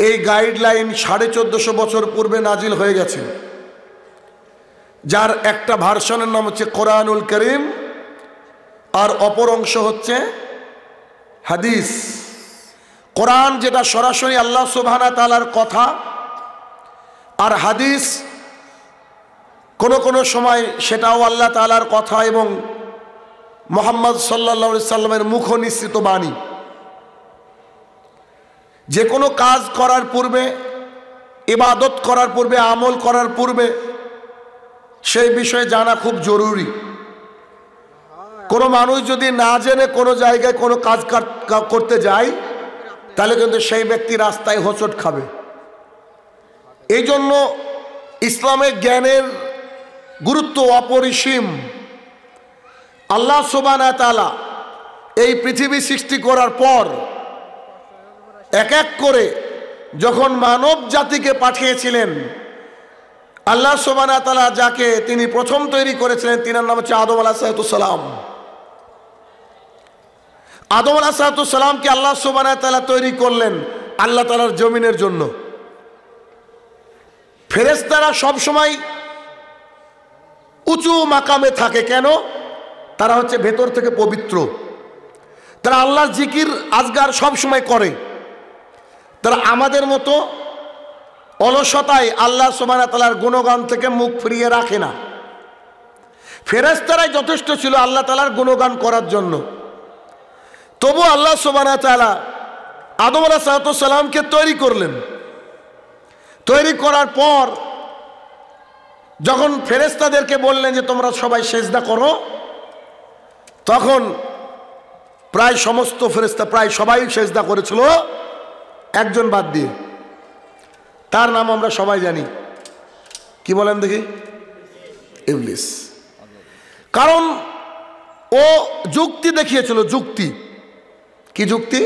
এই গাইডলাইন 1450 বছর পূর্বে নাজিল হয়ে গেছে, যার একটা ভার্সনের নাম হচ্ছে কোরআনুল করিম আর অপর অংশ হচ্ছে হাদিস। কোরআন যেটা সরাসরি আল্লাহ সুবহানাহু ওয়া তাআলার কথা, আর হাদিস কোনো সময় সেটাও আল্লাহ তাআলার কথা এবং মুহাম্মদ সাল্লাল্লাহু আলাইহি সাল্লামের মুখ নিঃসৃত বাণী। যে কোনো কাজ করার পূর্বে, ইবাদত করার পূর্বে, আমল করার পূর্বে সেই বিষয়ে জানা খুব জরুরি। কোনো মানুষ যদি না জেনে কোনো জায়গায় কোনো কাজ করতে যায়, তাহলে কিন্তু সেই ব্যক্তি রাস্তায় হোঁচট খাবে। এই জন্য ইসলামের জ্ঞানের গুরুত্ব অপরিসীম। আল্লাহ সুবহানাহু ওয়া তাআলা এই পৃথিবী সৃষ্টি করার পর এক এক করে যখন মানব জাতিকে পাঠিয়েছিলেন, আল্লাহ সুবহানাহু ওয়া তাআলা যাকে তিনি প্রথম তৈরি করেছিলেন, তিনার নাম হচ্ছে আদম আলাইহিস সালাম। আদম আলাইহিস সালামকে আল্লাহ সুবহানাহু ওয়া তাআলা তৈরি করলেন আল্লাহ তাআলার জমিনের জন্য। ফেরেশতারা সব সময় উঁচু মাকামে থাকে, কেন? তারা হচ্ছে ভেতর থেকে পবিত্র, তারা আল্লাহর জিকির আজগার সব সময় করে। তারা আমাদের মতো অলসতায় আল্লাহ সুবহানাহু ওয়া তাআলার গুণগান থেকে মুখ ফিরিয়ে রাখে না। ফেরেশতারাই যথেষ্ট ছিল আল্লাহ তাআলার গুণগান করার জন্য। তবু আল্লাহ সুবহানাহু ওয়া তাআলা আদম আলাইহিস সালামকে তৈরি করলেন। তৈরি করার পর যখন ফেরেশতাদেরকে বললেন যে তোমরা সবাই সেজদা করো, তখন প্রায় সমস্ত ফেরেশতা, প্রায় সবাই সেজদা করেছিল, একজন বাদ দিয়ে। তার নাম আমরা সবাই জানি, কি বলেন দেখি? ইবলিস। কারণ ও যুক্তি দেখিয়েছিল। যুক্তি কি যুক্তি?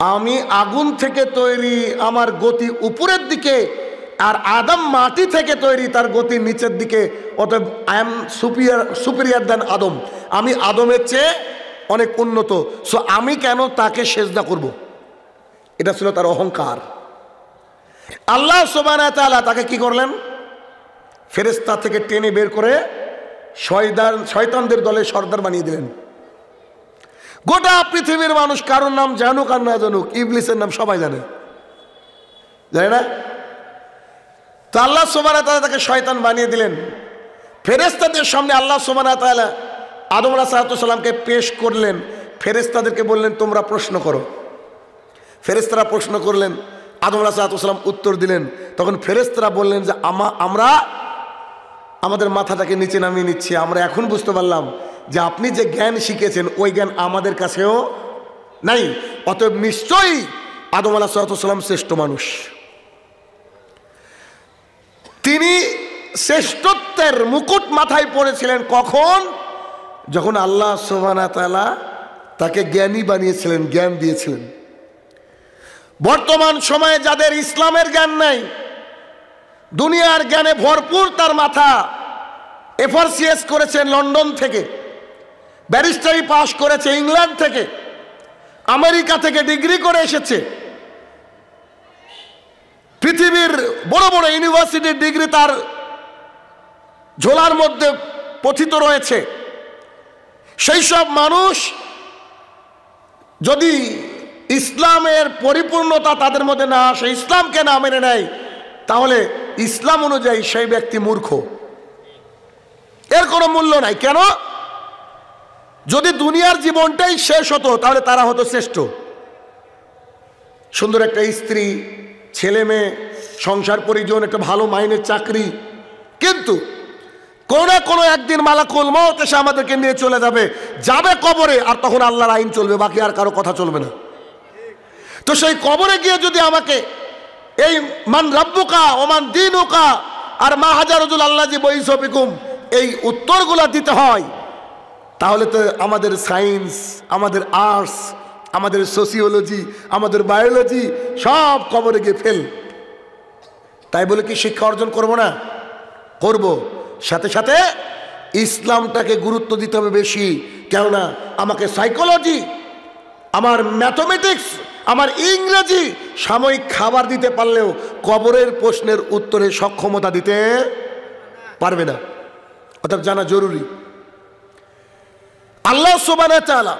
আমি আগুন থেকে তৈরি, আমার গতি উপরের দিকে, আর আদম মাটি থেকে তৈরি, তার গতি নিচের দিকে। অতএব আই এম সুপিরিয়ার দ্যান আদম, আমি আদমের চেয়ে অনেক উন্নত, সো আমি কেন তাকে সেজদা করব? এটা ছিল তার অহংকার। আল্লাহ সুবহানাহু ওয়া তাআলা তাকে কি করলেন? ফেরেশতা থেকে টেনে বের করে শয়তানদের দলে সর্দার বানিয়ে দিলেন। গোটা পৃথিবীর মানুষ কারোর নাম জানুক আর না জানুক, ইবলিসের নাম সবাই জানে, জানে না? তো আল্লাহ সুবহানাহু ওয়া তাআলা তাকে শয়তান বানিয়ে দিলেন। ফেরেশতাদের সামনে আল্লাহ সুবহানাহু ওয়া তাআলা আদম আলাইহিস সালামকে পেশ করলেন। ফেরেশতাদেরকে বললেন তোমরা প্রশ্ন করো। ফেরেশতারা প্রশ্ন করলেন, আদম আলাইহিস সালাম উত্তর দিলেন। তখন ফেরেশতারা বললেন যে আমরা আমাদের মাথাটাকে নিচে নামিয়ে নিচ্ছি, আমরা এখন বুঝতে পারলাম যে আপনি যে জ্ঞান শিখেছেন ওই জ্ঞান আমাদের কাছেও নাই, অতএব নিশ্চয়ই আদম আলাইহিস সালাম শ্রেষ্ঠ মানুষ। তিনি শ্রেষ্ঠত্বের মুকুট মাথায় পড়েছিলেন কখন? যখন আল্লাহ সুবহানাহু ওয়া তাআলা তাকে জ্ঞানী বানিয়েছিলেন, জ্ঞান দিয়েছিলেন। বর্তমান সময়ে যাদের ইসলামের জ্ঞান নাই, দুনিয়ার জ্ঞানে ভরপুর, তার মাথা এফআরসিএস করেছেন লন্ডন থেকে, ব্যারিস্টারি পাশ করেছে ইংল্যান্ড থেকে, আমেরিকা থেকে ডিগ্রি করে এসেছে, পৃথিবীর বড় বড় ইউনিভার্সিটির ডিগ্রি তার ঝোলার মধ্যে পতিত রয়েছে। সেই সব মানুষ যদি ইসলামের পরিপূর্ণতা তাদের মধ্যে না আসে, ইসলামকে না মেনে নেয়, তাহলে ইসলাম অনুযায়ী সেই ব্যক্তি মূর্খ, এর কোনো মূল্য নাই। কেন? যদি দুনিয়ার জীবনটাই শেষ হতো তাহলে তারা হতো শ্রেষ্ঠ। সুন্দর একটা স্ত্রী, ছেলে মেয়ে, সংসার পরিজন, একটা ভালো মাইনের চাকরি, কিন্তু কোনো না কোনো একদিন মালাকুল মউত এসে আমাদেরকে নিয়ে চলে যাবে কবরে, আর তখন আল্লাহর আইন চলবে, বাকি আর কারো কথা চলবে না। তো সেই কবরে গিয়ে যদি আমাকে এই মান রাব্বুকা ওমান দীনুকা আর মা হাজারুল আল্লাহ জি বইসবিকুম এই উত্তরগুলা দিতে হয়, তাহলে তো আমাদের সায়েন্স, আমাদের আর্টস, আমাদের সোসিওলজি, আমাদের বায়োলজি সব কবরে গিয়ে ফেল। তাই বলে কি শিক্ষা অর্জন করব না? করব। সাথে সাথে ইসলামটাকে গুরুত্ব দিতে হবে বেশি। কেননা আমাকে সাইকোলজি, আমার ম্যাথমেটিক্স, আমার ইংরেজি সাময়িক খাবার দিতে পারলেও কবরের প্রশ্নের উত্তরে সক্ষমতা দিতে পারবে না। অর্থাৎ জানা জরুরি। আল্লাহ সুবহানাহু ওয়া তাআলা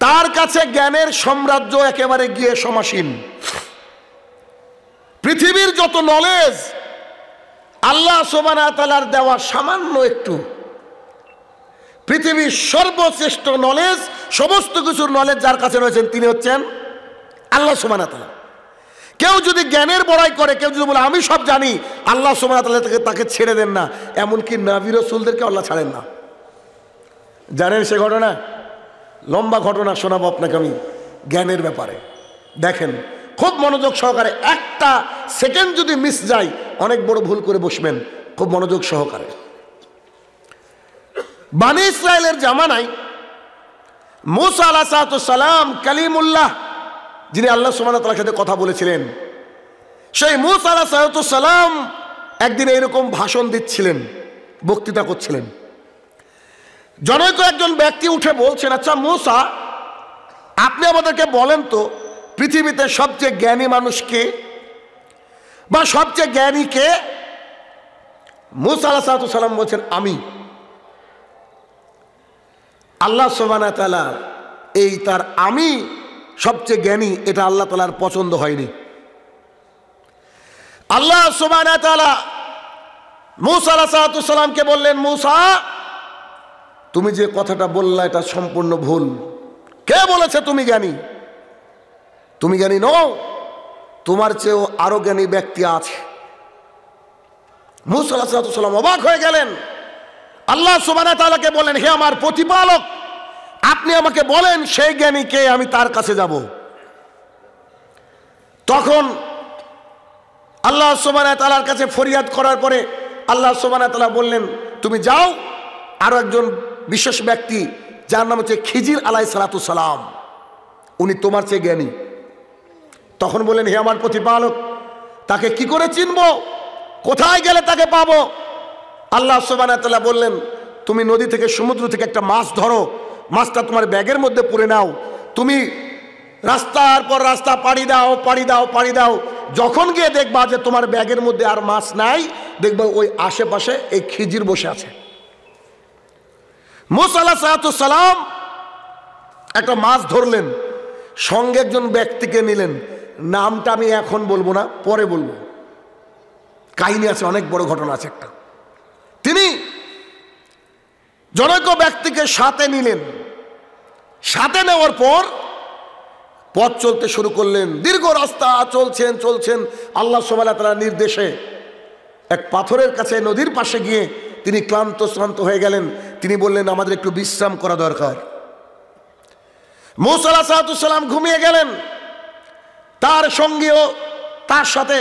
তার কাছে জ্ঞানের সাম্রাজ্য একেবারে গিয়ে সমাসীন। পৃথিবীর যত নলেজ আল্লাহ সুবহানাহু ওয়া তাআলার দেওয়া সামান্য একটু। পৃথিবীর সর্বশ্রেষ্ঠ নলেজ, সমস্ত কিছুর নলেজ যার কাছে রয়েছেন তিনি হচ্ছেন আল্লাহ সুবহানাহু ওয়া তাআলা। কেউ যদি জ্ঞানের বড়াই করে, কেউ যদি বলে আমি সব জানি, আল্লাহ সুবহানাহু ওয়া তাআলা তাকে ছেড়ে দেন না। এমনকি নবী রাসূলদেরকে আল্লাহ ছাড়েন না। জানেন সে ঘটনা? লম্বা ঘটনা শোনাবো আপনাকে আমি জ্ঞানের ব্যাপারে। দেখেন খুব মনোযোগ সহকারে, একটা সেকেন্ড যদি মিস যায় অনেক বড় ভুল করে বসবেন। খুব মনোযোগ সহকারে। বনি ইসরায়েলের জামানায় মূসা আলাইহিস সালাম কালিমুল্লাহ, যিনি আল্লাহ সুবহানাহু ওয়া তাআলার সাথে কথা বলেছিলেন, সেই মূসা আলাইহিস সালাম একদিন এরকম ভাষণ দিচ্ছিলেন, বক্তৃতা করছিলেন। জনৈক একজন ব্যক্তি উঠে বলছেন, আচ্ছা মূসা, আপনি আমাদেরকে বলেন তো পৃথিবীতে সবচেয়ে জ্ঞানী মানুষ কে, বা সবচেয়ে জ্ঞানী কে? মূসা আলাইহিস সালাম বলছেন আমি। আল্লাহ সুবহানাহু ওয়া তাআলা এই তার আমি সবচেয়ে জ্ঞানী, এটা আল্লাহ তাআলার পছন্দ হয়নি। আল্লাহ সুবহানাহু ওয়া তাআলা মূসা আলাইহিস সালামকে বললেন, মূসা তুমি যে কথাটা বললা এটা সম্পূর্ণ ভুল। কে বলেছে তুমি জ্ঞানী? তুমি জ্ঞানী নও, তোমার চেয়েও আরো জ্ঞানী ব্যক্তি আছে। মূসা আলাইহিস সালাম অবাক হয়ে গেলেন। আল্লাহ সুবহানাহু ওয়া তাআলাকে বলেন, হে আমার প্রতিপালক, আপনি আমাকে বলেন সেই জ্ঞানী কে, আমি তার কাছে যাব। তখন আল্লাহ সুবহানাহু ওয়া তাআলার কাছে ফরিয়াদ করার পরে আল্লাহ সুবহানাহু ওয়া তাআলা বললেন, তুমি যাও, আরো একজন বিশেষ ব্যক্তি যার নাম হচ্ছে খিজির আলাইহিস সালাম, উনি তোমার চেয়ে জ্ঞানী। তখন বললেন, হে আমার প্রতিপালক, তাকে কি করে চিনবো, কোথায় গেলে তাকে পাবো? আল্লাহ সুবহানাহু ওয়া তাআলা বললেন, তুমি নদী থেকে সমুদ্র থেকে একটা মাছ ধরো, মাছটা তোমার ব্যাগের মধ্যে পুরে নাও, তুমি রাস্তার পর রাস্তা পাড়ি দাও, পাড়ি দাও, পাড়ি দাও, যখন গিয়ে দেখবা যে তোমার ব্যাগের মধ্যে আর মাছ নাই, দেখবা ওই আশেপাশে এই খিজির বসে আছে। মূসা আলাইহিস সালাম একটা মাছ ধরলেন, সঙ্গে একজন ব্যক্তিকে নিলেন, নামটা আমি এখন বলবো না, পরে বলবো, কাহিনী আছে, অনেক বড় ঘটনা আছে একটা। তিনি জনৈক ব্যক্তিকে সাথে নিলেন, সাথে নেওয়ার পর পথ চলতে শুরু করলেন। দীর্ঘ রাস্তা চলছেন চলছেন, আল্লাহ সুবহানাহু ওয়া তাআলার নির্দেশে এক পাথরের কাছে নদীর পাশে গিয়ে তিনি ক্লান্ত হয়ে গেলেন। তিনি বললেন, আমাদের একটু বিশ্রাম করা দরকার। মূসা আলাইহিস সালাম ঘুমিয়ে গেলেন, তার সঙ্গীও তার সাথে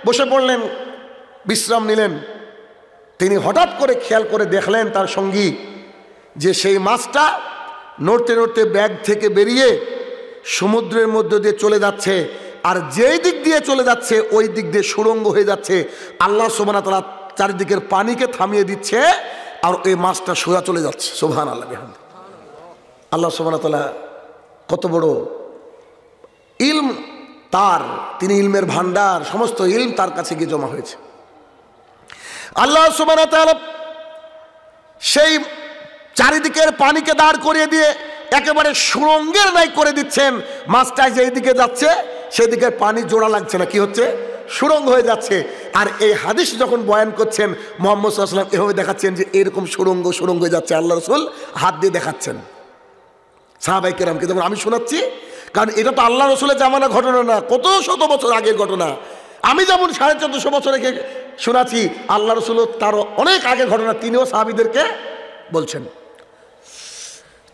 বসে পড়লেন, বিশ্রাম নিলেন। তিনি হঠাৎ করে খেয়াল করে দেখলেন তার সঙ্গী যে সেই মাছটা নড়তে নড়তে ব্যাগ থেকে বেরিয়ে সমুদ্রের মধ্যে দিয়ে চলে যাচ্ছে, আর যেই দিক দিয়ে চলে যাচ্ছে ওই দিক দিয়ে সুড়ঙ্গ হয়ে যাচ্ছে। আল্লাহ সুবহানাহু ওয়া তাআলা চারিদিকের পানিকে থামিয়ে দিচ্ছে, আর এই মাছটা সোজা চলে যাচ্ছে। সুবহানাল্লাহ, আল্লাহ সুবহানাহু ওয়া তাআলা কত বড় ইলম তার, তিনি ইলমের ভান্ডার, সমস্ত ইলম তার কাছে গিয়ে জমা হয়েছে। আল্লাহ সুবহানাহু ওয়া তাআলা সেই চারিদিকের পানিকে দাঁড় করিয়ে দিয়ে একেবারে সুড়ঙ্গের ন্যায় করে দিচ্ছেন। মাছটা যেই দিকে যাচ্ছে সেই দিকে পানি জোড়া লাগছে না, কি হচ্ছে, সুড়ঙ্গ হয়ে যাচ্ছে। আর এই হাদিস যখন বয়ান করছেন মুহাম্মদ সাল্লাল্লাহু আলাইহি ওয়াসাল্লাম এভাবে দেখাচ্ছেন যে এরকম সুড়ঙ্গ হয়ে যাচ্ছে, আল্লাহ রাসূল হাত দিয়ে দেখাচ্ছেন সাহাবায়ে কেরামকে। যেমন আমি শোনাচ্ছি, কারণ এটা তো আল্লাহ রাসূলের জামানার ঘটনা না, কত শত বছর আগের ঘটনা। আমি যেমন 1450 বছর আগে শোনাচ্ছি, আল্লাহ রাসূল তারও অনেক আগের ঘটনা তিনিও সাহাবীদেরকে বলছেন।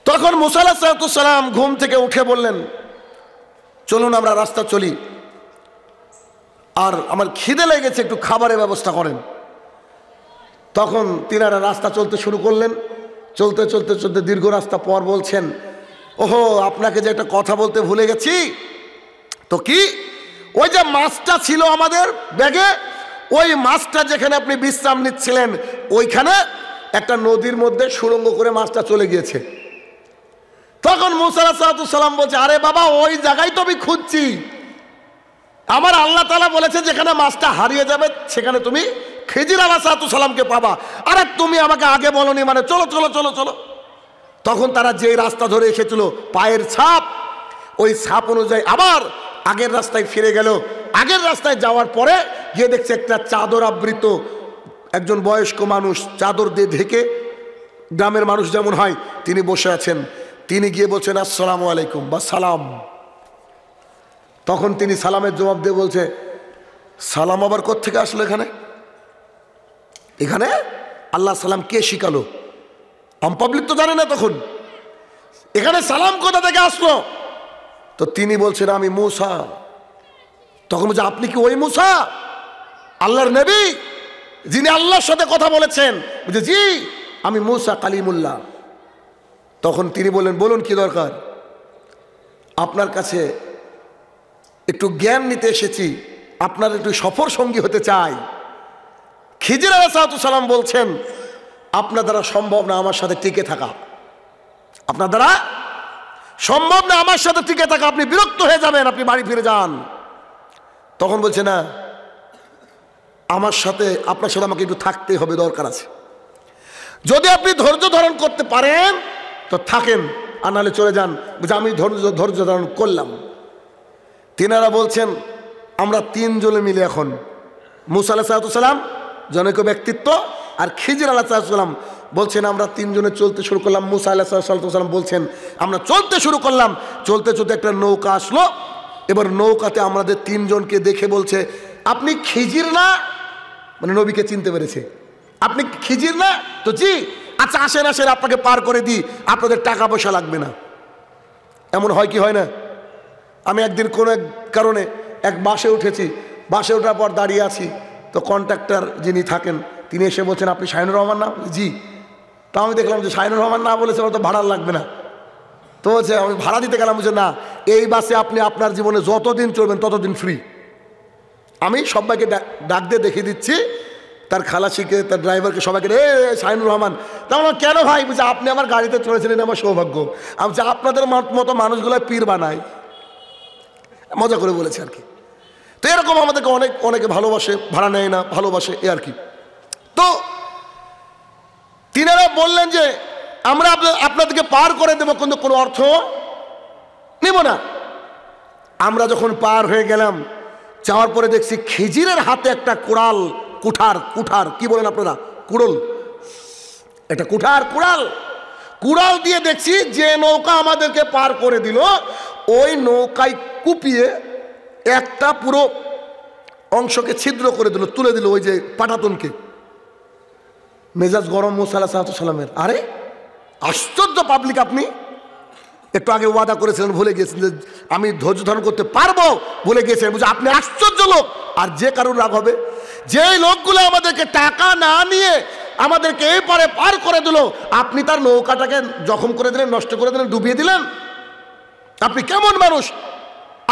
তখন মূসা আলাইহিস সালাম ঘুম থেকে উঠে বললেন, চলুন আমরা রাস্তা চলি, আর আমার খিদে লেগেছে, একটু খাবারের ব্যবস্থা করেন। তখন তিনারা রাস্তা চলতে শুরু করলেন। চলতে চলতে চলতে দীর্ঘ রাস্তা পর বলছেন, ওহো, আপনাকে যে একটা কথা বলতে ভুলে গেছি। তো কি? ওই যে মাছটা ছিল আমাদের ব্যাগে, ওই মাছটা যেখানে আপনি বিশ্রাম নিচ্ছিলেন ওইখানে একটা নদীর মধ্যে সুড়ঙ্গ করে মাছটা চলে গিয়েছে। তখন মুসা আলাইহিস সালাম বলছে, আরে বাবা ওই জায়গায় তো আমি খুঁজছি, আমার আল্লাহ তাআলা বলেছে যেখানে মাছটা হারিয়ে যাবে সেখানে তুমি খিজির আলাইহিস সালামকে পাবা, আরে তুমি আমাকে আগে বলনি, মানে চলো চলো চলো চলো। তখন তারা যে রাস্তা ধরে এসেছিল পায়ের ছাপ, ওই ছাপ অনুযায়ী আবার আগের রাস্তায় ফিরে গেল। আগের রাস্তায় যাওয়ার পরে গিয়ে দেখছে একটা চাদর আবৃত একজন বয়স্ক মানুষ, চাদর দিয়ে ঢেকে, গ্রামের মানুষ যেমন হয় তিনি বসে আছেন। তিনি গিয়ে বলছেন আসসালামু আলাইকুম বা সালাম। তখন তিনি সালামের জবাব দিয়ে বলছে, সালাম আবার কোত্থেকে আসলো এখানে? এখানে আল্লাহ সালাম কে শিখালো? পাবলিক তো জানে না তখন এখানে সালাম কোথা থেকে আসলো। তো তিনি বলছেন আমি মুসা। তখন বলছে আপনি কি ওই মুসা, আল্লাহর নবী যিনি আল্লাহর সাথে কথা বলেছেন? বলছে জি আমি মুসা কালিমুল্লাহ। তখন তিনি বললেন বলুন কি দরকার? আপনার কাছে একটু জ্ঞান নিতে এসেছি, আপনার একটু সফর সঙ্গী হতে চাই। খিজির আলাইহিস সালাম বলছেন আপনার দ্বারা সম্ভব না আমার সাথে টিকে থাকা, আপনার দ্বারা সম্ভব না আমার সাথে টিকে থাকা, আপনি বিরক্ত হয়ে যাবেন, আপনি বাড়ি ফিরে যান। তখন বলছে না আমার সাথে, আপনার সাথে আমাকে একটু থাকতে হবে, দরকার আছে। যদি আপনি ধৈর্য ধারণ করতে পারেন তো থাকেন, আর নাহলে চলে যান। বুঝে আমি ধৈর্য ধারণ করলাম। তিনারা বলছেন আমরা তিনজনে মিলে এখন মুসা আলাইহিস সালাম জনৈক ব্যক্তিত্ব আর খিজির আলাইহিস সালাম বলছেন আমরা তিনজনে চলতে শুরু করলাম। মুসা আলাইহিস সালাম বলছেন আমরা চলতে শুরু করলাম, চলতে চলতে একটা নৌকা আসলো। এবার নৌকাতে আমাদের তিনজনকে দেখে বলছে আপনি খিজির না? মানে নবীকে চিনতে পেরেছে, আপনি খিজির না? তো জি, আচ্ছা আসেন আসেন আপনাকে পার করে দিই, আপনাদের টাকা পয়সা লাগবে না। এমন হয় কি হয় না? আমি একদিন কোনো এক কারণে এক বাসে উঠেছি, বাসে ওঠার পর দাঁড়িয়ে আছি, তো কন্ট্রাক্টর যিনি থাকেন তিনি এসে বলছেন আপনি শাহিনুর রহমান না? জি। তা আমি দেখলাম যে শাহিনুর রহমান না বলেছে ওর তো ভাড়া লাগবে না। তো বলছে আমি ভাড়া দিতে গেলাম, বলছে না এই বাসে আপনি আপনার জীবনে যতদিন চলবেন ততদিন ফ্রি। আমি সবাইকে ডাক দিয়ে দেখিয়ে দিচ্ছি, তার খালাসিকে তার ড্রাইভারকে সবাইকে, এ শাহিনুর রহমান। তা বললাম কেন ভাই? বলছে আপনি আমার গাড়িতে চলেছিলেন, আমার সৌভাগ্য। আমি বলছি আপনাদের মতো মানুষগুলো পীর বানায়, মজা করে বলেছে আর কি। তো এরকম আমাদেরকে অনেকে ভালোবাসে, ভাড়া নেয় না, ভালোবাসে এ আর কি। তো তিনারা বললেন যে আমরা আপনাদেরকে পার করে দেবো, কিন্তু কোনো অর্থ নেব না। আমরা যখন পার হয়ে গেলাম, যাওয়ার পরে দেখছি খিজিরের হাতে একটা কুঠার কি বলেন আপনারা? কুড়োল, একটা কুড়াল দিয়ে দেখছি যে নৌকা আমাদেরকে পার করে দিল ওই নৌকায় কুপিয়ে একটা পুরো অংশকে ছিদ্র করে দিল, তুলে দিল ওই যে পাটাতনকে। মেজাজ গরম মুসা আলাইহিস সালামের। আরে আশ্চর্য পাবলিক, আপনি একটু আগে ওয়াদা করেছিলেন, ভুলে গিয়েছেন যে আমি ধৈর্য ধারণ করতে পারবো, ভুলে গিয়েছেন। বুঝে আপনি আশ্চর্য লোক। আর যে কারোর রাগ হবে, যে লোকগুলো আমাদেরকে টাকা না নিয়ে আমাদেরকে এই পারে পার করে দিল, আপনি তার নৌকাটাকে জখম করে দিলেন, নষ্ট করে দিলেন, ডুবিয়ে দিলেন। আপনি কেমন মানুষ?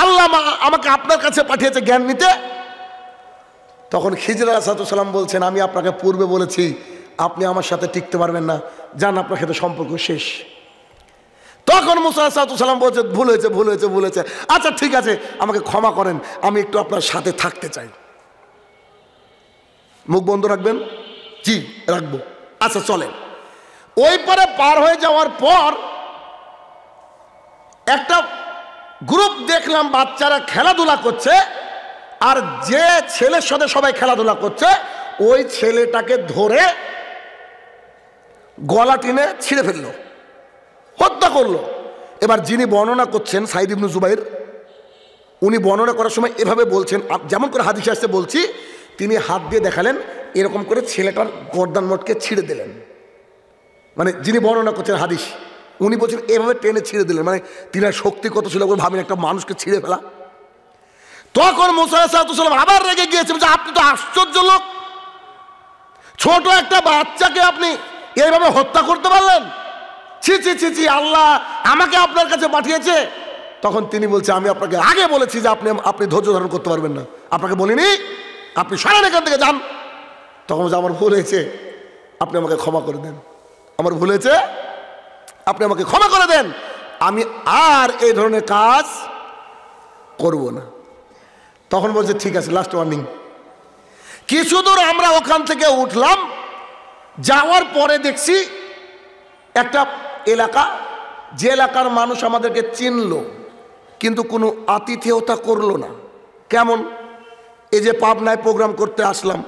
আল্লাহ আমাকে আপনার কাছে পাঠিয়েছে জ্ঞান নিতে। তখন খিজির আলাইহিস সালাম বলছেন আমি আপনাকে পূর্বে বলেছি আপনি আমার সাথে টিকতে পারবেন না, যান আপনার সাথে সম্পর্ক শেষ। তখন মুসা আলাইহিস সালাম বলছে ভুল হয়েছে, আচ্ছা ঠিক আছে আমাকে ক্ষমা করেন, আমি একটু আপনার সাথে থাকতে চাই। মুখ বন্ধ রাখবেন? জি রাখবো। আচ্ছা চলেন। ওই পারে পার হয়ে যাওয়ার পর একটা গ্রুপ দেখলাম বাচ্চারা খেলাধুলা করছে, আর যে ছেলের সাথে সবাই খেলাধুলা করছে ওই ছেলেটাকে ধরে গলা টেনে ছিঁড়ে ফেললো, হত্যা করলো। এবার যিনি বর্ণনা করছেন সাইদ ইবনে জুবাইর, উনি বর্ণনা করার সময় এভাবে বলছেন, যেমন করে হাদিসে আসছে বলছি, তিনি হাত দিয়ে দেখালেন এরকম করে ছেলেটার গর্দান মটকে ছিঁড়ে দিলেন। মানে যিনি বর্ণনা করছেন হাদিস, উনি বলছেন এভাবে টেনে ছিঁড়ে দিলেন। মানে তিনার শক্তি কত ছিল ভাবেন, একটা মানুষকে ছিঁড়ে ফেলা। তখন মুসা আলাইহিস সালাম আবার রেগে গিয়েছেন যে আপনি তো আশ্চর্য লোক, ছোট একটা বাচ্চাকে আপনি এইভাবে হত্যা করতে পারলেন? ছি ছি ছি ছি, আল্লাহ আমাকে আপনার কাছে পাঠিয়েছে। তখন তিনি বলছে আমি আপনাকে আগে বলেছি যে আপনি ধৈর্য ধারণ করতে পারবেন না, আপনাকে বলিনি, আপনি সরেন এখান থেকে যান। তখন আমার ভুল হয়েছে, আপনি আমাকে ক্ষমা করে দেন, আমার ভুল হয়েছে, আপনি আমাকে ক্ষমা করে দেন। আমি আর এই ধরনের কাজ করব না। তখন বলছে ঠিক আছে, লাস্ট ওয়ার্নিং। কিছু দূর আমরা ওখান থেকে উঠলাম, যাওয়ার পরে দেখছি একটা এলাকা, যে এলাকার মানুষ আমাদেরকে চিনল কিন্তু কোনো আতিথেয়তা করলো না। কেমন? এই যে পাবনায় প্রোগ্রাম করতে আসলাম,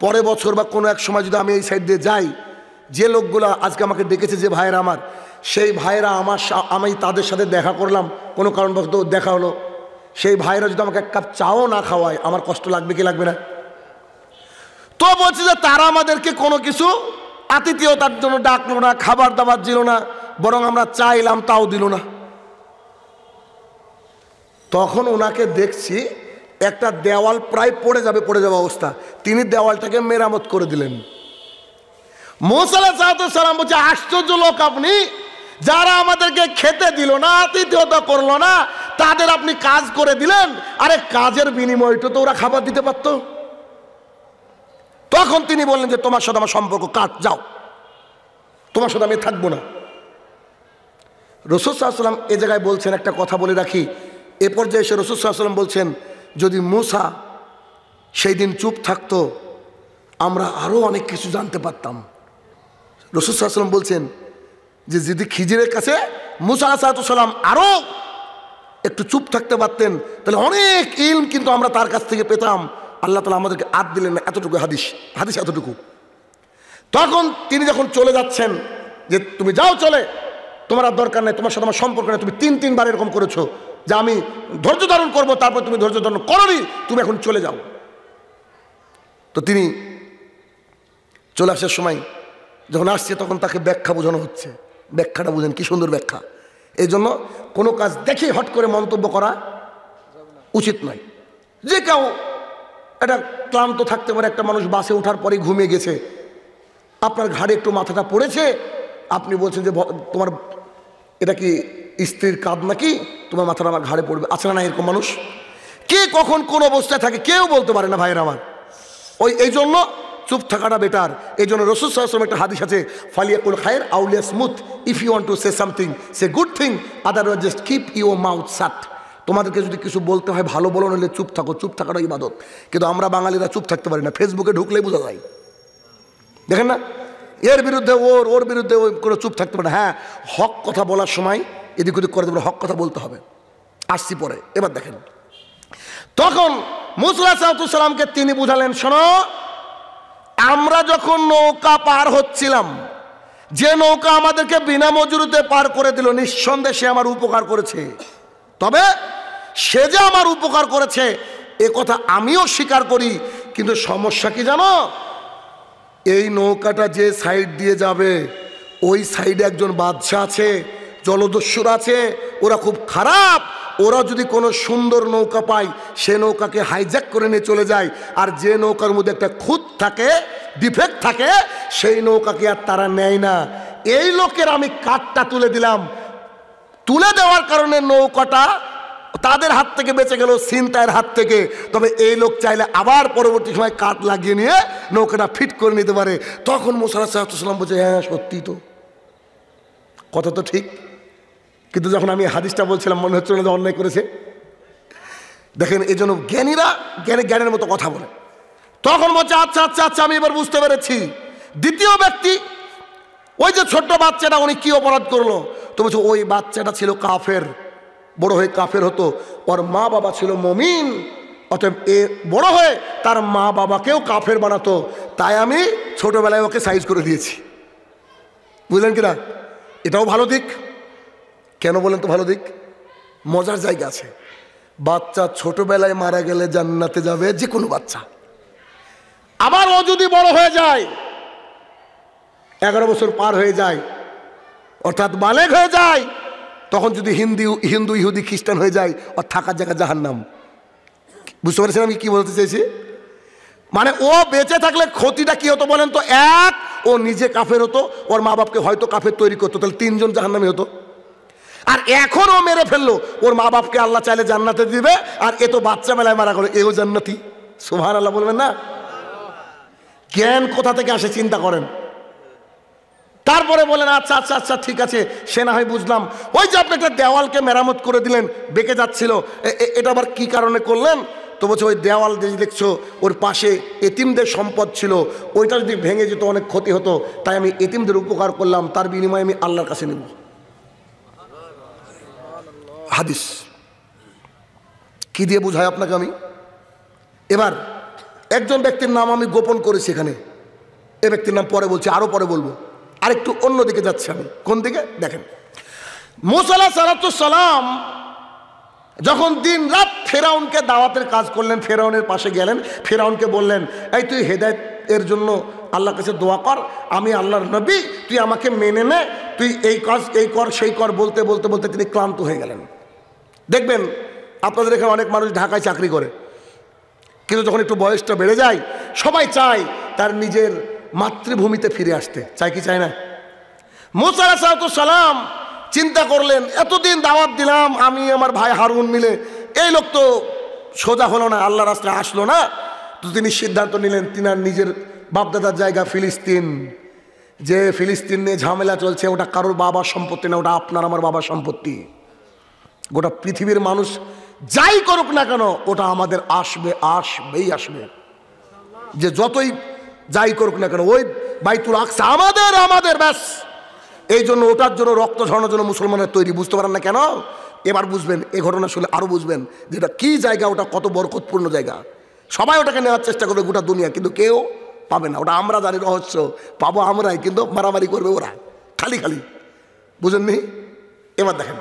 পরে বছর বা কোনো এক সময় যদি আমি এই সাইড দিয়ে যাই, যে লোকগুলো আজকে আমাকে ডেকেছে, যে ভাইয়েরা আমার, সেই ভাইয়েরা আমি তাদের সাথে দেখা করলাম, কোনো কারণবশত দেখা হলো, সেই ভাইয়েরা যদি আমাকে এক কাপ চাও না খাওয়ায়, আমার কষ্ট লাগবে কি লাগবে না? তো বলছে যে তারা আমাদেরকে কোনো কিছু আতিথেয়তার জন্য ডাকলো না, খাবার দাবার দিল না, বরং আমরা চাইলাম তাও দিল না। তখন ওনাকে দেখছি একটা দেওয়াল প্রায় পড়ে যাবে অবস্থা, তিনি দেওয়ালটাকে মেরামত করে দিলেন। মুসা আলাইহিস সালাম বলছে, আশ্চর্য লোক আপনি, যারা আমাদেরকে খেতে দিল না, আতিথেয়তা করলো না, তাদের আপনি কাজ করে দিলেন। আরে কাজের বিনিময়টা তো ওরা খাবার দিতে পারতো। তখন তিনি বললেন যে তোমার সাথে আমার সম্পর্ক কাট, যাও, তোমার সাথে আমি থাকবো না। রাসূল সাল্লাল্লাহু আলাইহি ওয়াসাল্লাম এ জায়গায় বলছেন, একটা কথা বলে রাখি, এ পর্যায়ে এসে রাসূল সাল্লাল্লাহু আলাইহি ওয়াসাল্লাম বলছেন, যদি মুসা সেই দিন চুপ থাকতো, আমরা আরো অনেক কিছু জানতে পারতাম। রাসূল সাল্লাল্লাহু আলাইহি ওয়াসাল্লাম বলছেন যে যদি খিজিরের কাছে মুসা আলাইহিস সালাম আরো একটু চুপ থাকতে পারতেন, তাহলে অনেক ইলম কিন্তু আমরা তার কাছ থেকে পেতাম। আল্লাহ তাআলা আমাদেরকে আদ দিলেন না, এতটুকু হাদিস এতটুকু। তখন তিনি যখন চলে যাচ্ছেন, যে তুমি যাও চলে, তোমার আর দরকার নেই, তোমার সাথে আমার সম্পর্ক নেই, তুমি তিনবার এরকম করেছো যে আমি ধৈর্য ধারণ করবো, তারপর তুমি ধৈর্য ধারণ করোনি, তুমি এখন চলে যাও। তো তিনি চলে আসার সময় যখন আসছে, তখন তাকে ব্যাখ্যা বোঝানো হচ্ছে। ব্যাখ্যাটা বুঝেন, কি সুন্দর ব্যাখ্যা। এই জন্য কোনো কাজ দেখে হট করে মন্তব্য করা উচিত নয়। যে কেউ এটা ক্লান্ত থাকতে পারে, একটা মানুষ বাসে ওঠার পরেই ঘুমিয়ে গেছে, আপনার ঘাড়ে একটু মাথাটা পড়েছে, আপনি বলছেন যে তোমার এটা কি স্ত্রীর কাঁধ নাকি, তোমার মাথাটা আমার ঘাড়ে পড়বে। আছে না এরকম মানুষ? কে কখন কোন অবস্থায় থাকে কেউ বলতে পারে না ভাইয়ের আমার। এই জন্য চুপ থাকাটা বেটার। এই জন্য রাসূল সাল্লাল্লাহু আলাইহি ওয়াসাল্লাম একটা হাদিস আছে, ফালিয়াকুল খায়র আও লিয়াসমুত, if you want to say something say good thing, otherwise just keep your mouth shut. তোমাদেরকে যদি কিছু বলতে হয় ভালো বলো, নইলে চুপ থাকো। চুপ থাকাটা ইবাদত। কিন্তু আমরা বাঙালিরা চুপ থাকতে পারি না, ফেসবুকে ঢুকলেই বোঝা যায়। দেখেন না, এর বিরুদ্ধে ওর বিরুদ্ধে করে চুপ থাকতে পারে। হ্যাঁ, হক কথা বলার সময় এদিক ওদিক করে দেবে, হক কথা বলতে হবে। আসছি পরে। এবার দেখেন, তখন মুসা আলাইহিস সালামকে তিনি বুঝালেন, শোনো, আমরা যখন নৌকা পার হচ্ছিলাম, যে নৌকা আমাদেরকে বিনা মজুরিতে পার করে দিল, নিঃসন্দেহে সে আমার উপকার করেছে। তবে সে যে আমার উপকার করেছে এ কথা আমিও স্বীকার করি, কিন্তু সমস্যা কি জানো? এই নৌকাটা যে সাইড দিয়ে যাবে, ওই সাইডে একজন বাদশা আছে, জলদস্যুরা আছে, ওরা খুব খারাপ। ওরা যদি কোনো সুন্দর নৌকা পায়, সে নৌকাকে হাইজ্যাক করে নিয়ে চলে যায়। আর যে নৌকার মধ্যে একটা খুঁত থাকে, ডিফেক্ট থাকে, সেই নৌকাকে আর তারা নেয় না। এই লোকের আমি কাঠটা তুলে দিলাম, তুলে দেওয়ার কারণে নৌকাটা তাদের হাত থেকে বেঁচে গেল, ছিনতাইয়ের হাত থেকে। তবে এই লোক চাইলে আবার পরবর্তী সময় কাঠ লাগিয়ে নিয়ে নৌকাটা ফিট করে নিতে পারে। তখন মুসা আলাইহিস সালাম বলছে, হ্যাঁ সত্যি তো, কথা তো ঠিক। কিন্তু যখন আমি হাদিসটা বলছিলাম, মনে হচ্ছিল না অন্যায় করেছে। দেখেন, এই জন্য জ্ঞানীরা জ্ঞানের মতো কথা বলে। তখন বলছে, আচ্ছা আচ্ছা আচ্ছা, আমি এবার বুঝতে পেরেছি। দ্বিতীয় ব্যক্তি, ওই যে ছোট্ট বাচ্চাটা, উনি কি অপরাধ করলো? তো বলছে, ওই বাচ্চাটা ছিল কাফের, বড় হয়ে কাফের হতো, ওর মা বাবা ছিল মুমিন, অতএব এ বড় হয়ে তার মা বাবাকেও কাফের বানাতো, তাই আমি ছোটবেলায় ওকে সাইজ করে দিয়েছি। বুঝলেন কিনা? এটাও ভালো দিক। কেন বলেন তো ভালো দিক? মজার জায়গা আছে। বাচ্চা ছোটবেলায় মারা গেলে জান্নাতে যাবে যে কোনো বাচ্চা। আবার ও যদি বড় হয়ে যায়, 11 বছর পার হয়ে যায়, অর্থাৎ বালেগ হয়ে যায়, তখন যদি হিন্দু ইহুদি খ্রিস্টান হয়ে যায়, ওর থাকার জায়গা জাহান্নাম। বুঝতে পারছেন আমি কি বলতে চাইছি? মানে ও বেঁচে থাকলে ক্ষতিটা কি হতো বলেন তো? এক, ও নিজে কাফের হতো, ওর মা বাপকে হয়তো কাফের তৈরি করতো, তাহলে 3 জন জাহান্নামী হতো। আর এখন ও মেরে ফেললো, ওর মা বাপকে আল্লাহ চাইলে জান্নাতে দিবে, আর এ তো বাচ্চা বেলায় মারা গেল, এও জান্নাতি। সুবহানাল্লাহ বলবেন না? জ্ঞান কোথা থেকে আসে চিন্তা করেন। তারপরে বলেন আচ্ছা আচ্ছা আচ্ছা ঠিক আছে, সে না হয় বুঝলাম, ওই যে আপনি একটা দেওয়ালকে মেরামত করে দিলেন, বেঁকে যাচ্ছিল, এটা আবার কি কারণে করলেন? তো বলছে ওই দেওয়াল যে দেখছো ওর পাশে এতিমদের সম্পদ ছিল, ওইটা যদি ভেঙে যেত অনেক ক্ষতি হতো, তাই আমি এতিমদের উপকার করলাম, তার বিনিময়ে আমি আল্লাহর কাছে নেব। হাদিস কি দিয়ে বুঝাই আপনাকে আমি? এবার একজন ব্যক্তির নাম আমি গোপন করেছি এখানে, এ ব্যক্তির নাম পরে বলছি, আরো পরে বলবো, আরেকটু অন্যদিকে যাচ্ছি আমি। কোন দিকে? দেখেন, মুসা আলাইহিস সালাম যখন দিন রাত ফেরাউনকে দাওয়াতের কাজ করলেন, ফেরাউনের পাশে গেলেন, ফেরাউনকে বললেন এই তুই হেদায়েতের জন্য আল্লাহর কাছে দোয়া কর, আমি আল্লাহর নবী, তুই আমাকে মেনে নে, তুই এই কাজ এই কর সেই কর বলতে বলতে বলতে তিনি ক্লান্ত হয়ে গেলেন। দেখবেন আপনাদের এখানে অনেক মানুষ ঢাকায় চাকরি করে, কিন্তু যখন একটু বয়সটা বেড়ে যায় সবাই চায় তার নিজের মাতৃভূমিতে ফিরে আসতে, চায় কি চায় না? মুসা আলাইহিস সালাম চিন্তা করলেন এতদিন দাওয়াত দিলাম আমি আমার ভাই হারুন মিলে, এই লোক তো সোজা হলো না, আল্লাহ রাস্তায় আসলো না। তো তিনি সিদ্ধান্ত নিলেন তিনার নিজের বাপদাদার জায়গা ফিলিস্তিন, যে ফিলিস্তিন নিয়ে ঝামেলা চলছে, ওটা কারোর বাবার সম্পত্তি না, ওটা আপনার আমার বাবার সম্পত্তি। গোটা পৃথিবীর মানুষ যাই করুক না কেন ওটা আমাদের আসবে, আসবেই আসবে, যে যতই যাই করুক না কেন ওই বাইতুল আকসা আমাদের আমাদের ব্যাস। এই জন্য ওটার জন্য রক্ত ঝরানোর জন্য মুসলমানের তৈরি। বুঝতে পারেন না কেন? এবার বুঝবেন, এই ঘটনা শুনে আরো বুঝবেন যেটা কি জায়গা, ওটা কত বরকতপূর্ণ জায়গা। সবাই ওটাকে নেওয়ার চেষ্টা করবে গোটা দুনিয়া, কিন্তু কেউ পাবে না। ওটা আমরা জানি রহস্য, পাবো আমরাই, কিন্তু মারামারি করবে ওরা খালি খালি, বুঝেননি? এবার দেখেন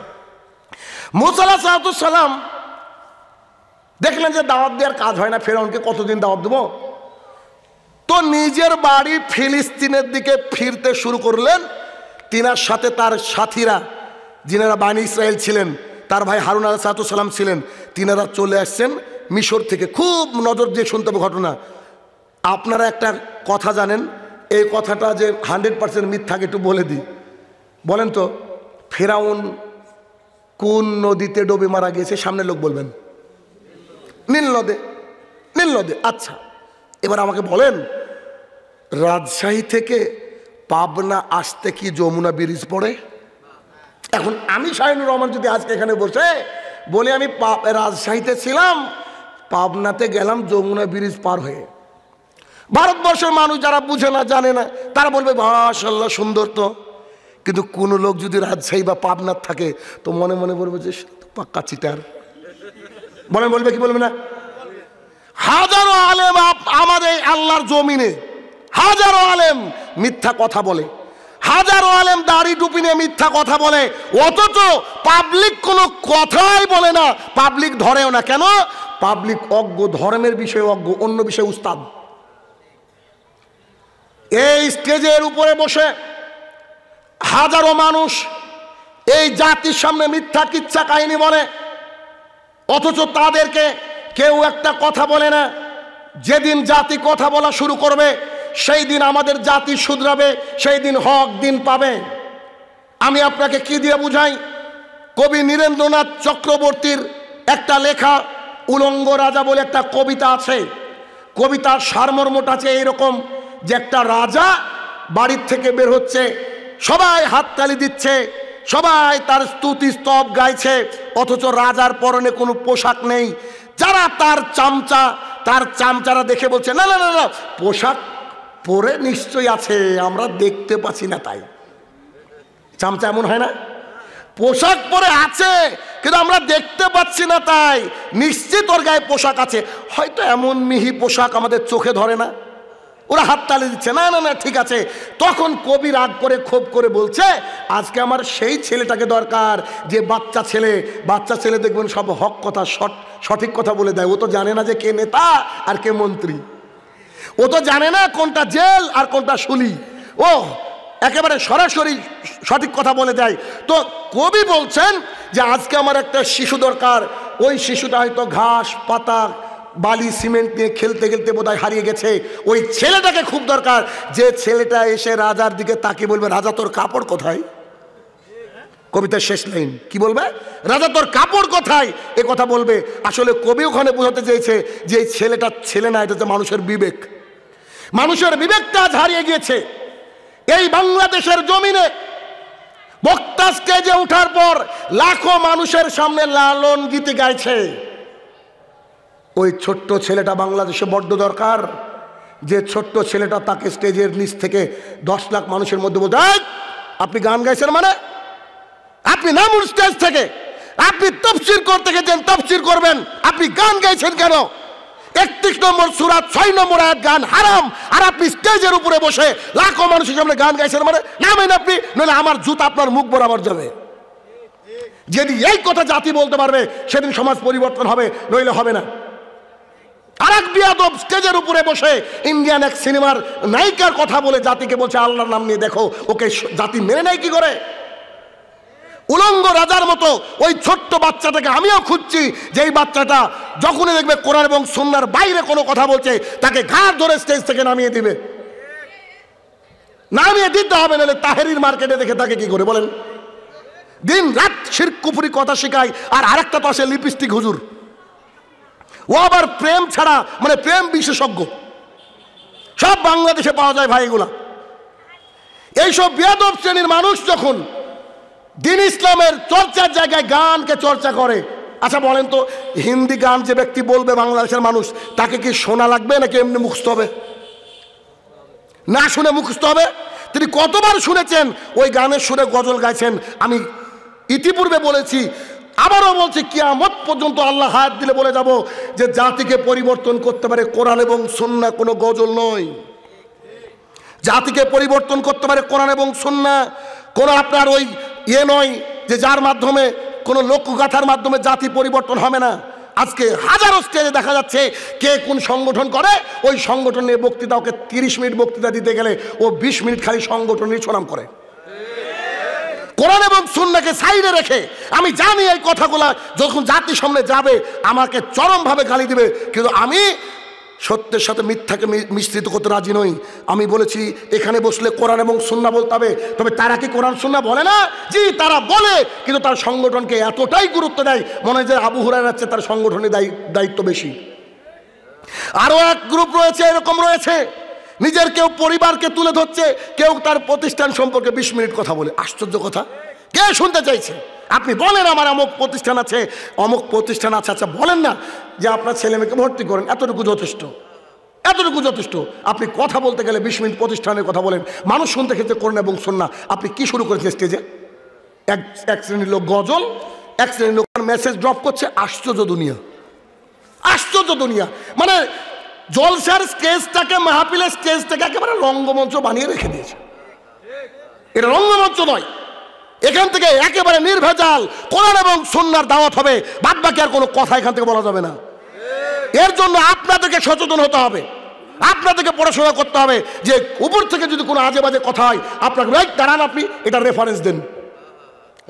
মুসা আলাইহিস সালাম দেখলেন যে দাওয়াত দেওয়ার কাজ হয় না, ফেরাউনকে কতদিন দাওয়াত দেবো, তো নিজের বাড়ি ফিলিস্তিনের দিকে ফিরতে শুরু করলেন। তিনার সাথে তার সাথীরা যিনারা বানি ইসরায়েল ছিলেন, তার ভাই হারুন আলাইহিস সালাম ছিলেন, তিনারা চলে আসছেন মিশর থেকে। খুব নজর দিয়ে শুনতে হবে ঘটনা। আপনারা একটা কথা জানেন, এই কথাটা যে 100% মিথ্যাকে একটু বলে দিই, বলেন তো ফেরাউন কোন নদীতে ডুবে মারা গিয়েছে? সামনের লোক বলবেন নীল নদে। নীল নদে, আচ্ছা। এবার আমাকে বলেন রাজশাহী থেকে পাবনা আসতে কি যমুনা ব্রিজ পড়ে? এখন আমি শাহিনুর রহমান যদি আজকে এখানে বসে বলি আমি রাজশাহীতে ছিলাম, পাবনাতে গেলাম যমুনা ব্রিজ পার হয়ে, ভারতবর্ষের মানুষ যারা বুঝে না জানে না তারা বলবে মাশাআল্লাহ সুন্দর তো, কিন্তু কোন লোক যদি রাজশাহী বা পাবনার থাকে তো মনে মনে বলবে যে পাক্কা চিটার। বলেন, বলবে কি বলবে না? হাজারো আলেম আমাদের আল্লাহর জমিনে, হাজারো আলেম মিথ্যা কথা বলে, হাজারো আলেম দাড়ি টুপি নিয়ে মিথ্যা কথা বলে, অথচ পাবলিক কোনো কথাই বলে না, পাবলিক ধরেও না। কেন? পাবলিক অজ্ঞ, ধর্মের বিষয়ে অজ্ঞ, অন্য বিষয়ে উস্তাদ। এই স্টেজের উপরে বসে হাজারো মানুষ এই জাতির সামনে মিথ্যা কিচ্ছা কাহিনী বলে, অথচ তাদেরকে কেউ একটা কথা বলে না। যেদিন জাতি কথা বলা শুরু করবে সেই দিন আমাদের জাতি শুধরাবে, সেই দিন হক দিন পাবে। আমি আপনাকে কি দিয়ে বুঝাই? কবি নীরেন্দ্রনাথ চক্রবর্তীর একটা লেখা উলঙ্গ রাজা বলে একটা কবিতা আছে। কবিতার সারমর্মটা আছে এইরকম যে একটা রাজা বাড়ির থেকে বের হচ্ছে, সবাই হাততালি দিচ্ছে, সবাই তার স্তুতি স্তব গাইছে, অথচ রাজার পরনে কোনো পোশাক নেই। যারা তার চামচারা দেখে বলছে না না না না, পোশাক পরে নিশ্চয়ই আছে, আমরা দেখতে পাচ্ছি না। তাই চামচা এমন হয় না? পোশাক পরে আছে কিন্তু আমরা দেখতে পাচ্ছি না, তাই নিশ্চিত ওর গায়ে পোশাক আছে, হয়তো এমন মিহি পোশাক আমাদের চোখে ধরে না। ওরা হাততালি দিচ্ছে না না না ঠিক আছে। তখন কবি রাগ করে ক্ষোভ করে বলছে আজকে আমার সেই ছেলেটাকে দরকার যে বাচ্চা ছেলে দেখবেন সব হক কথা সঠিক কথা বলে দেয়। ও তো জানে না যে কে নেতা আর কে মন্ত্রী, ও তো জানে না কোনটা জেল আর কোনটা শুলি, ও একেবারে সরাসরি সঠিক কথা বলে দেয়। তো কবি বলছেন যে আজকে আমার একটা শিশু দরকার, ওই শিশুটা হয়তো ঘাস পাতা বালি সিমেন্ট নিয়ে খেলতে খেলতে বোধহয় হারিয়ে গেছে, ওই ছেলেটাকে খুব দরকার, যে ছেলেটা এসে রাজার দিকে তাকিয়ে বলবে রাজা তোর কাপড় কোথায়। কবিতার শেষ লাইন কি বলবে? রাজা তোর কাপড় কোথায়, এ কথা বলবে। আসলে কবি ওখানে বোঝাতে চেয়েছে যে এই ছেলেটা ছেলে না, এটা হচ্ছে মানুষের বিবেক। মানুষের বিবেকটা আজ হারিয়ে গিয়েছে। এই বাংলাদেশের জমিনে বক্তা স্টেজে ওঠার পর লাখো মানুষের সামনে লালন গীতি গাইছে। ওই ছোট্ট ছেলেটা বাংলাদেশে বড্ড দরকার, যে ছোট্ট ছেলেটা তাকে স্টেজের নিচ থেকে 10 লাখ মানুষের মধ্যে বলতে, আপনি গান গাইছেন মানে? আপনি নামুন স্টেজ থেকে, আপনি তাফসীর করতে গেছেন, তাফসীর করবেন, আপনি গান গাইছেন কেন? 31 নম্বর সূরা 6 নম্বর আয়াত গান হারাম, আর আপনি স্টেজের উপরে বসে লাখো মানুষের সামনে গান গাইছেন মানে? নামেন আপনি, নইলে আমার জুতা আপনার মুখ বরাবর যাবে। যেদিন এই কথা জাতি বলতে পারবে সেদিন সমাজ পরিবর্তন হবে, নইলে হবে না। আরেক বিয়াদব স্টেজের উপরে বসে ইন্ডিয়ান এক সিনেমার নায়িকার কথা বলে জাতিকে বলছে আল্লাহর নাম নিয়ে দেখো, ওকে জাতি মেনে নেয় কি করে? উলঙ্গ রাজার মতো ওই ছোট্ট বাচ্চাটাকে আমিও খুঁজছি, যেই বাচ্চাটা যখনই দেখবে কোরআন এবং সুন্নাহর বাইরে কোনো কথা বলছে তাকে ঘাড় ধরে স্টেজ থেকে নামিয়ে দিবে, নামিয়ে দিতে হবে, নাহলে তাহেরির মার্কেটে দেখে তাকে কি করে বলেন? দিন রাত শিরক কুফরি কথা শেখায়, আর আরেকটা পাশে লিপস্টিক হুজুর, ও আবার প্রেম ছাড়া মানে প্রেম বিশেষজ্ঞ, সব বাংলাদেশে পাওয়া যায় ভাই এগুলা। এইসব বিয়াদব শ্রেণীর মানুষ যখন দিন ইসলামের চর্চার জায়গায় গানকে চর্চা করে, আচ্ছা বলেন তো, হিন্দি গান যে ব্যক্তি বলবে বাংলাদেশের মানুষ, তাকে কি শোনা লাগবে নাকি এমনি মুখস্থ হবে? না শুনে মুখস্থ হবে। তিনি কতবার শুনেছেন ওই গানের সুরে গজল গাইছেন? আমি ইতিপূর্বে বলেছি, আবারও বলছি, কিয়ামত পর্যন্ত আল্লাহ হায়াত দিলে বলে যাব যে জাতিকে পরিবর্তন করতে পারে কোরআন এবং সুন্নাহ, কোনো গজল নয়। জাতিকে পরিবর্তন করতে পারে কোরআন এবং সুন্নাহ, কোনো আপনার ওই নয় যে যার মাধ্যমে কোনো লোকগাথার মাধ্যমে জাতি পরিবর্তন হবে না। আজকে হাজারো স্টেজে দেখা যাচ্ছে কে কোন সংগঠন করে, ওই সংগঠন নিয়ে বক্তৃতা, ওকে 30 মিনিট বক্তৃতা দিতে গেলে ও 20 মিনিট খালি সংগঠনের সুনাম করে। কোরআন এবং সুন্নাহকে সাইডে রেখে, আমি জানি এই কথাগুলা যখন জাতির সামনে যাবে আমাকে চরমভাবে গালি দিবে, কিন্তু আমি সত্যের সাথে মিথ্যাকে মিশ্রিত করতে রাজি নই। আমি বলেছি এখানে বসলে কোরআন এবং সুন্নাহ বলতে হবে, তবে তারা কি কোরআন সুন্নাহ বলে না? জি, তারা বলে, কিন্তু তার সংগঠনকে এতটাই গুরুত্ব দেয় মনে হয় যে আবু হুরায়রা হচ্ছে তার সংগঠনের দায়িত্ব বেশি। আরও এক গ্রুপ রয়েছে, এরকম রয়েছে, নিজের কেউ পরিবারকে তুলে ধরছে, কেউ তার প্রতিষ্ঠান সম্পর্কে 20 মিনিট কথা বলে। আশ্চর্য কথা, কে শুনতে চাইছে? আপনি বলেন আমার অমুক প্রতিষ্ঠান আছে, অমুক প্রতিষ্ঠান আছে, আচ্ছা বলেন না যে আপনার ছেলে মেয়েকে ভর্তি করেন, এতটুকু যথেষ্ট, এতটুকু যথেষ্ট। আপনি কথা বলতে গেলে 20 মিনিট প্রতিষ্ঠানের কথা বলেন, মানুষ শুনতে খেতে করেন এবং সুন্নাহ। আপনি কি শুরু করেছেন স্টেজে? এক শ্রেণীর লোক গজল, এক শ্রেণীর লোক মেসেজ ড্রপ করছে। আশ্চর্য দুনিয়া, আশ্চর্য দুনিয়া। মানে জলসার স্টেজটাকে, মাহফিলের স্টেজটাকে একেবারে রঙ্গমঞ্চ বানিয়ে রেখে দিয়েছে। এটা রঙ্গমঞ্চ নয়, এখান থেকে একেবারে নির্ভেজাল কোরআন এবং সুন্নাহর দাওয়াত হবে, বাদ বাকি আর কোনো কথা এখান থেকে বলা যাবে না। এর জন্য আপনাদেরকে সচেতন হতে হবে, আপনাদেরকে পড়াশোনা করতে হবে, যে উপর থেকে যদি কোনো আজে বাজে কথা হয় আপনাকে দাঁড়ান, আপনি এটা রেফারেন্স দেন,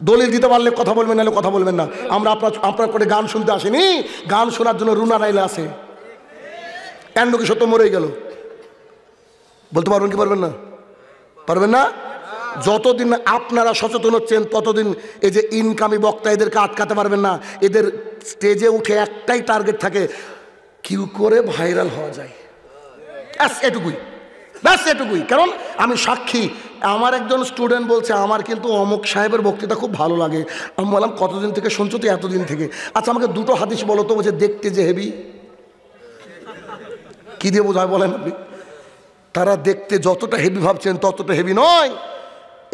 দলিল দিতে পারলে কথা বলবেন, নাহলে কথা বলবেন না। আমরা আপনার করে গান শুনতে আসিনি, গান শোনার জন্য রুনা রাইলে আসে। এন্ডকি সত্য মরেই গেল, বলতে পারবেন কি পারবেন না? পারবেন না। যতদিন আপনারা সচেতন হচ্ছেন ততদিন এই যে ইনকামি বক্তা, এদেরকে আটকাতে পারবেন না। এদের স্টেজে উঠে একটাই টার্গেট থাকে, কি করে ভাইরাল হওয়া যায়, ব্যাস এটুকুই, ব্যাস এটুকুই। কারণ আমি সাক্ষী, আমার একজন স্টুডেন্ট বলছে আমার কিন্তু অমুক সাহেবের বক্তৃতা খুব ভালো লাগে। আমি বললাম কতদিন থেকে শুনছো? তো এতদিন থেকে। আচ্ছা আমাকে দুটো হাদিস বলো তো। বলছে দেখতে যে হেভি। কি দিয়ে বোঝায় বলেন আপনি? তারা দেখতে যতটা হেভি ভাবছেন ততটা হেভি নয়।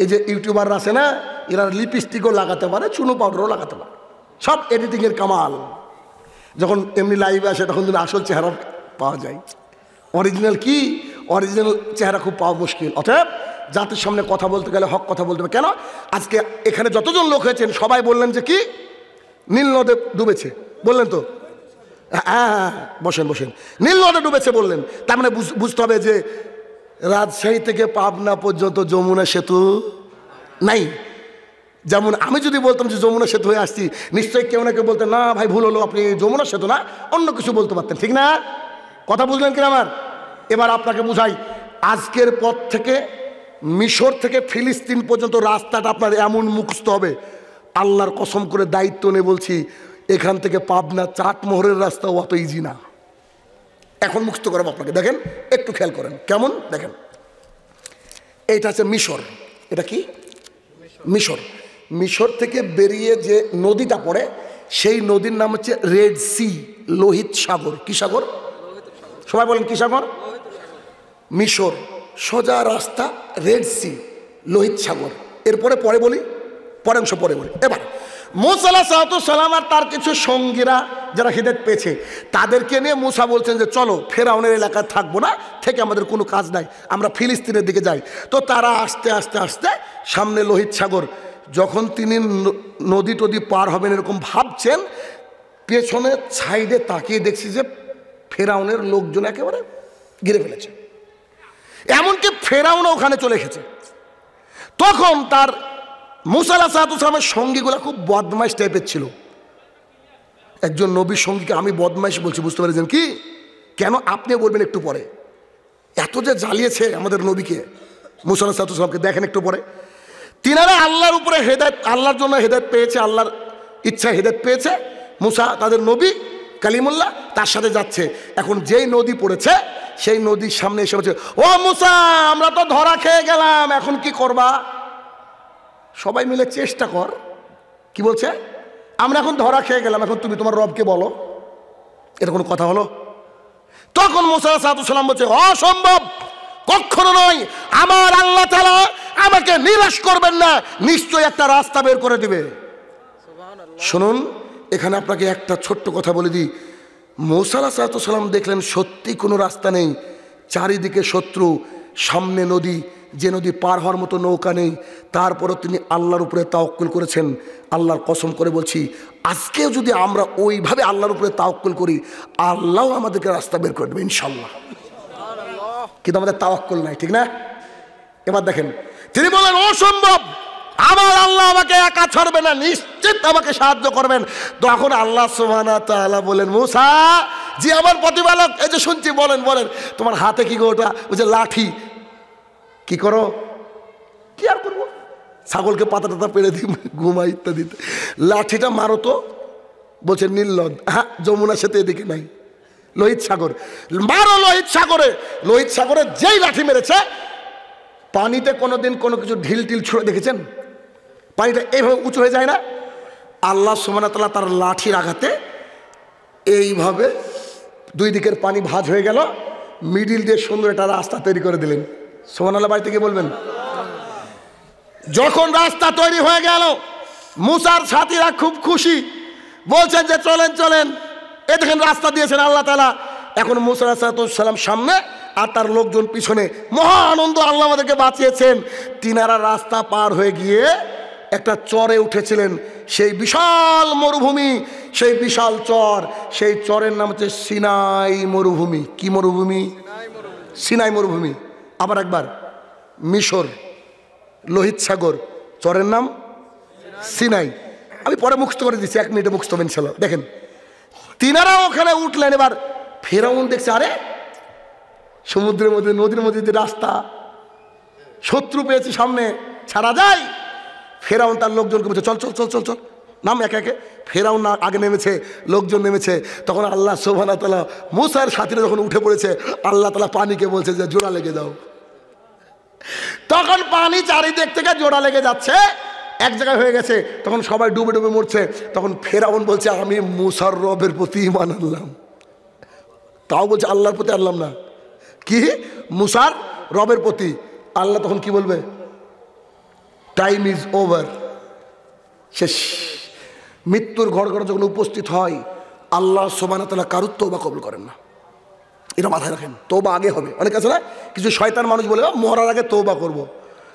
এই যে ইউটিউবাররা আছে না, এরা লিপস্টিকও লাগাতে পারে, চুনো পাউডারও লাগাতে পারে, সব এডিটিংয়ের কামাল। যখন এমনি লাইভে আসে তখন কিন্তু আসল চেহারা পাওয়া যায়। অরিজিনাল কি, অরিজিনাল চেহারা খুব পাওয়া মুশকিল। অতএব জাতির সামনে কথা বলতে গেলে হক কথা বলতে হবে। কেন আজকে এখানে যতজন লোক হয়েছেন সবাই বললেন যে কি নীল নদে ডুবেছে, বললেন তো? হ্যাঁ, বসেন বসেন। নীল নদে ডুবেছে বললেন, তার মানে বুঝতে হবে যে রাজশাহী থেকে পাবনা পর্যন্ত যমুনা সেতু নাই। যেমন আমি যদি বলতাম যে যমুনা সেতু হয়ে আসছি, নিশ্চয়ই কেউ না কেউ বলতেন না ভাই ভুল হলো, আপনি যমুনা সেতু না অন্য কিছু বলতে পারতেন, ঠিক না? কথা বুঝলেন কিনা আমার? এবার আপনাকে বুঝাই, আজকের পর থেকে মিশর থেকে ফিলিস্তিন পর্যন্ত রাস্তাটা আপনার এমন মুখস্থ হবে, আল্লাহর কসম করে দায়িত্ব নিয়ে বলছি, এখান থেকে পাবনা চাটমোহরের রাস্তা অত ইজি না। এখন মুখস্থ করাবো আপনাকে, দেখেন একটু খেয়াল করেন কেমন। দেখেন এইটা হচ্ছে মিশর। এটা কি? মিশর। মিশর থেকে বেরিয়ে যে নদীটা পড়ে সেই নদীর নাম হচ্ছে রেড সি, লোহিত সাগর। কি সাগর? সবাই বলেন কি সাগর? মিশর, সোজা রাস্তা, রেড সি, লোহিত সাগর। এরপরে পরে বলি, পরে অংশ পরে বলি। এবার মুসা আলাইহিস সালাম আর তার কিছু সঙ্গীরা যারা হিদায়াত পেয়েছে তাদেরকে নিয়ে মুসা বলছেন যে চলো ফেরাউনের এলাকায় থাকবো না, থেকে আমাদের কোনো কাজ নাই, আমরা ফিলিস্তিনের দিকে যাই। তো তারা আস্তে আস্তে আস্তে সামনে লোহিত সাগর, যখন তিনি নদী টদী পার হবেন এরকম ভাবছেন, পেছনে সাইডে তাকিয়ে দেখছি যে ফেরাউনের লোকজন একেবারে ঘিরে ফেলেছে, এমনকি ফেরাউন ওখানে চলে এসেছে। তখন তার মুসা আলাইহিস সালামের সঙ্গীগুলো খুব বদমাইশ টাইপের ছিল। একজন নবীর সঙ্গীকে আমি বদমাইশ বলছি, বুঝতে পারছেন কি? কেন আপনি বলবেন একটু পরে। এত যে জ্বালিয়েছে আমাদের নবীকে, মুসা আলাইহিস সালামকে, দেখেন একটু পরে। তিনারা আল্লাহর উপরে হেদায়েত, আল্লাহর জন্য হেদায়েত পেয়েছে, আল্লাহর ইচ্ছা হেদায়েত পেয়েছে। মুসা তাদের নবী কালিমুল্লাহ, তার সাথে যাচ্ছে। এখন যেই নদী পড়েছে সেই নদীর সামনে এসে বলছে, ও মুসা, আমরা তো ধরা খেয়ে গেলাম, এখন কি করবা? সবাই মিলে চেষ্টা কর। কি বলছে? আমরা এখন ধরা খেয়ে গেলাম, এখন তুমি তোমার রবকে বলো। এটা কোনো কথা হলো? তখন মুসা আলাইহিস সালাম বলছে, অসম্ভব, কখনো নয়, আমার আল্লাহ তাআলা আমাকে নিরাশ করবেন না, নিশ্চয়ই একটা রাস্তা বের করে দিবে। শুনুন, এখানে আপনাকে একটা ছোট্ট কথা বলে দিই। মুসা আলাইহিস সালাম দেখলেন সত্যি কোনো রাস্তা নেই, চারিদিকে শত্রু, সামনে নদী, যে নদী পার হওয়ার মতো নৌকা নেই। তারপরও তিনি আল্লাহর উপরে তাওয়াক্কুল করেছেন। আল্লাহর কসম করে বলছি, আজকেও যদি আমরা ওইভাবে আল্লাহর উপরে তাওয়াক্কুল করি, আল্লাহ আমাদেরকে রাস্তা বের করে দেবে ইনশাল্লাহ। কিন্তু আমাদের তাওয়াক্কুল নাই, ঠিক না? এবার দেখেন, তিনি বলেন অসম্ভব, আমার আল্লাহ আমাকে একা ছাড়বে না, নিশ্চিত আমাকে সাহায্য করবেন। তখন আল্লাহ সুবহানাহু ওয়া তাআলা বলেন, মুসা, জি আমার প্রতিপালক, এই যে শুনছি, বলেন বলেন, তোমার হাতে কি গো ওটা? ওই যে লাঠি, কি করো? কি আর করবো, ছাগলকে পাতা টাতা পেড়ে দিই, ঘুমাই ইত্যাদি। লাঠিটা মারো তো। বলছে নীলনদ, হ্যাঁ যমুনা সেতু এদিকে নাই, লোহিত সাগর, মারো লোহিত সাগরে। লোহিত সাগরে যেই লাঠি মেরেছে, পানিতে কোনোদিন কোনো কিছু ঢিল টিল ছুঁড়ে দেখেছেন? পানিটা এইভাবে উঁচু হয়ে যায় না? আল্লাহ সুবহানাহু ওয়া তাআলা তার লাঠির আঘাতে এইভাবে দুই দিকের পানি ভাঁজ হয়ে গেল, মিডিল দিয়ে সুন্দর একটা রাস্তা তৈরি করে দিলেন। সুবহানাল্লাহ, বাড়িতে গিয়ে বলবেন। যখন রাস্তা তৈরি হয়ে গেল, মুসার সাথীরা খুব খুশি, বলছেন যে চলেন চলেন, এ দেখেন রাস্তা দিয়েছেন আল্লাহ তাআলা। এখন মুসা আলাইহিস সালাম সামনে আর তার লোকজন পিছনে, মহা আনন্দ, আল্লাহ আমাদেরকে বাঁচিয়েছেন। তিনারা রাস্তা পার হয়ে গিয়ে একটা চরে উঠেছিলেন, সেই বিশাল মরুভূমি, সেই বিশাল চর, সেই চরের নাম হচ্ছে সিনাই মরুভূমি। কি মরুভূমি? সিনাই মরুভূমি। আবার একবার, মিশর, লোহিত সাগর, চরের নাম সিনাই। আমি পরে মুখস্থ করে দিচ্ছি, 1 মিনিটে মুখস্থ হবে ইনশাআল্লাহ। দেখেন, তিনারা ওখানে উঠলেন। এবার ফেরাউন দেখছে, আরে সমুদ্রের মধ্যে, নদীর মধ্যে যে রাস্তা, শত্রু পেয়েছি সামনে, ছাড়া যায়? ফেরাউন তার লোকজনকে বলছে, চল চল চল চল চল, নাম একে একে। ফেরাউন আগে নেমেছে, লোকজন নেমেছে। তখন আল্লাহ সুবহানাহু ওয়া তাআলা মুসার সাথীরা যখন উঠে পড়েছে, আল্লাহ তাআলা পানিকে বলছে যে জোড়া লেগে যাও। তখন পানি চারিদিক থেকে জোড়া লেগে যাচ্ছে, এক জায়গায় হয়ে গেছে। তখন সবাই ডুবে ডুবে মরছে। তখন ফেরাউন বলছে, আমি মুসার রবের প্রতি ঈমান আনলাম। তাও বলছে আল্লাহর প্রতি আনলাম না, কি মুসার রবের প্রতি। আল্লাহ তখন কি বলবে? টাইম ইজ ওভার, শেষ। মৃত্যুর ঘড়ঘড় যখন উপস্থিত হয়, আল্লাহ সুবহানাহু ওয়া তাআলা কারুর তওবা কবুল করেন না। এটা মাথায় রাখেন, তওবা আগে হবে। অনেক আছে না, কিছু শয়তান মানুষ বলে মরার আগে তওবা করব।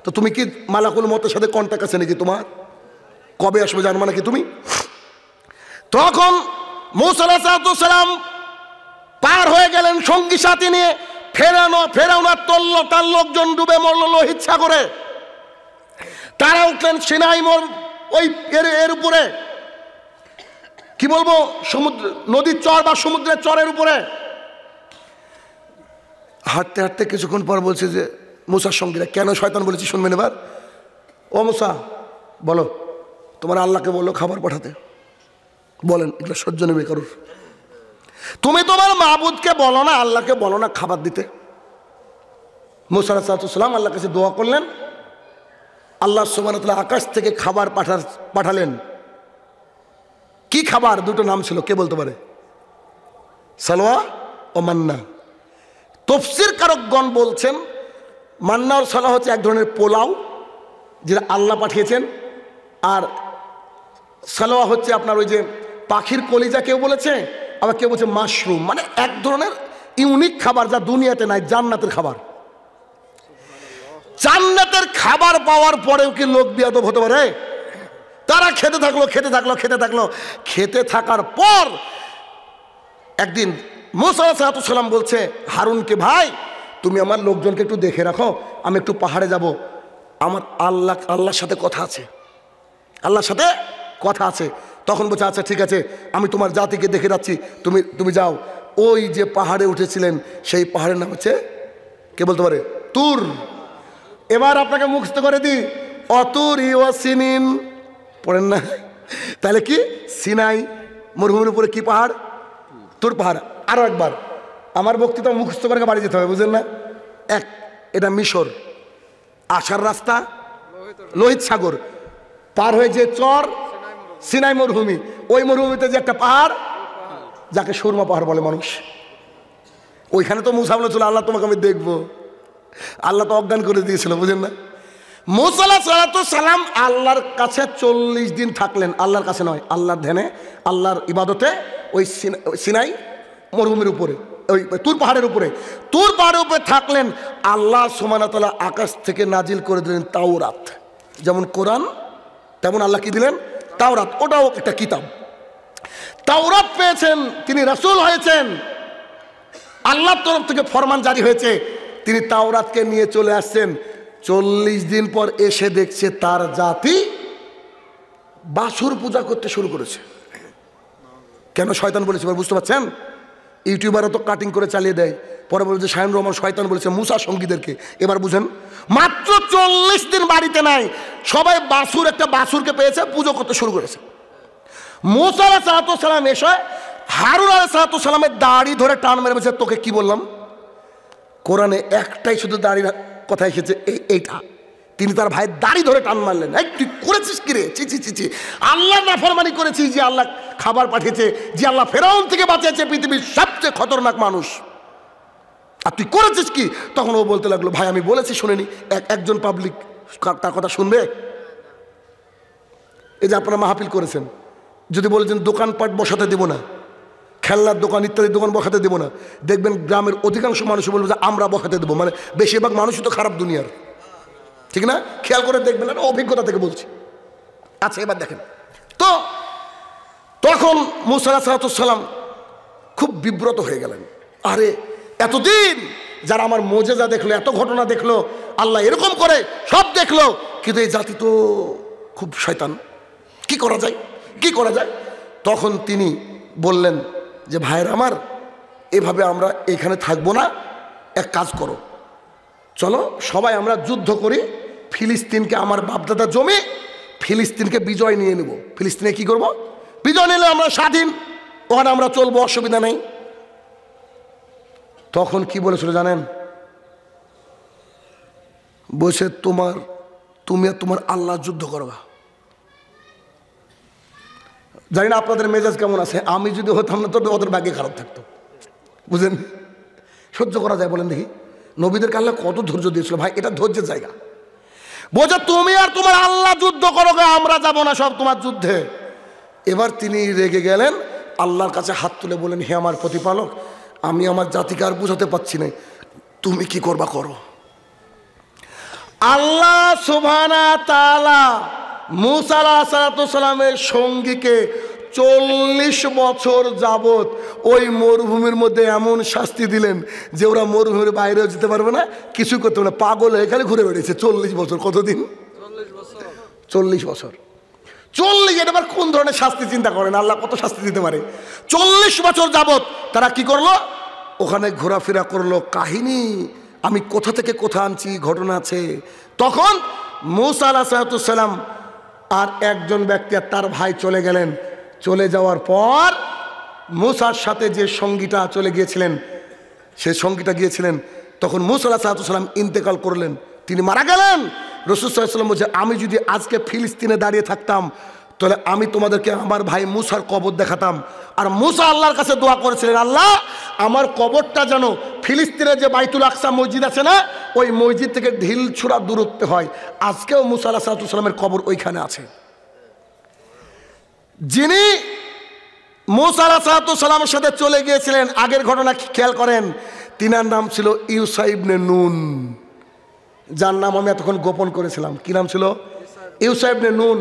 তো তুমি কি মালাকুল মতের সাথে কন্ট্যাক্ট আছে নাকি তোমার? কবে আসবে জানবা নাকি তুমি? তখন মুসা আলাইহিস সালাম পার হয়ে গেলেন সঙ্গী সাথী নিয়ে। ফেরাউন আর তার লোকজন ডুবে মরল লোহিত সাগরে। তারা উঠলেন সিনাই ওই এর উপরে, কি বলবো, সমুদ্র, নদীর চর বা সমুদ্রের চরের উপরে। হাঁটতে হাঁটতে কিছুক্ষণ পর বলছে যে মুসার সঙ্গীরা, কেন শয়তান বলেছি শুনবেন এবার। ও মুসা, বলো, তোমার আল্লাহকে বললো খাবার পাঠাতে। বলেন, এগুলো সহ্য নেবে কারুর? তুমি তোমার মাবুদকে বলো না, আল্লাহকে বলো না খাবার দিতে? মুসা আলাইহিস সালাম আল্লাহর কাছে দোয়া করলেন, আল্লাহ সুবহানাহু ওয়া তাআলা আকাশ থেকে খাবার পাঠালেন। কি খাবার? দুটো নাম ছিল, কে বলতে পারে? সালোয়া ও মান্না। তাফসীর কারকগণ বলছেন মান্না আর সালোয়া হচ্ছে এক ধরনের পোলাও যেটা আল্লাহ পাঠিয়েছেন, আর সালোয়া হচ্ছে আপনার ওই যে পাখির কলিজা কেউ বলেছে, আবার কেউ বলছে মাশরুম, মানে এক ধরনের ইউনিক খাবার যা দুনিয়াতে নাই, জান্নাতের খাবার। জান্নাতের খাবার পাওয়ার পরেও কি লোক বিয়াদব হতে পারে? তারা খেতে থাকলো খেতে থাকলো খেতে থাকলো, খেতে থাকার পর একদিন মুসা আলাইহিস সালাম বলছে হারুনকে, ভাই তুমি আমার লোকজনকে একটু দেখে রাখো, আমি একটু পাহাড়ে যাব, আমার আল্লাহর সাথে কথা আছে, আল্লাহর সাথে কথা আছে। তখন বলছে আচ্ছা ঠিক আছে, আমি তোমার জাতিকে দেখে যাচ্ছি, তুমি যাও। ওই যে পাহাড়ে উঠেছিলেন সেই পাহাড়ের নাম হচ্ছে, কে বলতে পারে? তুর। এবার আপনাকে মুখস্থ করে দিই, অতুর ইওয়াসিনিন পড়েন না? তাহলে কি সিনাই মরুভূমির উপরে কি পাহাড়? তুর পাহাড়। আরো একবার আমার বক্তৃতা মুখস্থ করে বাড়ি যেতে হবে, বুঝলেন না? এটা মিশর, আসার রাস্তা লোহিত সাগর, পার হয়ে যে চর সিনাই মরুভূমি, ওই মরুভূমিতে যে একটা পাহাড় যাকে সুরমা পাহাড় বলে মানুষ, ওইখানে তো মুসা বলেছিল আল্লাহ তোমাকে আমি দেখবো, আল্লাহ তো অজ্ঞান করে দিয়েছিল, বুঝেন না? মুসা আলাইহিস সালাম আল্লাহর কাছে 40 দিন থাকলেন, আল্লাহর কাছে নয়, আল্লাহর ধ্যানে, আল্লাহর ইবাদতে, ওই সিনাই মরুভূমির উপরে, ওই তুর পাহাড়ের উপরে। তুর পাহাড়ের উপরে থাকলেন, আল্লাহ সুবহানাহু ওয়া তাআলা আকাশ থেকে নাজিল করে দিলেন তাওরাত। যেমন কোরআন তেমন আল্লাহ কি দিলেন? তাওরাত। ওটাও একটা কিতাব। তাওরাত পেয়েছেন, তিনি রাসূল হয়েছেন, আল্লাহর তরফ থেকে ফরমান জারি হয়েছে, তিনি তাওরাতকে নিয়ে চলে আসছেন। 40 দিন পর এসে দেখছে তার জাতি বাছুর পূজা করতে শুরু করেছে। কেন? শয়তান বলেছে, বুঝতে পারছেন? ইউটিউবারও তো কাটিং করে চালিয়ে দেয়, পরে বলছে শাহিন রহমান শয়তান বলেছে মুসা সঙ্গীদেরকে। এবার বুঝেন, মাত্র 40 দিন বাড়িতে নাই, সবাই একটা বাছুরকে পেয়েছে, পুজো করতে শুরু করেছে। মুসা আলাইহিস সালাম এসে হারুন আলাইহিস সালামের দাড়ি ধরে টান মেরে বলছে, তোকে কি বললাম? কোরআনে একটাই শুধু দাড়ির কথা এসেছে, এইটা। তিনি তার ভাইয়ের দাড়ি ধরে টান মারলেন, এই তুই করেছিস কি রে? চি চি চি চি, আল্লাহ নাফরমানি করেছিস, যে আল্লাহ খাবার পাঠিয়েছে, যে আল্লাহ ফেরাউন থেকে বাঁচিয়েছে, পৃথিবীর সবচেয়ে খতরনাক মানুষ, আর তুই করেছিস কি? তখন ও বলতে লাগলো, ভাই আমি বলেছি শুনেনি। একজন পাবলিক তার কথা শুনবে? এই যে আপনারা মাহফিল করেছেন, যদি বলেছেন দোকানপাট বসাতে দেবো না, খেলনার দোকান ইত্যাদি দোকান বসাতে দেবো না, দেখবেন গ্রামের অধিকাংশ মানুষ বলবে যে আমরা বসাতে দেবো, মানে বেশিরভাগ মানুষই তো খারাপ দুনিয়ার, ঠিক না? খেয়াল করে দেখবেন, অভিজ্ঞতা থেকে বলছি। আচ্ছা এবার দেখেন তো, তখন মুসা আলাইহিস সালাম খুব বিব্রত হয়ে গেলেন। আরে এতদিন যারা আমার মুজিজা দেখলো, এত ঘটনা দেখলো, আল্লাহ এরকম করে সব দেখলো, কিন্তু এই জাতি তো খুব শয়তান, কি করা যায়, কি করা যায়? তখন তিনি বললেন যে ভাইয়ের আমার, এভাবে আমরা এখানে থাকবো না, এক কাজ করো, চলো সবাই আমরা যুদ্ধ করি, ফিলিস্তিনকে, আমার বাপদাদার জমি, ফিলিস্তিনকে বিজয় নিয়ে নেব। ফিলিস্তিনে কি করব? বিজয় নিলে আমরা স্বাধীন, ওখানে আমরা চলবো, অসুবিধা নেই। তখন কি বলেছিল জানেন? বলছে তুমি আর তোমার আল্লাহ যুদ্ধ করবা। জানি না আপনাদের মেজাজ কেমন আছে, আমি যদি হতাম না তো ওদের ভাগ্যে খারাপ থাকতো, বুঝলেন? সহ্য করা যায় বলেন দেখি? নবীদেরকে আল্লাহ কত ধৈর্য দিয়েছিল ভাই, এটা ধৈর্যের জায়গা। বলছে তুমি আর তোমার আল্লাহ যুদ্ধ করো, আমরা যাব না সব তোমার যুদ্ধে। এবার তিনি রেগে গেলেন, আল্লাহর কাছে হাত তুলে বলেন, হে আমার প্রতিপালক, আমি আমার জাতিকে আর বুঝাতে পারছি না, তুমি কি করবা করো। আল্লাহ সুবহানাহু ওয়া তাআলা মুসা আলাইহিস সালামের সঙ্গীকে 40 বছর যাবত ওই মরুভূমির মধ্যে এমন শাস্তি দিলেন যে ওরা মরুভূমির বাইরেও যেতে পারবে না, কিছু করতে পারবে না, পাগল হয়ে খালি ঘুরে বেড়েছে 40 বছর। কতদিন? 40 বছর। 40, এটা আবার কোন ধরনের শাস্তি চিন্তা করেন, আল্লাহ কত শাস্তি দিতে পারে। 40 বছর যাবত তারা কি করলো? ওখানে ঘোরাফেরা করলো, কাহিনী আমি কোথা থেকে কোথা আনছি, ঘটনা আছে। তখন মুসা আলাইহিস সালাম আর একজন ব্যক্তি আর তার ভাই চলে গেলেন। চলে যাওয়ার পর মুসার সাথে যে সঙ্গীটা চলে গিয়েছিলেন, সে সঙ্গীটা গিয়েছিলেন তখন মুসা আলাইহিসসালাম ইন্তেকাল করলেন, তিনি মারা গেলেন। রাসূল সাল্লাল্লাহু আলাইহি ওয়াসাল্লাম বলছে, আমি যদি আজকে ফিলিস্তিনে দাঁড়িয়ে থাকতাম তাহলে আমি তোমাদেরকে আমার ভাই মুসার কবর দেখাতাম। আর মুসা আল্লাহর কাছে দোয়া করেছিলেন, আল্লাহ আমার কবরটা যেন ফিলিস্তিনের যে বাইতুল আকসা মসজিদ আছে না, ওই মসজিদ থেকে ঢিল ছুঁড়া দূরত্বে হয়। আজকেও মুসা আলাইহিস সালামের কবর ওইখানে আছে। যিনি মুসা আলাইহিস সালামের সাথে চলে গিয়েছিলেন, আগের ঘটনা খেয়াল করেন, তিনার নাম ছিল ইউসা ইবনে নুন, যার নাম আমি এতক্ষণ গোপন করেছিলাম। কি নাম ছিল? ইউসা ইবনে নুন।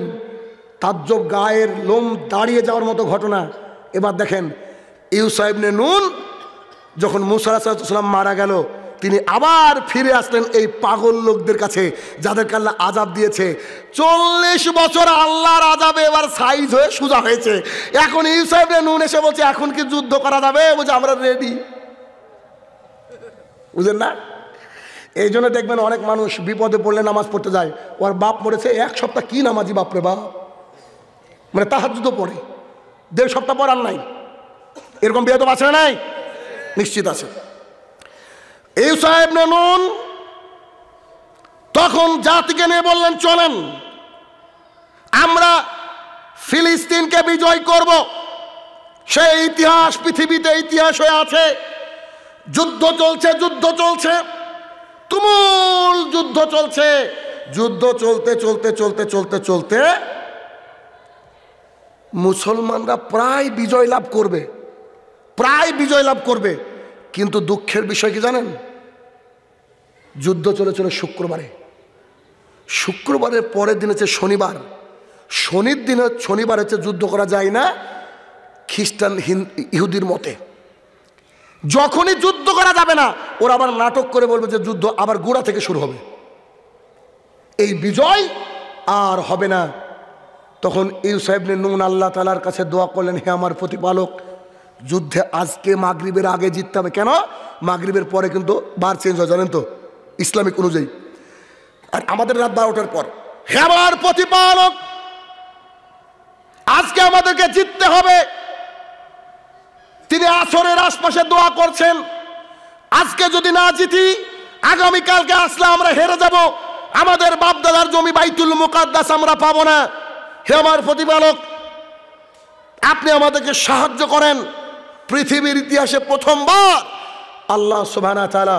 তাজ্জব, গায়ের লোম দাঁড়িয়ে যাওয়ার মতো ঘটনা। এবার দেখেন, ইউসা ইবনে নুন যখন মুসা আলাইহিস সালাম মারা গেল, তিনি আবার ফিরে আসলেন এই পাগল লোকদের কাছে যাদেরকে আল্লাহ আযাব দিয়েছে। 40 বছর আল্লাহর আযাবে এবার সাইজ হয়ে সোজা হয়েছে। এখন ইউসা ইবনে নুন এসে বলছে, এখন কি যুদ্ধ করা যাবে? বলছে আমরা রেডি। বুঝলেন না? এই জন্য দেখবেন অনেক মানুষ বিপদে পড়লে নামাজ পড়তে যায়, ওর বাপ মরেছে 1 সপ্তাহ, কি নামাজি বাপরে বাপ, মানে তাহাজ্জুদও পড়ে, 1.5 সপ্তাহ পর আর নাই। এরকম বিয়ে আছে না? নাই, নিশ্চিত আছে। ইউসা ইবনে নুন তখন জাতিকে নিয়ে বললেন, চলেন আমরা ফিলিস্তিনকে বিজয় করব। সেই ইতিহাস পৃথিবীতে ইতিহাস হয়ে আছে। যুদ্ধ চলছে, যুদ্ধ চলছে, তুমুল যুদ্ধ চলছে। যুদ্ধ চলতে চলতে চলতে চলতে চলতে মুসলমানরা প্রায় বিজয় লাভ করবে, প্রায় বিজয় লাভ করবে। কিন্তু দুঃখের বিষয় কি জানেন? যুদ্ধ চলেছিল শুক্রবারে, শুক্রবারের পরের দিন হচ্ছে শনিবার। শনির দিনে, শনিবার হচ্ছে যুদ্ধ করা যায় না খ্রিস্টান ইহুদির মতে। যখনই যুদ্ধ করা যাবে না, ওরা আবার নাটক করে বলবে যে যুদ্ধ আবার গোড়া থেকে শুরু হবে, এই বিজয় আর হবে না। তখন ইউসা ইবনে নুন আল্লাহ তাআলার কাছে দোয়া করলেন, হে আমার প্রতিপালক, যুদ্ধে আজকে মাগরিবের আগে জিততে হবে। কেন? মাগরিবের পরে কিন্তু বার চেঞ্জ হয়, জানেন তো, ইসলামিক অনুযায়ী। আর আমাদের রাত 12টার পর। হে আমার প্রতিপালক, আজকে আমাদেরকে জিততে হবে। তিনি আসরের আশপাশে দোয়া করছেন, আজকে যদি না জিতি, আগামীকালকে আসলে আমরা হেরে যাব, আমাদের বাপদাদার জমি বাইতুল মুকাদ্দাস আমরা পাবো না। হে আমার প্রতিপালক, আপনি আমাদেরকে সাহায্য করেন। পৃথিবীর ইতিহাসে প্রথমবার আল্লাহ সুবহানাহু ওয়া তাআলা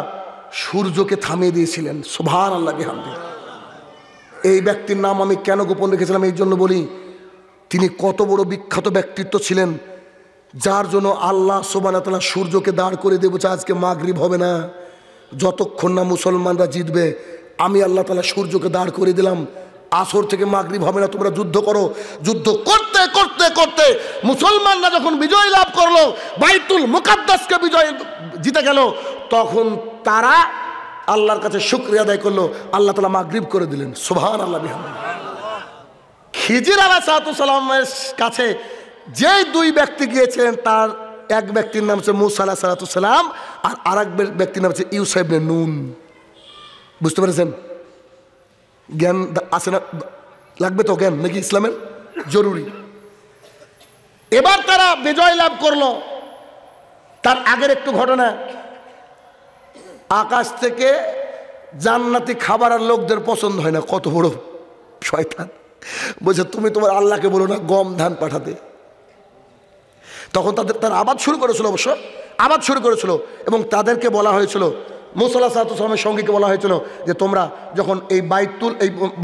সূর্যকে থামিয়ে দিয়েছিলেন। সুবহানাল্লাহ বিহামদিহি। এই ব্যক্তির নাম আমি কেন গোপন রেখেছিলাম এই জন্য বলি, তিনি কত বড় বিখ্যাত ব্যক্তিত্ব ছিলেন, যার জন্য আল্লাহ সুবহানাহু ওয়া তাআলা সূর্যকে দাঁড় করে দিয়ে বলছে আজকে মাগরিব হবে না, যতক্ষণ না মুসলমানরা জিতবে। আমি আল্লাহ তাআলা সূর্যকে দাঁড় করে দিলাম, আসর থেকে মাগরিব হবে না, তোমরা যুদ্ধ করো। যুদ্ধ করতে করতে করতে মুসলমানরা যখন বিজয় লাভ করলো, বাইতুল মুকাদ্দাসকে বিজয় জিতে গেল, তখন তারা আল্লাহর কাছে শুকরিয়া আদায় করলো, আল্লাহ তাআলা মাগরিব করে দিলেন। সুবহানাল্লাহ বিহামদিহি। খিজির আলাইহিস সালামের কাছে যে 2 ব্যক্তি গিয়েছিলেন, তার এক ব্যক্তির নাম হচ্ছে মুসা আলাইহিস সালাম, আর আরেক ব্যক্তির নাম হচ্ছে ইউসা ইবনে নুন। বুঝতে পেরেছেন? জ্ঞান আছে না? লাগবে তো জ্ঞান, নাকি ইসলামের জরুরি। এবার তারা বিজয় লাভ করলো। তার আগের একটু ঘটনা, আকাশ থেকে জান্নাতি খাবার আর লোকদের পছন্দ হয় না। কত বড় শয়তান! বলছে তুমি তোমার আল্লাহকে বলো না গম ধান পাঠাতে। তখন তারা আবাদ শুরু করেছিল, অবশ্য আবাদ শুরু করেছিল, এবং তাদেরকে বলা হয়েছিল, মুসা আলাইহিস সালামের সঙ্গীকে বলা হয়েছিল যে তোমরা যখন এই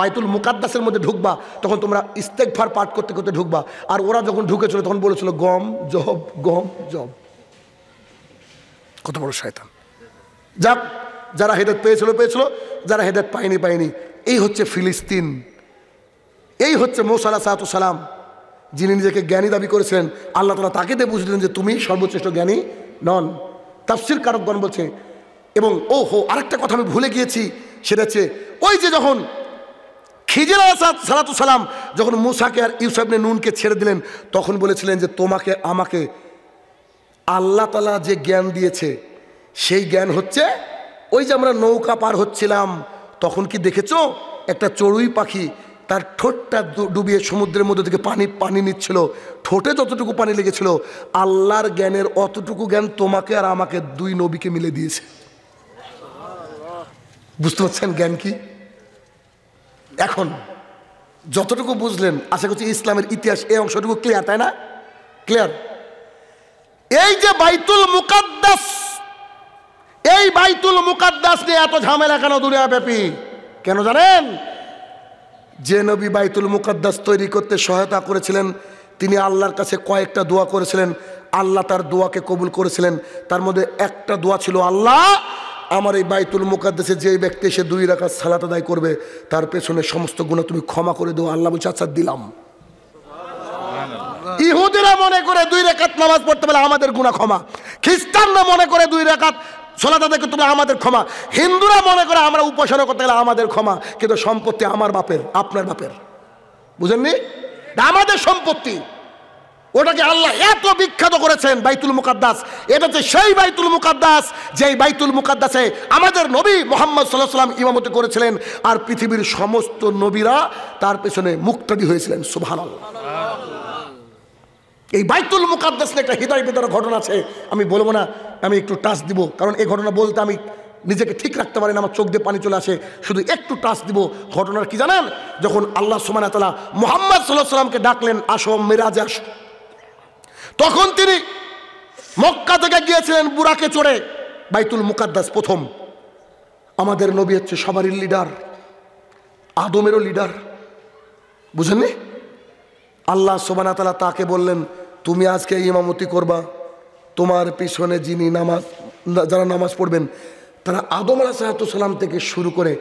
বাইতুল মুকাদ্দাসের মধ্যে ঢুকবা, তখন তোমরা ইস্তেগফার পাঠ করতে করতে ঢুকবা। আর ওরা যখন ঢুকেছিল তখন বলেছিল গম জব, গম জব। কত বড় শয়তান! যাক, যারা হেদায়েত পেয়েছিল পেয়েছিল, যারা হেদায়েত পায়নি পায়নি। এই হচ্ছে ফিলিস্তিন, এই হচ্ছে মুসা আলাইহিস সালাম, যিনি নিজেকে জ্ঞানী দাবি করেছিলেন। আল্লাহ তাআলা তাকে দিয়ে বুঝিয়ে দিলেন যে তুমি সর্বশ্রেষ্ঠ জ্ঞানী নন। তাফসীর কারকগণ বলছে। এবং আরেকটা কথা আমি ভুলে গিয়েছি, সেটা হচ্ছে ওই যে যখন খিজির আলাইহিস সালাম যখন মুসাকে আর ইউসা ইবনে নুনকে ছেড়ে দিলেন, তখন বলেছিলেন যে তোমাকে আমাকে আল্লাহ তাআলা যে জ্ঞান দিয়েছে, সেই জ্ঞান হচ্ছে ওই যে আমরা নৌকা পার হচ্ছিলাম, তখন কি দেখেছো একটা চড়ুই পাখি তার ঠোঁটটা ডুবিয়ে সমুদ্রের মধ্যে থেকে পানি নিচ্ছিল, ঠোঁটে যতটুকু পানি লেগেছিল, আল্লাহর জ্ঞানের অতটুকু জ্ঞান তোমাকে আর আমাকে 2 নবীকে মিলে দিয়েছে। বুঝতে পারছেন জ্ঞান কি? এখন যতটুকু বুঝলেন আশা করছি ইসলামের ইতিহাস এই অংশটুকু ক্লিয়ার, তাই না? ক্লিয়ার। এই যে বাইতুল মুকাদ্দাস, এই বাইতুল মুকাদ্দাস নিয়ে এত ঝামেলা কেন দুনিয়াব্যাপী? কেন জানেন? যে নবী বাইতুল মুকাদ্দাস তৈরি করতে সহায়তা করেছিলেন তিনি আল্লাহর কাছে কয়েকটা দোয়া করেছিলেন, আল্লাহ তার দোয়াকে কবুল করেছিলেন। তার মধ্যে একটা দোয়া ছিল, আল্লাহ আমার এই বাইতুল মুকাদ্দাসে যে ব্যক্তি এসে 2 রাকাত সালাত আদায় করবে তার পেছনে সমস্ত গুনাহ তুমি ক্ষমা করে দাও। আল্লাহ বলছে আচ্ছা দিলাম। ইহুদিরা মনে করে 2 রাকাত নামাজ পড়তে পারলে আমাদের গুনাহ ক্ষমা, খ্রিস্টানরা মনে করে 2 রাকাত সালাত আদায় করতে পারলে আমাদের ক্ষমা, হিন্দুরা মনে করে আমরা উপাসনা করতে গেলে আমাদের ক্ষমা, কিন্তু সম্পত্তি আমার বাপের আপনার বাপের, বুঝেননি? আমাদের সম্পত্তি। ওটাকে আল্লাহ এত বিখ্যাত করেছেন বাইতুল মুকাদ্দাস। এটা হচ্ছে সেই বাইতুল মুকাদ্দাস যেই বাইতুল মুকাদ্দাসে আমাদের নবী মুহাম্মদ সাল্লাল্লাহু আলাইহি ওয়াসাল্লাম ইমামতি করেছিলেন আর পৃথিবীর সমস্ত নবীরা তার পেছনে মুক্তাদি হয়েছিলেন। সুবহানাল্লাহ। এই বাইতুল মুকাদ্দাস নিয়ে একটা হৃদয় বিদারক ঘটনা আছে, আমি বলবো না, আমি একটু টাচ দিব, কারণ এই ঘটনা বলতে আমি নিজেকে ঠিক রাখতে পারি না, আমার চোখ দিয়ে পানি চলে আসে, শুধু একটু টাচ দিব। ঘটনার কি জানেন? যখন আল্লাহ সুবহানাহু ওয়া তাআলা মুহাম্মদ সাল্লাল্লাহু আলাইহি ওয়াসাল্লামকে ডাকলেন আসো মিরাজে আসো, তখন তিনি মক্কা থেকে গিয়েছিলেন বুরাকে চড়ে বাইতুল মুকাদ্দাস। প্রথম আমাদের নবী হচ্ছে সবারই লিডার, আদমেরও লিডার, বুঝেননি? আল্লাহ সুবহানাহু ওয়া তাআলা তাকে বললেন তুমি আজকে ইমামতি করবা, তোমার পিছনে যিনি যারা নামাজ পড়বেন তারা আদম আলাইহিস সালাম থেকে শুরু করে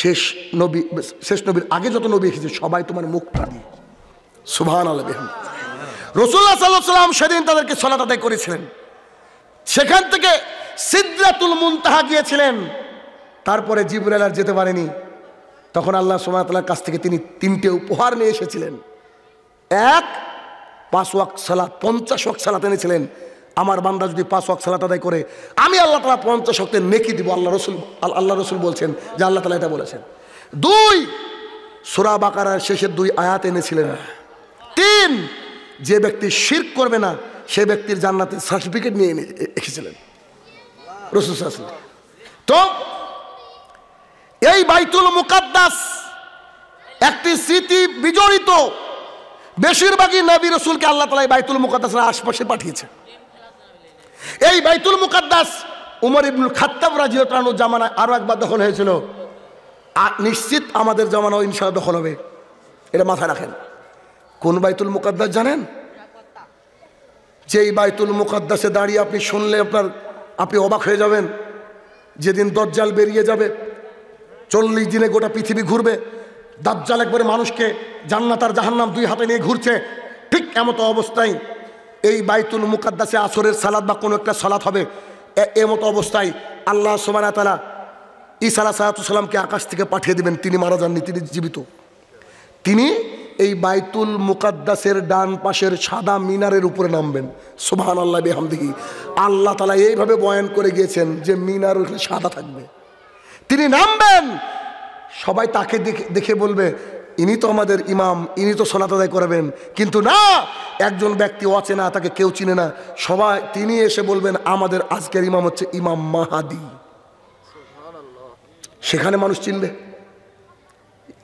শেষ নবীর আগে যত নবী এসেছে সবাই তোমার মুক্তাদি। সুবহানাল্লাহ। রাসূলুল্লাহ সাল্লাল্লাহু আলাইহি ওয়াসাল্লাম সেদিন তাদেরকে সালাত আদায় করেছিলেন, সেখান থেকে সিদরাতুল মুনতাহা গিয়েছিলেন, তারপরে জিবরাইল আর যেতে পারেনি। তখন আল্লাহ সুবহানাহু ওয়া তাআলার কাছ থেকে তিনি 3টে উপহার নিয়ে এসেছিলেন। 1, 5 ওয়াক্ত সালাত, 50 ওয়াক্ত সালাত এনেছিলেন। আমার বান্দা যদি 5 ওয়াক্ত সালাত আদায় করে আমি আল্লাহ তাআলা 50 ওয়াক্তের নেকি দিব। আল্লাহ রাসূল বলছেন যে আল্লাহ তাআলা এটা বলেছেন। 2, সূরা বাকারার শেষের 2 আয়াত এনেছিলেন। 3, যে ব্যক্তি শিরক করবে না সে ব্যক্তির জান্নাতের সার্টিফিকেট নিয়ে এসেছিলেন রাসূল সাল্লাল্লাহু আলাইহি ওয়াসাল্লাম। তো এই বাইতুল মুকাদ্দাস একটি স্মৃতি বিজড়িত। বেশিরভাগই নবী রাসূলকে আল্লাহ তাআলা বাইতুল মুকাদ্দাসের আশপাশে পাঠিয়েছে। এই বাইতুল মুকাদ্দাস উমর ইবনুল খাত্তাব রাদিয়াল্লাহু আনহু জামানায় আরো একবার দখল হয়েছিল, আর নিশ্চিত আমাদের জামানাও ইনশাআল্লাহ দখল হবে, এটা মাথায় রাখেন। কোন বাইতুল মুকাদ্দাস জানেন? যেই বাইতুল মুকাদ্দাসে দাঁড়িয়ে আপনি শুনলে আপনি অবাক হয়ে যাবেন। যেদিন দাজ্জাল বেরিয়ে যাবে, 40 দিনে গোটা পৃথিবী ঘুরবে, দাজ্জাল একবারে মানুষকে জান্নাত আর জাহান্নাম 2 হাতে নিয়ে ঘুরছে, ঠিক এমত অবস্থায় এই বাইতুল মুকাদ্দাসে আসরের সালাত বা কোনো একটা সালাত হবে। এমত অবস্থায় আল্লাহ সুবহানাহু ওয়া তাআলা ঈসা আলাইহিস সালামকে আকাশ থেকে পাঠিয়ে দিবেন। তিনি মারা যাননি, তিনি জীবিত। তিনি এই বাইতুল মুকাদ্দাসের ডান পাশের সাদা মিনারের উপরে নামবেন। সুবহানাল্লাহ বিহামদিহি। আল্লাহ তাআলা এইভাবে বয়ান করে গিয়েছেন যে মিনার ওখানে সাদা থাকবে, তিনি নামবেন, সবাই তাকে দেখে বলবে ইনি তো আমাদের ইমাম, ইনি তো সালাত আদায় করাবেন। কিন্তু না, একজন ব্যক্তি অচেনা, তাকে কেউ চিনে না, সবাই তিনি এসে বলবেন আমাদের আজকের ইমাম হচ্ছে ইমাম মাহাদি। সেখানে মানুষ চিনবে।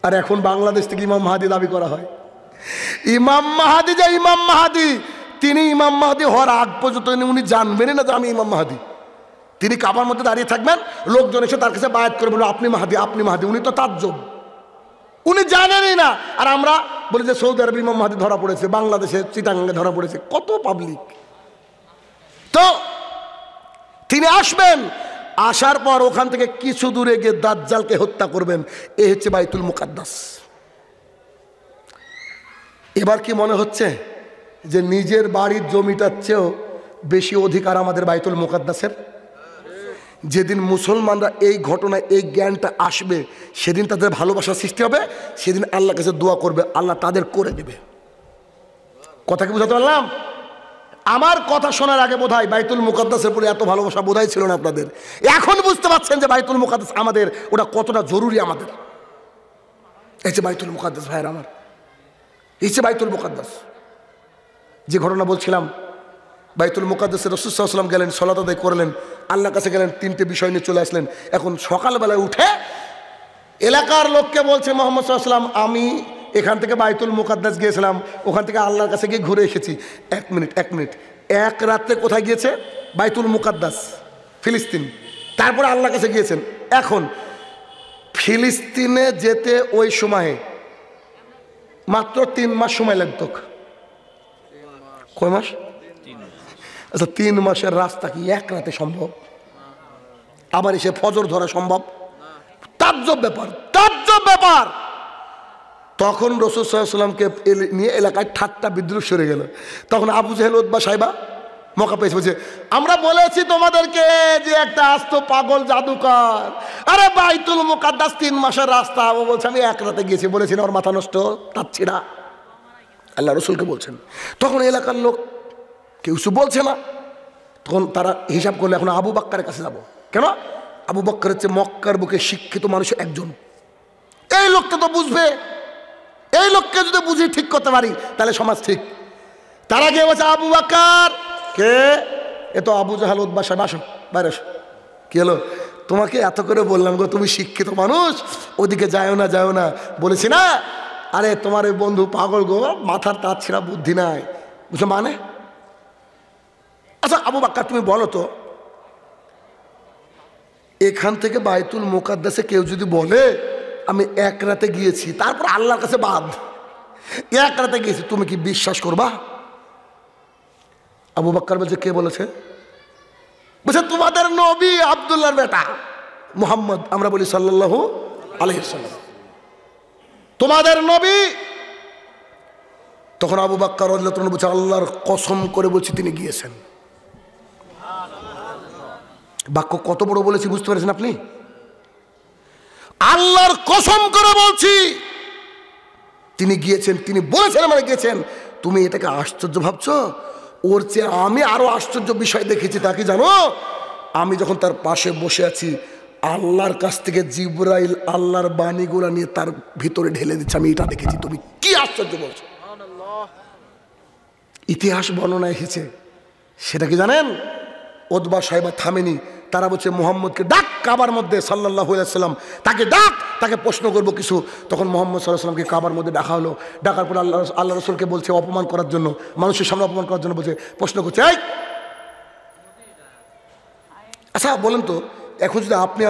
আর এখন বাংলাদেশ থেকে ইমাম মাহাদি দাবি করা হয়। ইমাম মাহাদি যে ইমাম মাহাদি, তিনি ইমাম মাহাদি হওয়ার আগ পর্যন্ত উনি জানবেনই না যে আমি ইমাম মাহাদি। তিনি কাবার মধ্যে দাঁড়িয়ে থাকবেন, লোকজন এসে তার কাছে বায়াত করে বলবে আপনি মাহাদি, আপনি মাহাদি। উনি তো তাজ্জব, উনি জানেনই না। আর আমরা বলি যে সৌদি আরবে ইমাম মাহাদি ধরা পড়েছে, বাংলাদেশে চিটাগাঙ্গে ধরা পড়েছে, কত পাবলিক। তো তিনি আসবেন, আসার পর ওখান থেকে কিছু দূরে গিয়ে দাজ্জালকে হত্যা করবেন। এ হচ্ছে বাইতুল মুকাদ্দাস। এবার কি মনে হচ্ছে যে নিজের বাড়ির জমিটার চেয়েও বেশি অধিকার আমাদের বাইতুল মুকাদ্দাসের? যেদিন মুসলমানরা এই ঘটনায় এই জ্ঞানটা আসবে, সেদিন তাদের ভালোবাসার সৃষ্টি হবে, সেদিন আল্লাহর কাছে দোয়া করবে, আল্লাহ তাদের করে দেবে। কথা কি বুঝাতে পারলাম? আমার কথা শোনার আগে বোধহয় বাইতুল মুকাদ্দাসের উপরে এত ভালোবাসা বোধহয় ছিল না আপনাদের। এখন বুঝতে পারছেন যে বাইতুল মুকাদ্দাস আমাদের, ওটা কতটা জরুরি আমাদের। এই যে বাইতুল মুকাদ্দাস ভাইয়ের আমার, এই যে বাইতুল মুকাদ্দাস, যে ঘটনা বলছিলাম বাইতুল মুকাদ্দাসে রাসূল সাল্লাল্লাহু আলাইহি ওয়াসাল্লাম গেলেন, সালাত আদায় করলেন, আল্লাহর কাছে গেলেন, 3টে বিষয় নিয়ে চলে আসলেন। এখন সকালবেলায় উঠে এলাকার লোককে বলছে মুহাম্মদ সাল্লাল্লাহু আলাইহি ওয়াসাল্লাম আমি এখান থেকে বাইতুল মুকাদ্দাস গিয়েছিলাম, ওখান থেকে আল্লাহর কাছে গিয়ে ঘুরে এসেছি। এক মিনিট, এক রাত্রে কোথায় গিয়েছে? বাইতুল মুকাদ্দাস, ফিলিস্তিন। তারপরে আল্লাহর কাছে গিয়েছেন। এখন ফিলিস্তিনে যেতে ওই সময়ে মাত্র 3 মাস সময় লাগতো। কয় মাস? আচ্ছা, 3 মাসের রাস্তা কি এক রাতে সম্ভব? আবার এসে ফজর ধরা সম্ভব? তাজ্জব ব্যাপার। তখন রাসূল সাল্লাল্লাহু আলাইহি ওয়াসাল্লামকে নিয়ে এলাকায় ঠাট্টা বিদ্রুপ সরে গেল। তখন আবু জেহেল, উতবা, সাইবা মক্কা পেয়েছে, বলছে আমরা বলেছি তোমাদেরকে যে একটা আস্ত পাগল জাদুকর, আরে বাইতুল মুকাদ্দাস 3 মাসের রাস্তা, ও বলছে আমি এক রাতে গিয়েছি। বলেছি না ওর মাথা নষ্ট, তাচ্ছিরা। আল্লাহ রসুলকে বলছেন। তখন এলাকার লোক কেউ কিছু বলছে না। তখন তারা হিসাব করলে এখন আবু বকরের কাছে যাব। কেন? আবু বকর হচ্ছে মক্কার বুকে শিক্ষিত মানুষ একজন, এই লোকটা তো বুঝবে, এই লোককে যদি বুঝি ঠিক করতে পারি তাহলে সমাজ ঠিক। তারা গিয়ে বলছে আবু বকর কে? এ তো আবু জাহাল, উতবা, সাইবা, আসো বাইরে আসো। কি হলো? তোমাকে এত করে বললাম গো, তুমি শিক্ষিত মানুষ, ওদিকে যাও না। বলেছি না, আরে তোমার ওই বন্ধু পাগল গো, মাথার তার ছিঁড়া, বুদ্ধি নাই। বুঝছো মানে? আচ্ছা আবু বকর তুমি বলো তো, এখান থেকে বাইতুল মুকাদ্দাসে কেউ যদি বলে আমি এক রাতে গিয়েছি, তারপর আল্লাহর কাছে বাদ, এক রাতে গিয়েছি, তুমি কি বিশ্বাস করবা? আবু বকর বলছে কে বলেছে? বলছে তোমাদের নবী আব্দুল্লাহর বেটা মুহাম্মদ, আমরা বলি সাল্লাল্লাহু আলাইহি ওয়াসাল্লাম, তোমাদের নবী। তখন আবু বকর রাদিয়াল্লাহু আনহু বলছে আল্লাহর কসম করে বলছি তিনি গিয়েছেন। বাক্য কত বড় বলেছি বুঝতে পেরেছেন আপনি? আল্লাহর কসম করে বলছি তিনি গিয়েছেন, তিনি বলেছেন মানে গিয়েছেন। তুমি এটাকে আশ্চর্য ভাবছো? ওর চেয়ে আমি আরো আশ্চর্য বিষয় দেখেছি। তা কি জানো? আমি যখন তার পাশে বসে আছি, আল্লাহর কাছ থেকে জিবরাইল আল্লাহর বাণীগুলা নিয়ে তার ভিতরে ঢেলে দিচ্ছে, আমি এটা দেখেছি। তুমি কি আশ্চর্য বলছো? ইতিহাস বর্ণনা এসেছে, সেটা কি জানেন? উতবা, সাইবা থামেনি, তারা বলছে মুহাম্মদকে ডাক কাবার মধ্যে, সাল্লাল্লাহু আলাইহি ওয়াসাল্লাম তাকে ডাক, তাকে প্রশ্ন করবো কিছু। তখন মুহাম্মদ সাল্লাল্লাহু আলাইহি ওয়াসাল্লামকে কাবার মধ্যে ডাকা হলো। ডাকার পর আল্লাহ রসুলকে বলছে অপমান করার জন্য, মানুষের সামনে অপমান করার জন্য বলছে, প্রশ্ন করছে এই আচ্ছা বলেন তো, এখন যদি আপনি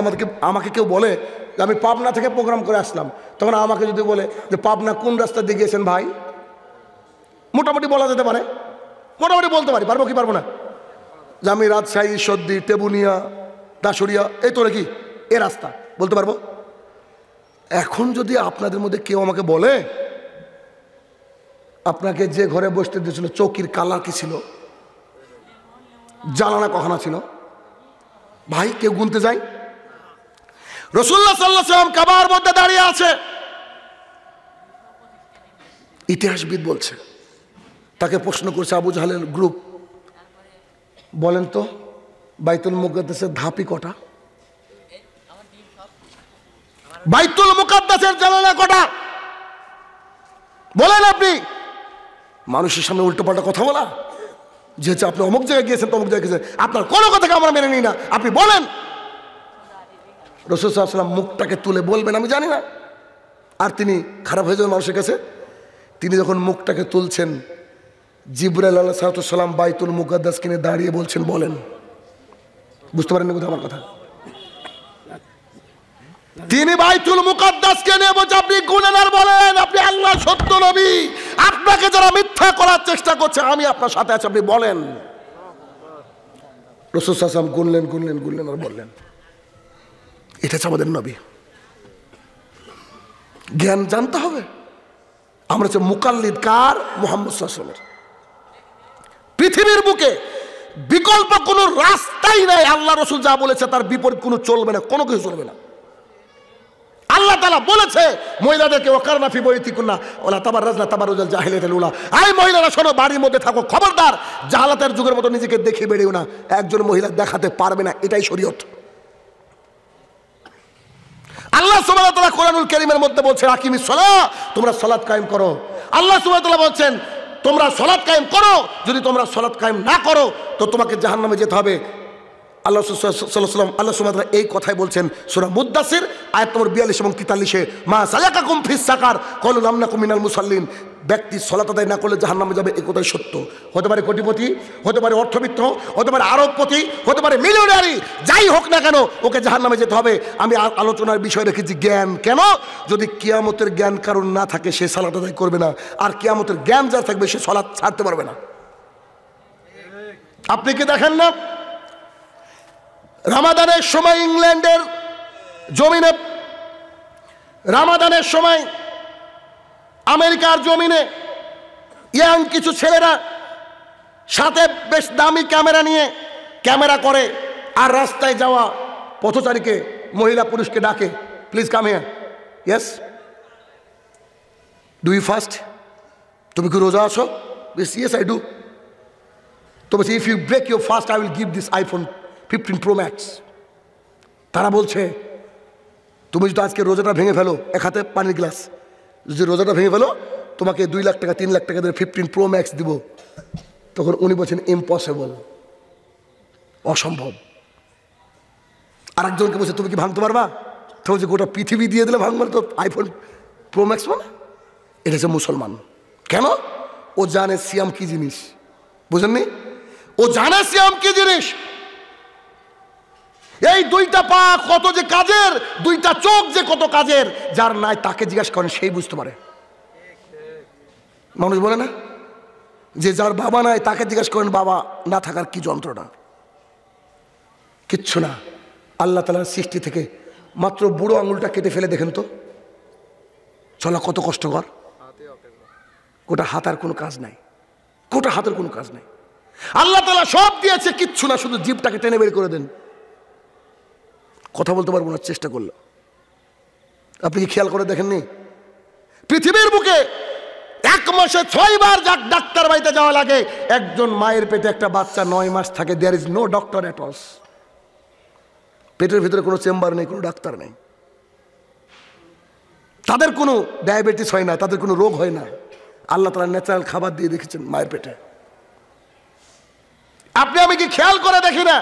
আমাকে কেউ বলে যে আমি পাবনা থেকে প্রোগ্রাম করে আসলাম, তখন আমাকে যদি বলে যে পাবনা কোন রাস্তা দিয়ে গিয়েছেন ভাই, মোটামুটি বলা যেতে পারে, মোটামুটি বলতে পারবো কি পারবো না? যে আমি রাজশাহী, সর্দি, টেবুনিয়া, দাসুরিয়া, এই তো নাকি এ রাস্তা বলতে পারবো। এখন যদি আপনাদের মধ্যে কেউ আমাকে বলে আপনাকে যে ঘরে বসতে দিয়েছিল চৌকির কালার কি ছিল, জানালা কখনো ছিল, ভাই কেউ গুনতে যায়? রাসূলুল্লাহ সাল্লাল্লাহু আলাইহি ওয়াসাল্লাম কাবার মধ্যে দাঁড়িয়ে আছে, ইতিহাসবিদ বলছে। তাকে প্রশ্ন করছে আবু জাহালের গ্রুপ, বলেন তো বাইতুল মুকাদ্দাসের ধাপি কটা? বাইতুল মুকাদ্দাসের জানালা কটা বলেন আপনি? মানুষের সামনে উল্টো পাল্টা কথা বলা, যেহেতু আপনি অমুক জায়গায় গিয়েছেন তমুক জায়গায় গিয়েছেন, আপনার কোনো কথাকে আমরা মেনে নিই না, আপনি বলেন। রাসূল সাল্লাল্লাহু আলাইহি ওয়াসাল্লাম মুখটাকে তুলে বলবেন আমি জানি না, আর তিনি খারাপ হয়ে যাবেন মানুষের কাছে। তিনি যখন মুখটাকে তুলছেন, জিবরাইল আলাইহিস সালাম বাইতুল মুকাদ্দাস কিনে দাঁড়িয়ে বলছেন বলেন। বুঝতে পারেন না আমার কথা? তিনি বাইতুল মুকাদ্দাসকে নিয়ে বলছে আপনি গুনাহগার বলেন, আপনি আল্লাহর সত্য নবী, আপনাকে যারা মিথ্যা করার চেষ্টা করছে আমি আপনার সাথে আছি, আপনি বলেন। রাসূল সাল্লাল্লাহু আলাইহি ওয়াসাল্লাম গুনলেন আর বললেন এটা হচ্ছে আমাদের নবী। জ্ঞান জানতে হবে। আমরা হচ্ছে মুকাল্লিদ কার? মুহাম্মদ সাল্লাল্লাহু আলাইহি ওয়াসাল্লামের। পৃথিবীর বুকে বিকল্প কোনো রাস্তাই নাই। আল্লাহ রসুল যা বলেছে তার বিপরীত কোনো চলবে না, কোনো কিছু চলবে না। আল্লাহ তাআলা বলেছে মহিলাদেরকে ওয়াকারনা ফি বুয়ুতিকুন্না ওয়ালা তাবাররাজনা তাবাররুজাল জাহিলিয়াতিল উলা, এই মহিলারা শোনো, বাড়ির মধ্যে থাকো, খবরদার জাহালাতের যুগের মতো নিজেকে দেখে বেরিও না, একজন মহিলা দেখাতে পারবে না, এটাই শরীয়ত। আল্লাহ সুবহানাহু ওয়া তাআলা কোরআনুল কারীমের মধ্যে বলছেন আকিমিস সালাহ, তোমরা সালাত কায়েম করো। আল্লাহ সুবহানাহু ওয়া তাআলা বলছেন তোমরা সালাত কায়েম করো, যদি তোমরা সালাত কায়েম না করো তো তোমাকে জাহান্নামে যেতে হবে। আল্লাহ সাল্লাল্লাহু আলাইহি ওয়াসাল্লাম আল্লাহ সুবহানাহু ওয়া তাআলা এই কথাই বলছেন সূরা মুদ্দাসির আয়াত নম্বর 42 এবং 43-এ, মা সালাকাকুম ফিস সাকার ক্বালু লাম নাকু মিনাল মুসাল্লিন। ব্যক্তি সালাত আদায় না করলে জাহান্নামে যাবে, এই কথাই সত্য। হতে পারে কোটিপতি, হতে পারে অর্থবিত্ত, হতে পারে আরবপতি, হতে পারে মিলিয়নারি, যাই হোক না কেন ওকে জাহান্নামে যেতে হবে। আমি আলোচনার বিষয় রেখেছি জ্ঞান। কেন? যদি কিয়ামতের জ্ঞান কারণ না থাকে সে সালাত আদায় করবে না, আর কিয়ামতের জ্ঞান যার থাকবে সে সালাত ছাড়তে পারবে না। আপনি কি দেখেন না রামাদানের সময় ইংল্যান্ডের জমিনে, রামাদানের সময় আমেরিকার জমিনে ইয়াং কিছু ছেলেরা সাথে বেশ দামি ক্যামেরা নিয়ে ক্যামেরা করে, আর রাস্তায় যাওয়া পথচারীকে, মহিলা পুরুষকে ডাকে, please come here, yes do you fast, তুমি কি রোজা আছো? Yes I do. তো বলছে if you break your fast I will give this iPhone 15 Pro Max। তারা বলছে তুমি যদি আজকে রোজাটা ভেঙে ফেলো, এক হাতে পানির গ্লাস, যদি রোজাটা ভেঙে ফেলো তোমাকে 2 লাখ টাকা 3 লাখ টাকা দিয়ে 15 Pro Max দিব। তখন উনি বলছেন ইম্পসিবল, অসম্ভব। আরেকজনকে বলছে তুমি কি ভাঙতে পারবা? তো বলছে গোটা পৃথিবী দিয়ে দিলে ভাঙবে না তো আইফোন প্রো ম্যাক্স মানে। এটা হচ্ছে মুসলমান। কেন? ও জানে সিয়াম কি জিনিস, বুঝেননি? ও জানে সিয়াম কি জিনিস। এই 2টা পা কত যে কাজের, 2টা চোখ যে কত কাজের, যার নাই তাকে জিজ্ঞাসা করেন সেই বুঝতে পারে। মানুষ বলে না যে যার বাবা নাই তাকে জিজ্ঞাসা করেন বাবা না থাকার কি যন্ত্রণা। কিচ্ছু না। আল্লাহ তাআলার সৃষ্টি থেকে মাত্র বুড়ো আঙুলটা কেটে ফেলে দেখেন তো চলা কত কষ্টকর। গোটা হাতের কোনো কাজ নাই, গোটা হাতের কোনো কাজ নাই। আল্লাহ তাআলা সব দিয়েছে, কিচ্ছু না, শুধু জিভটাকে টেনে বের করে দেন। কথা বলতে পারবো না চেষ্টা করলে। আপনি কি খেয়াল করে দেখেননি পৃথিবীর বুকে 1 মাসে 6 বার ডাক্তার বাড়িতে যাওয়া লাগে। একজন মায়ের পেটে একটা বাচ্চা 9 মাস থাকে, there is no doctor at all. পেটের ভিতরে কোনো চেম্বার নেই, কোনো ডাক্তার নেই। তাদের কোনো ডায়াবেটিস হয় না, তাদের কোনো রোগ হয় না। আল্লাহ তাআলা ন্যাচারাল খাবার দিয়ে রেখেছেন মায়ের পেটে। আপনি আমি কি খেয়াল করে দেখি না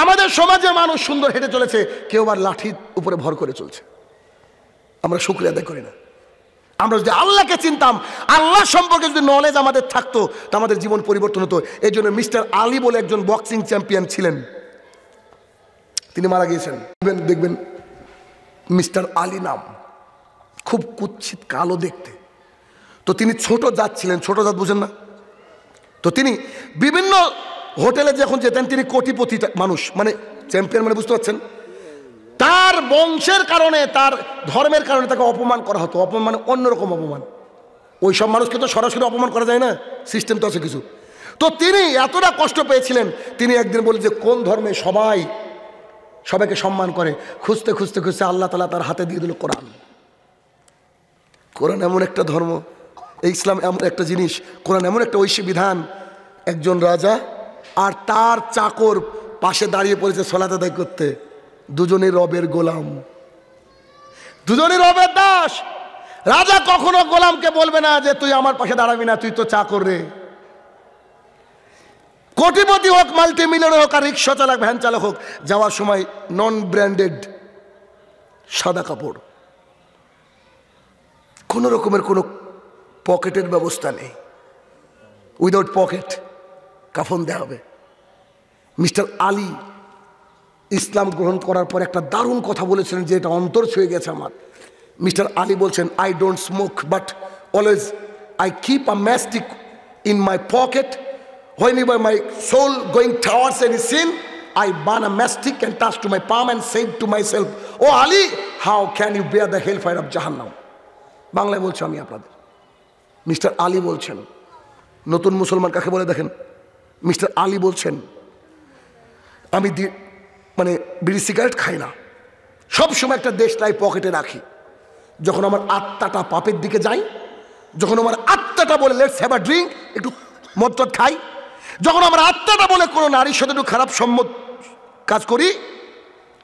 আমাদের সমাজে মানুষ সুন্দর হেঁটে চলেছে, কেউ আবার লাঠির উপরে ভর করে চলছে। আমরা শুকরিয়া আদায় করি না। আমরা যদি আল্লাহকে চিনতাম, আল্লাহ সম্পর্কে যদি নলেজ আমাদের থাকতো তা আমাদের জীবন পরিবর্তন হতো। এই জন্য মিস্টার আলী বলে একজন বক্সিং চ্যাম্পিয়ন ছিলেন, তিনি মারা গিয়েছেন। দেখবেন মিস্টার আলী নাম, খুব কুৎসিত কালো দেখতে। তো তিনি ছোট জাত ছিলেন, ছোট জাত বুঝেন না? তো তিনি বিভিন্ন হোটেলে যখন যেতেন তিনি কোটিপতি মানুষ, মানে চ্যাম্পিয়ন, মানে বুঝতে পারছেন। তার বংশের কারণে, তার ধর্মের কারণে তাকে অপমান করা হতো। অপমান মানে অন্যরকম অপমান। ওই সব মানুষকে তো সরাসরি অপমান করা যায় না, সিস্টেম তো আছে কিছু। তো তিনি এতটা কষ্ট পেয়েছিলেন, তিনি একদিন বলে যে কোন ধর্মে সবাইকে সম্মান করে। খুঁজতে খুঁজতে খুঁজতে আল্লাহ তাআলা তার হাতে দিয়ে দিল কোরআন। কোরআন এমন একটা ধর্ম, এই ইসলাম এমন একটা জিনিস, কোরআন এমন একটা ঐশী বিধান। একজন রাজা আর তার চাকর পাশে দাঁড়িয়ে পড়েছে সালাত আদায় করতে, দুজনের রবের গোলাম, দুজনের রবের দাস। রাজা কখনো গোলামকে বলবে না যে তুই আমার পাশে দাঁড়াবি না, তুই তো চাকর রে। কোটিপতি হোক, মাল্টি মিলিয়নার হোক, আর রিক্সা চালক, ভ্যান চালক হোক, যাওয়ার সময় নন ব্র্যান্ডেড সাদা কাপড়, কোনো রকমের কোনো পকেটের ব্যবস্থা নেই, উইদাউট পকেট কাফন দেওয়া হবে। মিস্টার আলী ইসলাম গ্রহণ করার পর একটা দারুণ কথা বলেছিলেন যে এটা অন্তর ছুঁয়ে গেছে আমার। মিস্টার আলী বলছেন, I don't smoke but always I keep a mastic in my pocket whenever my soul going towards any sin I burn a mastic and touch to my palm and say to myself, oh Ali, how can you bear the hellfire of Jahannam? বাংলায় বলছি আমি আপনাদের। Mister Ali বলছেন, নতুন মুসলমান কাকে বলে দেখেন, মিস্টার আলী বলছেন আমি মানে বিড়ি সিগারেট খাই না, সবসময় একটা দেশলাই পকেটে রাখি। যখন আমার আত্মাটা পাপের দিকে যাই, যখন আমার আত্মাটা বলে লেটস হ্যাভ আ ড্রিঙ্ক, একটু মদ টদ খাই, যখন আমার আত্মাটা বলে কোনো নারীর সাথে একটু খারাপ সম্মত কাজ করি,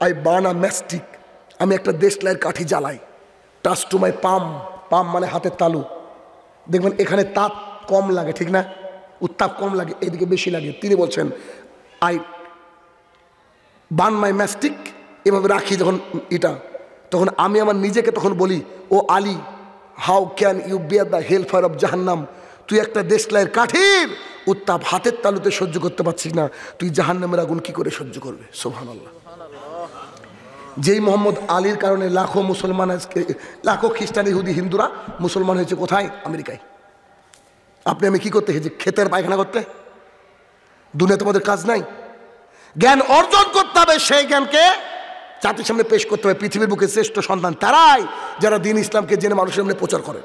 আই বার্ন আ ম্যাস্টিক, আমি একটা দেশলাইয়ের কাঠি জ্বালাই, টাচ টু মাই পাম, পাম মানে হাতের তালু, দেখবেন এখানে তাপ কম লাগে, ঠিক না? উত্তাপ কম লাগে, এদিকে বেশি লাগে। তিনি বলছেন আই বার্ন মাই ম্যাস্টিক, এভাবে রাখি যখন এটা, তখন আমি আমার নিজেকে তখন বলি, ও Ali, how can you bear the hell fire of জাহান্নাম, তুই একটা দেশলাইয়ের কাঠির উত্তাপ হাতের তালুতে সহ্য করতে পারছিস না, তুই জাহান্নামের আগুন কি করে সহ্য করবে? সুবহানাল্লাহ। যেই মোহাম্মদ আলীর কারণে লাখো মুসলমান, আজকে লাখো খ্রিস্টান, ইহুদি, হিন্দুরা মুসলমান হয়েছে কোথায়? আমেরিকায়। আপনি আমি কি করতে গেছি? ক্ষেতের পায়খানা করতে? দুনিয়া তোমাদের কাজ নাই? জ্ঞান অর্জন করতে হবে, সেই জ্ঞানকে জাতির সামনে পেশ করতে হবে। পৃথিবীর বুকে শ্রেষ্ঠ সন্তান তারাই যারা দিন ইসলামকে জেনে মানুষের সামনে প্রচার করে।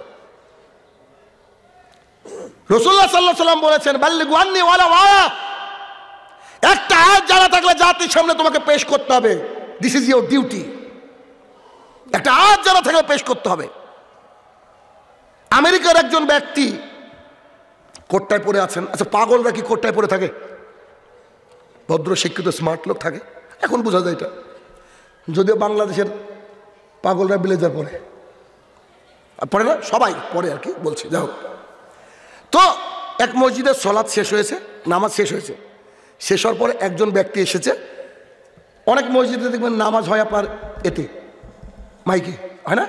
রাসূলুল্লাহ সাল্লাল্লাহু আলাইহি ওয়াসাল্লাম বলেছেন, বাল্লিগু আন্নী ওয়ালাউ আয়া, একটা আয়াত জানা থাকলে জাতির সামনে তোমাকে পেশ করতে হবে। This is your duty. একটা আয়াত জানা থাকলে পেশ করতে হবে। আমেরিকার একজন ব্যক্তি কোটটায় পরে আছেন। আচ্ছা, পাগলরা কি কোটটায় পরে থাকে? ভদ্র শিক্ষিত স্মার্ট লোক থাকে, এখন বোঝা যায় এটা। যদিও বাংলাদেশের পাগলরা ব্লেজার পরে, পরে না, সবাই পরে আর কি বলছি, যাই হোক। তো এক মসজিদের সলাৎ শেষ হয়েছে, নামাজ শেষ হয়েছে। শেষ হওয়ার পরে একজন ব্যক্তি এসেছে। অনেক মসজিদে দেখবেন নামাজ হয় আপনার এতে মাইকে, হয় না?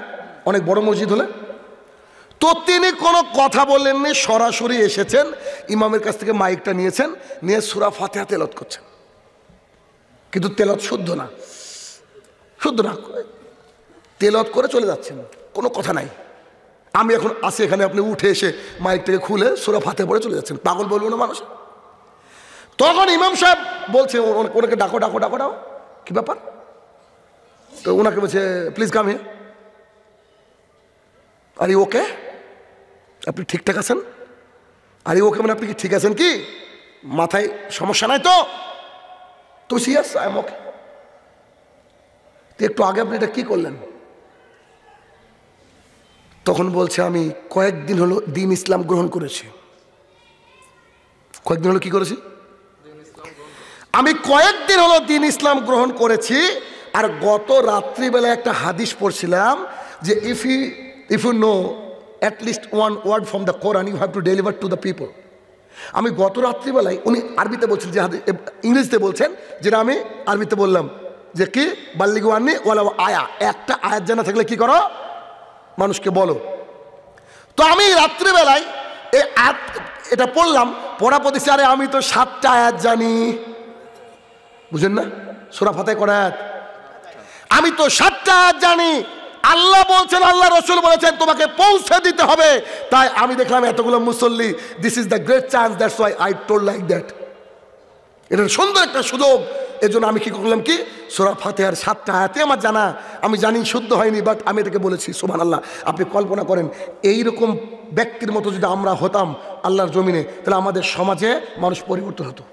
অনেক বড় মসজিদ হলে। তো তিনি কোনো কথা বললেননি, সরাসরি এসেছেন, ইমামের কাছ থেকে মাইকটা নিয়েছেন, নিয়ে সূরা ফাতিহা তেলাওয়াত করছেন। কিন্তু তেলাওয়াত শুদ্ধ না, শুদ্ধ না, তেলাওয়াত করে চলে যাচ্ছেন, কোনো কথা নাই। আমি এখন আসি এখানে, আপনি উঠে এসে মাইকটাকে খুলে সূরা ফাতিহা পড়ে চলে যাচ্ছেন, পাগল বলবো না মানুষ? তখন ইমাম সাহেব বলছে, ওনাকে ডাকো ডাকো ডাকো ডাকো, কি ব্যাপার? তো ওনাকে বলছে, প্লিজ কাম হিয়ার। আরে ওকে, আপনি ঠিকঠাক আছেন? আরে ওকে মানে আপনি কি ঠিক আছেন? কি মাথায় সমস্যা নাই তো? তো সিয়াস, আই এম ওকে। একটু আগে আপনি এটা কি করলেন? তখন বলছে, আমি কয়েকদিন হলো দিন ইসলাম গ্রহণ করেছি। কয়েকদিন হলো কি করেছি? আমি কয়েকদিন হলো দিন ইসলাম গ্রহণ করেছি। আর গত রাত্রিবেলা একটা হাদিস পড়ছিলাম যে if you know at least one word from the Quran you have to deliver to the people. আমি গত রাত্রিবেলায়, উনি আরবিতে বলছেন, যে ইংরেজিতে বলছেন, যেটা আমি আরবিতে বললাম, যে কি বাল্লিগু আন্নী ওয়ালাউ আয়া, একটা আয়াত জানা থাকলে কি করো? মানুষকে বলো। তো আমি রাত্রিবেলায় এই আয়াত এটা পড়লাম, পড়া পড়েছি, আরে আমি তো 7টা আয়াত জানি। বুঝেন না? সূরা ফাতিহা কয় আয়াত? আমি তো 7টা আয়াত জানি। আল্লাহ বলছেন, আল্লাহ রসুল বলেছেন তোমাকে পৌঁছে দিতে হবে। তাই আমি দেখলাম এতগুলো মুসল্লি, this is the great chance, that's why I told like that. এটা সুন্দর একটা সুযোগ, এজন্য আমি কি করলাম, কি সূরা ফাতিহার 7টা আয়াতে আমার জানা, আমি জানি শুদ্ধ হয়নি, বাট আমি এটাকে বলেছি। সুবহানাল্লাহ। আপনি কল্পনা করেন, এইরকম ব্যক্তির মতো যদি আমরা হতাম আল্লাহর জমিনে, তাহলে আমাদের সমাজে মানুষ পরিবর্তন হতো।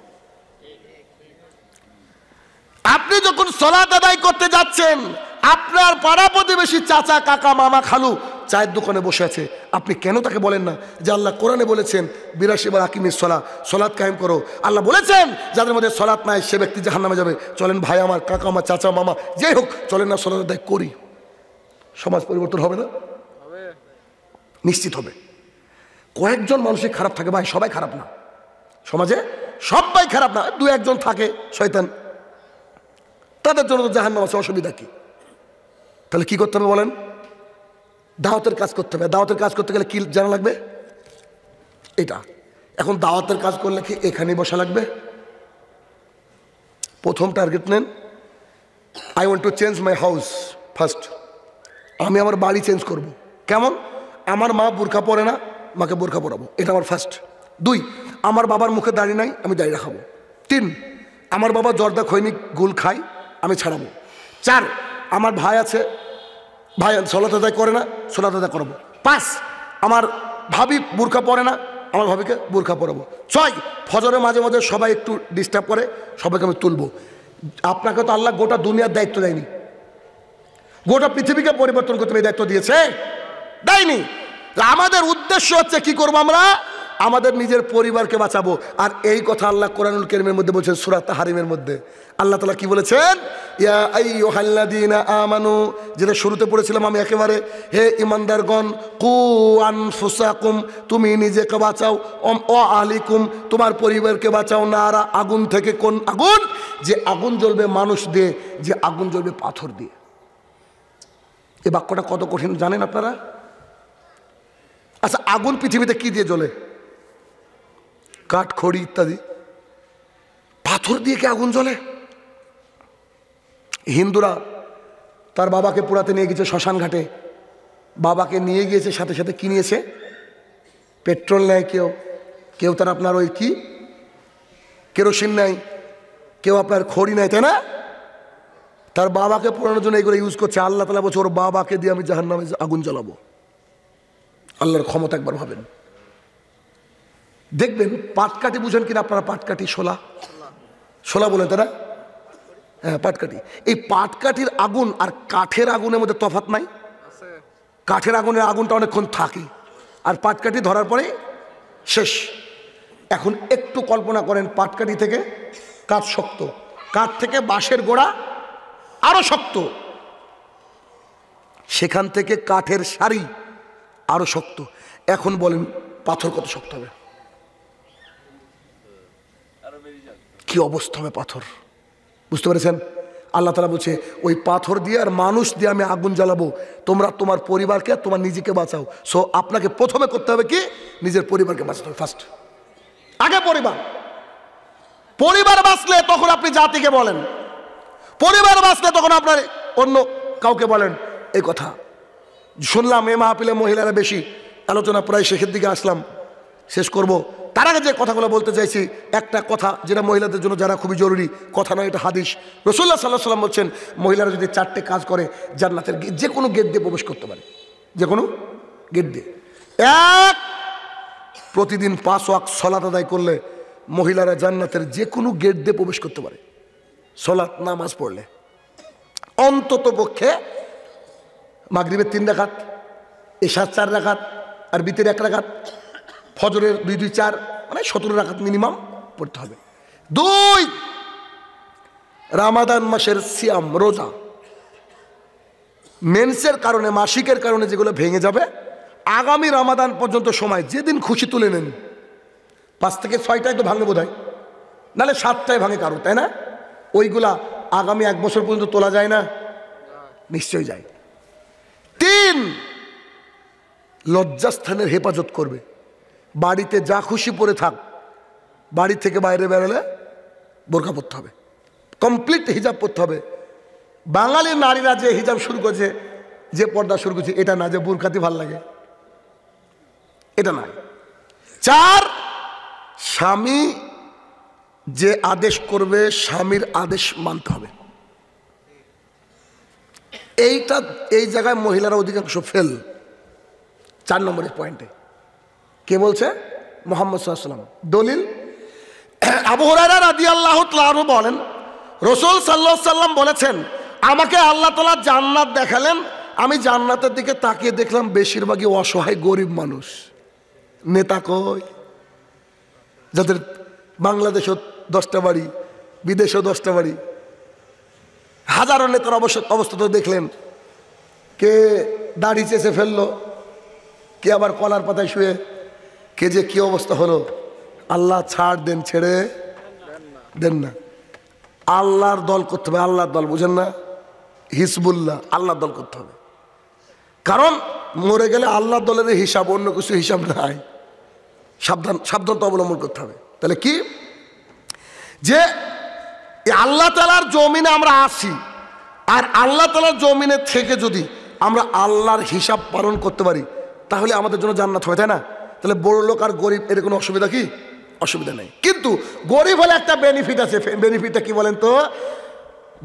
আপনি যখন সালাত আদায় করতে যাচ্ছেন, আপনার পাড়া প্রতিবেশী চাচা, কাকা, মামা, খালু চায়ের দোকানে বসে আছে, আপনি কেন তাকে বলেন না যে আল্লাহ কোরআনে বলেছেন 82 বার আকিমিস সালাহ, সালাত কায়েম করো। আল্লাহ বলেছেন যাদের মধ্যে সালাত নাই সে ব্যক্তি জাহান্নামে যাবে। চলেন ভাই আমার, কাকা আমার, চাচা, মামা, যাই হোক, চলেন না সালাত আদায় করি। সমাজ পরিবর্তন হবে না? নিশ্চিত হবে। কয়েকজন মানুষই খারাপ থাকে ভাই, সবাই খারাপ না, সমাজে সবাই খারাপ না, 2-1 জন থাকে শয়তান, তাদের জন্য তো জাহান্নাম আছে, অসুবিধা কি? তাহলে কি করতে হবে বলেন? দাওয়াতের কাজ করতে হবে। দাওয়াতের কাজ করতে গেলে কি জানা লাগবে? এটা। এখন দাওয়াতের কাজ করলে কি এখানেই বসা লাগবে? প্রথম টার্গেট নেন, I want to change my house first. আমি আমার বাড়ি চেঞ্জ করব। কেমন? আমার মা বোরখা পরে না, মাকে বোরখা পরাবো, এটা আমার ফার্স্ট। 2, আমার বাবার মুখে দাড়ি নাই, আমি দাড়ি রাখাবো। 3, আমার বাবা জর্দা খৈনি গুল খায়, আমি ছাড়াবো। 4, আমার ভাই আছে, ভাই সালাত আদায় করে না, সালাত আদায় করাবো। 5, আমার ভাবি বোরখা পরে না, আমার ভাবিকে বোরখা পরাবো। 6, ফজরের মাঝে মাঝে সবাই একটু ডিস্টার্ব করে, সবাইকে আমি তুলবো। আপনাকে তো আল্লাহ গোটা দুনিয়ার দায়িত্ব দেয়নি, গোটা পৃথিবীকে পরিবর্তন করতে এই দায়িত্ব দিয়েছে? দেয়নি। আমাদের উদ্দেশ্য হচ্ছে কি করবো আমরা? আমাদের নিজের পরিবারকে বাঁচাবো। আর এই কথা আল্লাহ কোরআনুল কারীমের মধ্যে বলছেন, সূরা তাহরিমের মধ্যে আল্লাহ তাআলা কি বলেছেন? ইয়া আইয়ুহাল্লাযীনা আমানু, যেটা শুরুতে পড়েছিলাম আমি একেবারে, হে ঈমানদারগণ, কু আনফুসাকুম, তুমি নিজেকে বাঁচাও, ও আহলিকুম, তোমার পরিবারকে বাঁচাও, নারা, আগুন থেকে। কোন আগুন? যে আগুন জ্বলবে মানুষ দিয়ে, যে আগুন জ্বলবে পাথর দিয়ে। এই বাক্যটা কত কঠিন জানেন আপনারা? আচ্ছা, আগুন পৃথিবীতে কি দিয়ে জ্বলে? কাঠ, খড়ি ইত্যাদি। পাথর দিয়ে কি আগুন জ্বলে? হিন্দুরা তার বাবাকে পোড়াতে নিয়ে গেছে শ্মশান ঘাটে, বাবাকে নিয়ে গিয়েছে, সাথে সাথে কি নিয়েছে? পেট্রোল নেয়, কেউ তার আপনার ওই কি কেরোসিন নেয়, কেউ আপনার খড়ি নেয়, তাই না? তার বাবাকে পোড়ানোর জন্য এগুলো ইউজ করছে। আল্লাহ তাআলা বলছে, ওর বাবাকে দিয়ে আমি জাহান্নামে আগুন জ্বালাবো। আল্লাহর ক্ষমতা একবার ভাবেন। দেখবেন পাটকাঠি, বুঝেন কিনা আপনারা? পাটকাঠি, শোলা বলেন তারা, হ্যাঁ পাটকাঠি। এই পাটকাঠির আগুন আর কাঠের আগুনের মধ্যে তফাৎ নাই? কাঠের আগুনের আগুনটা অনেকক্ষণ থাকে, আর পাটকাঠি ধরার পরে শেষ। এখন একটু কল্পনা করেন, পাটকাঠি থেকে কাঠ শক্ত, কাঠ থেকে বাঁশের গোড়া আরো শক্ত, সেখান থেকে কাঠের সারি আরো শক্ত। এখন বলেন পাথর কত শক্ত হবে? কি অবস্থা হবে পাথর, বুঝতে পেরেছেন? আল্লাহ তাআলা বলছে, ওই পাথর দিয়ে আর মানুষ দিয়ে আমি আগুন জ্বালাবো, তোমরা তোমার পরিবারকে, তোমার নিজেকে বাঁচাও। সো আপনাকে প্রথমে করতে হবে কি? নিজের পরিবারকে বাঁচাতে হবে ফার্স্ট, আগে পরিবার বাঁচলে তখন আপনি জাতিকে বলেন, পরিবার বাঁচলে তখন আপনার অন্য কাউকে বলেন। এই কথা শুনলাম এই মাহফিলে মহিলারা বেশি আলোচনা, প্রায় শেষের দিকে আসলাম, শেষ করব। তার আগে যে কথাগুলো বলতে চাইছি, একটা কথা যেটা মহিলাদের জন্য যারা খুবই জরুরি, কথা নয়, এটা হাদিস। রাসূলুল্লাহ সাল্লাল্লাহু আলাইহি ওয়াসাল্লাম বলছেন, মহিলারা যদি 4টে কাজ করে জান্নাতের যে কোনো গেট দিয়ে প্রবেশ করতে পারে, যে কোনো গেট দিয়ে। এক, প্রতিদিন 5 ওয়াক্ত সালাত আদায় করলে মহিলারা জান্নাতের যে কোনো গেট দিয়ে প্রবেশ করতে পারে। সালাত, নামাজ পড়লে অন্তত পক্ষে মাগরিবের 3 রাকাত, এশার 4 রাকাত, আর বিতের 1 রাকাত, ফজরের 2-2 4, মানে 17 রাকাত মিনিমাম পড়তে হবে। 2, রমাদান মাসের সিয়াম, রোজা, মেন্সের কারণে, মাসিকের কারণে যেগুলো ভেঙে যাবে, আগামী রমাদান পর্যন্ত সময়, যেদিন খুশি তুলে নেন। 5 থেকে 6টায় তো ভাঙে বোধ হয়, নাহলে 7টায় ভাঙে কারো, তাই না? ওইগুলা আগামী 1 বছর পর্যন্ত তোলা যায় না? নিশ্চয়ই যায়। 3, লজ্জাস্থানের হেফাজত করবে। বাড়িতে যা খুশি পরে থাক, বাড়ি থেকে বাইরে বেরোলে বোরকা পরতে হবে, কমপ্লিট হিজাব পরতে হবে। বাঙালির নারীরা যে হিজাব শুরু করেছে, যে পর্দা শুরু করেছে, এটা না যে বোরকাতে ভাল লাগে, এটা নয়। 4, স্বামী যে আদেশ করবে, স্বামীর আদেশ মানতে হবে। এই জায়গায় মহিলারা অধিকাংশ ফেল। 4 নম্বরের পয়েন্টে কে বলছে? মুহাম্মদ সাল্লাল্লাহু আলাইহি ওয়াসাল্লাম। দলিল, আবু হুরায়রা রাদিয়াল্লাহু তাআলা আনহু বলেন, রাসূল সাল্লাল্লাহু আলাইহি ওয়াসাল্লাম বলেছেন, আমাকে আল্লাহ তাআলা জান্নাত দেখালেন, আমি জান্নাতের দিকে তাকিয়ে দেখলাম বেশিরভাগই অসহায় গরিব মানুষ। নেতা কই? যাদের বাংলাদেশও 10টা বাড়ি, বিদেশেও 10টা বাড়ি, হাজারো নেতার অবস্থা তো দেখলেন। কে দাড়ি চেঁচে ফেললো, কে আবার কলার পাতায় শুয়ে, কে যে কি অবস্থা হলো। আল্লাহ ছাড় দেন, ছেড়ে দেন না। আল্লাহর দল করতে হবে, আল্লাহর দল, বুঝেন না? হিজবুল্লাহ, আল্লাহর দল করতে হবে। কারণ মরে গেলে আল্লাহর দলের হিসাব, অন্য কিছু হিসাব নাই। সাবধানতা অবলম্বন করতে হবে। তাহলে কি, যে আল্লাহ তাআলার জমিনে আমরা আসি, আর আল্লাহ তাআলার জমিনে থেকে যদি আমরা আল্লাহর হিসাব পালন করতে পারি, তাহলে আমাদের জন্য জান্নাত হবে, তাই না? তাহলে বড় লোক আর গরিব এর কোনো অসুবিধা কি? অসুবিধা নেই। কিন্তু গরিব হলে একটা বেনিফিট আছে। বেনিফিটটা কি বলেন তো?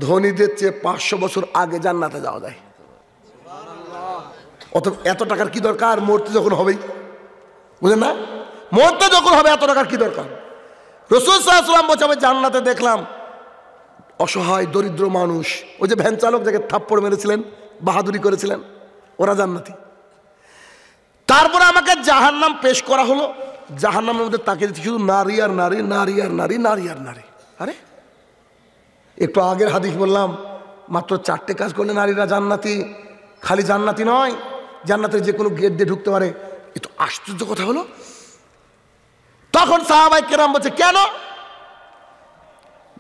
ধনীদের চেয়ে 500 বছর আগে জান্নাতে যাওয়া যায়। এত টাকার কি দরকার? মরতে যখন হবেই, বুঝলেন না? মরতে যখন হবে এত টাকার কি দরকার? রাসূল সাল্লাল্লাহু আলাইহি ওয়াসাল্লাম বলছে, আমি জান্নাতে দেখলাম অসহায় দরিদ্র মানুষ, ওই যে ভ্যান চালক যাকে থাপ্পড় মেরেছিলেন, বাহাদুরি করেছিলেন, ওরা জান্নাতি। তারপরে আমাকে জাহান্নাম পেশ করা হলো, জাহান্নামের মধ্যে তাকিয়ে দিচ্ছি শুধু নারী আর নারী, নারী আর নারী, নারী আর নারী। আরে একটু আগের হাদিস বললাম, মাত্র 4টে কাজ করলে নারীরা জান্নাতি। খালি জান্নাতি নয়, জান্নাতের যে কোনো গেট দিয়ে ঢুকতে পারে। এ তো আশ্চর্য কথা হলো। তখন সাহাবায়ে কেরাম বলছে কেন?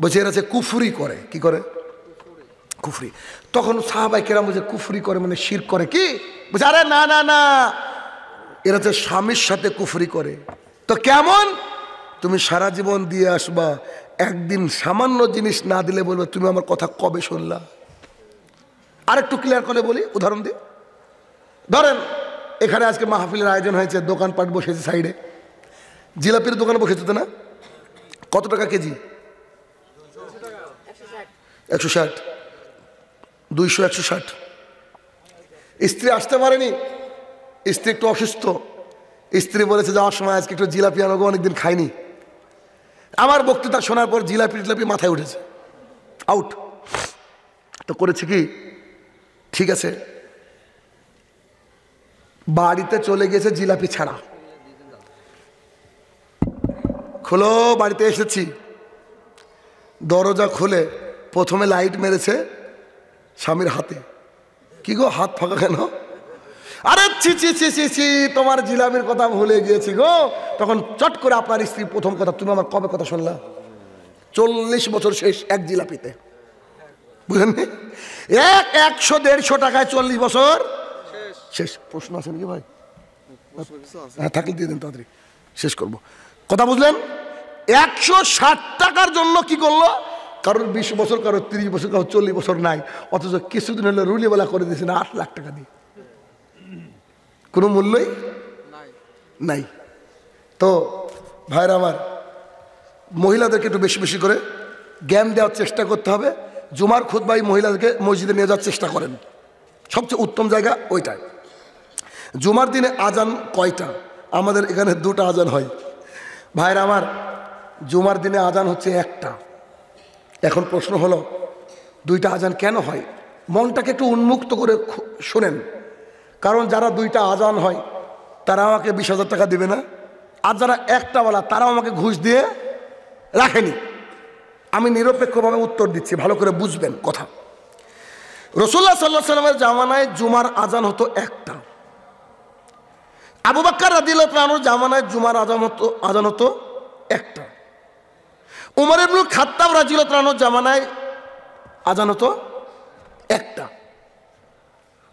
বলছে এরা যে কুফরি করে। কি করে? কুফরি। তখন সাহাবায়ে কেরাম বলছে কুফরি করে মানে শিরক করে। কি বলছে? আরে না না না, এরা যে স্বামীর সাথে কুফরি করে। তো কেমন? তুমি সারা জীবন দিয়ে আসবা, একদিন সামান্য জিনিস না দিলে বলবে তুমি আমার কথা কবে শুনলা। আর একটু ক্লিয়ার করে বলি, উদাহরণ দিই। ধরেন এখানে আজকে মাহফিলের আয়োজন হয়েছে, দোকানপাট বসেছে সাইডে, জিলাপির দোকান বসেছে তো না? কত টাকা কেজি? 160, 200, 160। স্ত্রী আসতে পারেনি, স্ত্রী একটু অসুস্থ, স্ত্রী বলেছে যাওয়ার সময় আজকে একটু জিলাপি আনবো, অনেকদিন খাইনি। আমার বক্তৃতা শোনার পর জিলাপি টিলাপি মাথায় উঠেছে, আউট। তো করেছে কি, ঠিক আছে, বাড়িতে চলে গেছে জিলাপি ছাড়া। খোলো, বাড়িতে এসেছি। দরজা খুলে প্রথমে লাইট মেরেছে স্বামীর হাতে। কি গো, হাত ফাঁকা কেন? আরে ছি ছি ছি ছি ছি, তোমার জিলাপির কথা ভুলে গিয়েছি গো। তখন চট করে আপনার স্ত্রী প্রথম কথা, তুমি আমার কবে কথা শুনলা? 40 বছর শেষ এক জিলাপিতে, বুঝলেন? 100-150 টাকায় 40 বছর শেষ। প্রশ্ন আছে নাকি ভাই? হ্যাঁ থাকলে দিয়ে দেন, তাড়াতাড়ি শেষ করবো। কথা বুঝলেন? 160 টাকার জন্য কি করলো? কারোর 20 বছর, কারোর 30 বছর, কারোর 40 বছর নাই, অথচ কিছুদিন হলে রুলিবেলা করে দিয়েছে না 8 লাখ টাকা দিয়ে। কোনো মূল্যই নাই। তো ভাইরা আমার, মহিলাদেরকে একটু বেশি বেশি করে জ্ঞান দেওয়ার চেষ্টা করতে হবে। জুমার খুতবায় মহিলাদেরকে মসজিদে নিয়ে যাওয়ার চেষ্টা করেন, সবচেয়ে উত্তম জায়গা ওইটাই। জুমার দিনে আজান কয়টা? আমাদের এখানে 2টা আজান হয়। ভাইরা আমার, জুমার দিনে আজান হচ্ছে 1টা। এখন প্রশ্ন হলো 2টা আজান কেন হয়? মনটাকে একটু উন্মুক্ত করে শোনেন। কারণ যারা 2টা আজান হয় তারা আমাকে 20,000 টাকা দেবে না, আর যারা 1টাওয়ালা তারাও আমাকে ঘুষ দিয়ে রাখেনি। আমি নিরপেক্ষভাবে উত্তর দিচ্ছি, ভালো করে বুঝবেন কথা। রাসূলুল্লাহ সাল্লাল্লাহু আলাইহি ওয়াসাল্লামের জামানায় জুমার আজান হতো 1টা। আবু বকর রাদিয়াল্লাহু আনহুর জামানায় জুমার আজান হতো 1টা। উমর ইবনুল খাত্তাব রাদিয়াল্লাহু আনহুর জামানায় আজান হতো 1টা।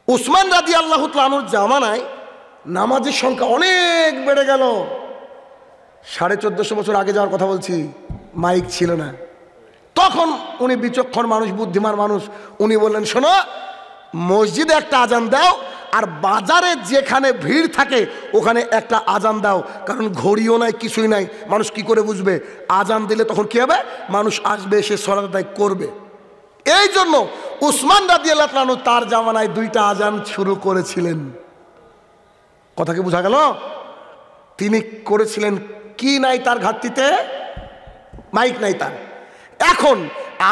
উসমান রাদিয়াল্লাহু আনহুর জামানায় নামাজের সংখ্যা অনেক বেড়ে গেল। 1450 বছর আগে যাওয়ার কথা বলছি, মাইক ছিল না তখন। উনি বিচক্ষণ মানুষ, বুদ্ধিমান মানুষ, উনি বললেন শোনো, মসজিদে একটা আজান দাও, আর বাজারে যেখানে ভিড় থাকে ওখানে একটা আজান দাও। কারণ ঘড়িও নাই, কিছুই নাই, মানুষ কি করে বুঝবে? আজান দিলে তখন কি হবে? মানুষ আসবে, এসে সালাত আদায় করবে। এই জন্য উসমান রাদিয়াল্লাহু আনহু তার জামানায় 2টা আজান শুরু করেছিলেন। কথা কি বোঝা গেল? তিনি করেছিলেন কি নাই তার ঘাটতিতে? মাইক নাই তার। এখন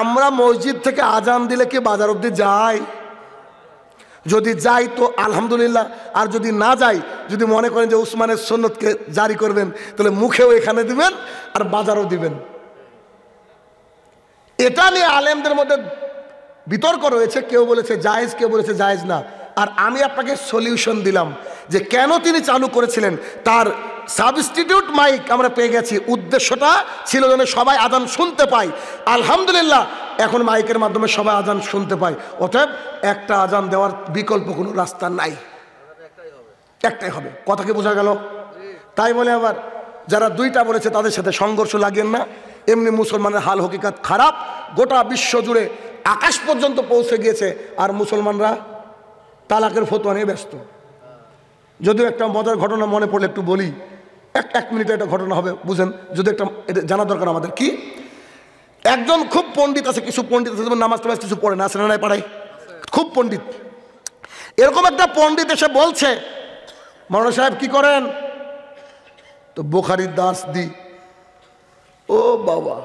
আমরা মসজিদ থেকে আজান দিলে কি বাজার অবধি যাই? যদি যাই তো আলহামদুলিল্লাহ, আর যদি না যাই, যদি মনে করেন যে উসমানের সুন্নতকে জারি করবেন, তাহলে মুখেও এখানে দিবেন আর বাজারও দিবেন। এটা নিয়ে আলেমদের মধ্যে বিতর্ক রয়েছে, কেউ বলেছে জায়েজ, কেউ বলেছে জায়েজ না। আর আমি আপনাকে সলিউশন দিলাম যে কেন তিনি চালু করেছিলেন। তার সাবস্টিটিউট মাইক আমরা পেয়ে গেছি। উদ্দেশ্যটা ছিল যেন সবাই আজান শুনতে পায়। আলহামদুলিল্লাহ এখন মাইকের মাধ্যমে সবাই আজান শুনতে পায়। অতএব একটা আজান দেওয়ার বিকল্প কোনো রাস্তা নাই, একটাই হবে। কথা কি বোঝা গেল? তাই বলে আবার যারা 2টা বলেছে তাদের সাথে সংঘর্ষ লাগিয়েন না। এমনি মুসলমানের হাল হকিকত খারাপ, গোটা বিশ্ব জুড়ে আকাশ পর্যন্ত পৌঁছে গিয়েছে, আর মুসলমানরা তালাকের ফতোয়া নিয়ে ব্যস্ত। যদিও একটা মজার ঘটনা মনে পড়লে একটু বলি, এক মিনিটে একটা ঘটনা হবে, বুঝেন, যদি একটা এটা জানা দরকার আমাদের। কি, একজন খুব পণ্ডিত আছে, কিছু পণ্ডিত আছে নামাজ টামাজ কিছু পড়ে না, আছে না নাই পাড়ায়, খুব পণ্ডিত। এরকম একটা পণ্ডিত এসে বলছে, মাওলানা সাহেব কি করেন? তো বুখারীর দাস দি। ও বাবা,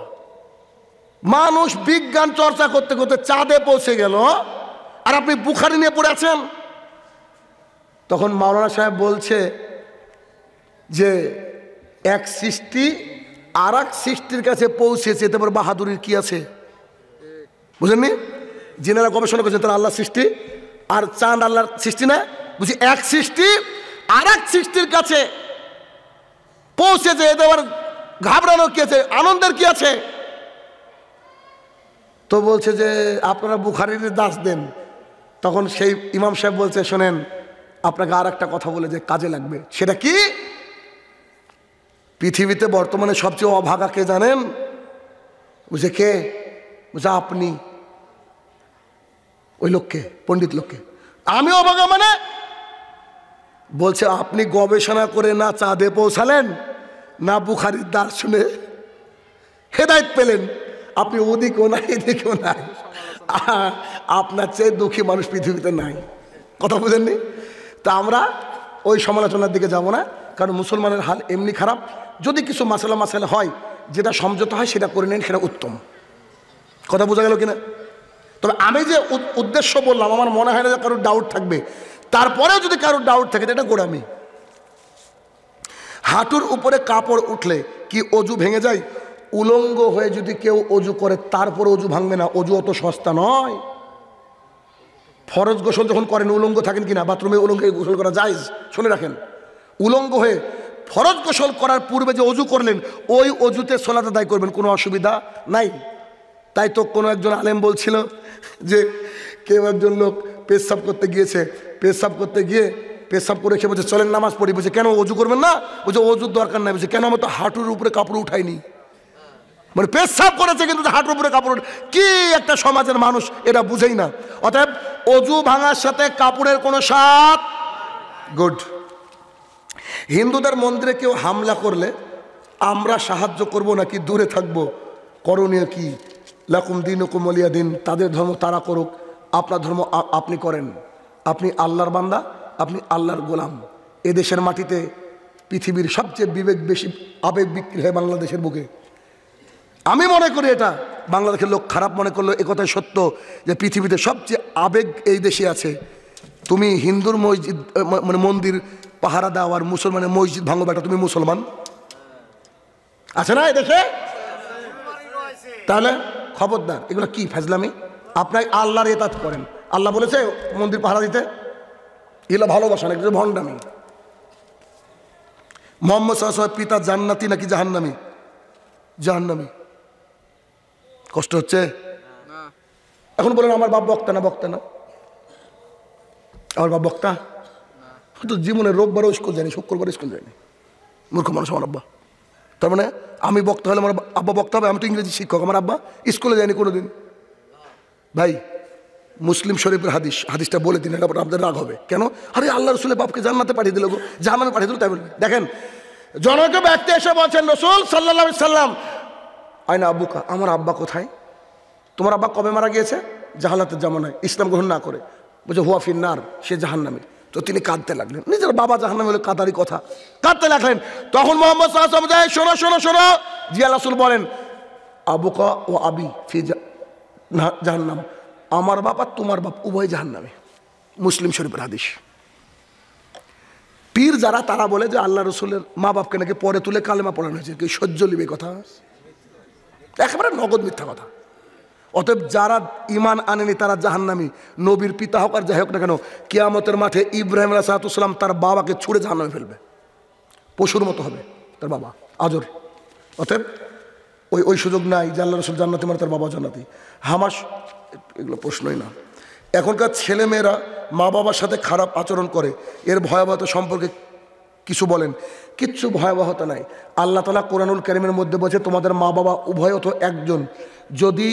মানুষ বিজ্ঞান চর্চা করতে করতে চাঁদে পৌঁছে গেল, আর আপনি বুখারী নিয়ে পড়ে আছেন। তখন মাওলানা সাহেব বলছে যে এক সৃষ্টি আর এক সৃষ্টির কাছে পৌঁছেছে, তারপর বাহাদুরির কি আছে? বুঝেননি? যিনারা গবেষণা করছেন তারা আল্লাহ সৃষ্টি আর চাঁদ আল্লাহর সৃষ্টি না, বুঝি এক সৃষ্টি আর এক সৃষ্টির কাছে পৌঁছেছে, এতে আবার ঘাবড়ানোর কি আছে, আনন্দের কি আছে? তো বলছে যে আপনারা বুখারীর দাস দেন। তখন সেই ইমাম সাহেব বলছে, শোনেন আপনাকে আর একটা কথা বলে যে কাজে লাগবে। সেটা কি? পৃথিবীতে বর্তমানে সবচেয়ে অভাগা কে জানেন? বুঝে কে? বুঝে আপনি। ওই লোককে, পণ্ডিত লোককে। আমি অভাগা মানে? বলছে আপনি গবেষণা করে না চাঁদে পৌঁছালেন, না বুখারীর দাস শুনে হেদায়েত পেলেন। আপনি ওদিকেও নাই এদিকেও নাই, আপনার চেয়ে দুঃখী মানুষ পৃথিবীতে নাই। কথা বুঝেননি? তা আমরা ওই সমালোচনার দিকে যাব না, কারণ মুসলমানের হাল এমনি খারাপ। যদি কিছু মাসালা হয়, যেটা সমঝোতা হয় সেটা করে নেন, সেটা উত্তম। কথা বোঝা গেল কিনা? তবে আমি যে উদ্দেশ্য বললাম, আমার মনে হয় না যে কারোর ডাউট থাকবে। তারপরেও যদি কারোর ডাউট থাকে, এটা গোড়ামি। হাঁটুর উপরে কাপড় উঠলে কি অজু ভেঙে যায়? উলঙ্গ হয়ে যদি কেউ অজু করে তারপর অজু ভাঙবে না। অজু অত সস্তা নয়। ফরজ গোসল যখন করেন উলঙ্গ থাকেন কিনা, বাথরুমে উলঙ্গ গোসল করা জায়েজ। শুনে রাখেন, উলঙ্গ হয়ে ফরজ গোসল করার পূর্বে যে অজু করলেন, ওই অজুতে সালাত আদায় করবেন, কোনো অসুবিধা নাই। তাই তো কোনো একজন আলেম বলছিল যে কেউ একজন লোক পেশাব করতে গিয়েছে, পেশাব করতে গিয়ে পেশাব করে এসে বলছে চলেন নামাজ পড়ি। বলছে কেন, অজু করবেন না? বলছে অজুর দরকার নাই। বলছে কেন? আমার তো হাঁটুর উপরে কাপড় উঠাইনি। মানে পেশাব করেছে কিন্তু হাঁটুর উপরে কাপড়। কি একটা সমাজের মানুষ, এটা বুঝেই না। অতএব অজু ভাঙার সাথে কাপড়ের কোনো সাথ। গুড। হিন্দুদের মন্দিরে কেউ হামলা করলে আমরা সাহায্য করব নাকি দূরে থাকবো? করণীয় কি? লাকুম দীনুকুম ওয়ালিয়া দিন। তাদের ধর্ম তারা করুক, আপনার ধর্ম আপনি করেন। আপনি আল্লাহর বান্দা, আপনি আল্লাহর গোলাম। এদেশের মাটিতে পৃথিবীর সবচেয়ে বিবেক বেশি আবেগ বিক্রি হয় বাংলাদেশের বুকে। আমি মনে করি এটা বাংলাদেশের লোক খারাপ মনে করলো এ কথাই সত্য যে পৃথিবীতে সবচেয়ে আবেগ এই দেশে আছে। তুমি হিন্দুর মসজিদ মানে মন্দির পাহারা দাও আর মুসলমানের মসজিদ ভাঙো, বেটা তুমি মুসলমান আছে না এই দেশে? তাহলে খবরদার, এগুলো কি ফাজলামি? আপনার আল্লাহর ইতাআত করেন। আল্লাহ বলেছে মন্দির পাহারা দিতে, এগুলো ভালোবাসা না, এগুলো ভণ্ডামি। মুহাম্মদ সাল্লাল্লাহু আলাইহি ওয়াসাল্লাম পিতা জান্নাতি নাকি জাহান্নামী? জাহান্নামী। কষ্ট হচ্ছে? এখন বলেন আমার বাপ বক্তা না? বক্তা না? আমার বাপ বক্তা? হয়তো জীবনে রোববারও স্কুল যায়নি, শুক্রবার স্কুল যায়নি। মূর্খ মানুষ আমার আব্বা। তার মানে আমি বক্তা হলে আমার আব্বা বক্তা হবে? আমি তো ইংরেজি শিক্ষক, আমার আব্বা স্কুলে যায়নি কোনোদিন। ভাই মুসলিম শরীফের হাদিসটা বলে দিন, এটা আপনাদের রাগ হবে কেন? আরে আল্লাহ রসুলের বাপকে জান্নাতে পাঠিয়ে দিল, জাহান্নামে পাঠিয়ে দিল। তাই বলবেন? দেখেন, জনক ব্যক্তি এসে বলছেন রসুল সাল্লাল্লাহু আলাইহি সাল্লাম আয়না আব্বুকা, আমার আব্বা কোথায়? তোমার আব্বা কবে মারা গিয়েছে? জাহালাতের জামানায়, ইসলাম গ্রহণ না করে। বলছে হুয়া ফিন্নার, সে জাহান্নামী। তো তিনি কাঁদতে লাগলেন, নিজের বাবা জাহান্নামী হলে কাঁদারই কথা, কাঁদতে লাগলেন। তখন মুহাম্মদ সাল্লাল্লাহু আলাইহি ওয়াসাল্লাম শোনো শোনো শোনো, জিয়া রাসূল বলেন আবুকা ও আবি ফি জাহান্নাম, আমার বাপ আর তোমার বাপ উভয় জাহান্নামে। মুসলিম শরীফের হাদিস। পীর যারা তারা বলে যে আল্লাহ রসুলের মা বাপকে নাকি পরে তুলে কালেমা পড়ানো হয়েছে। কি সহ্য লিবে কথা? একেবারে নগদ মিথ্যা কথা। অতএব যারা ইমান আনেনি তারা জাহান্নামী, নবীর পিতা হোক আর যাই হোক না কেন। কিয়ামতের মাঠে ইব্রাহিম আলাইহিস সালাম তার বাবাকে ছুঁড়ে জাহান্নামে ফেলবে, পশুর মতো হবে তার বাবা, আজর। অতএব ওই সুযোগ নাই যে আল্লাহ রসুল জান্নাতি মানে তার বাবা জান্নাতি। হামাস এগুলো প্রশ্নই না। এখনকার ছেলেমেয়েরা মা বাবার সাথে খারাপ আচরণ করে, এর ভয়াবহতা সম্পর্কে কিছু বলেন? কিচ্ছু ভয়াবহতা নাই। আল্লাহ তাআলা কোরআনুল কারীমের মধ্যে বলছে তোমাদের মা বাবা উভয় তো একজন, যদি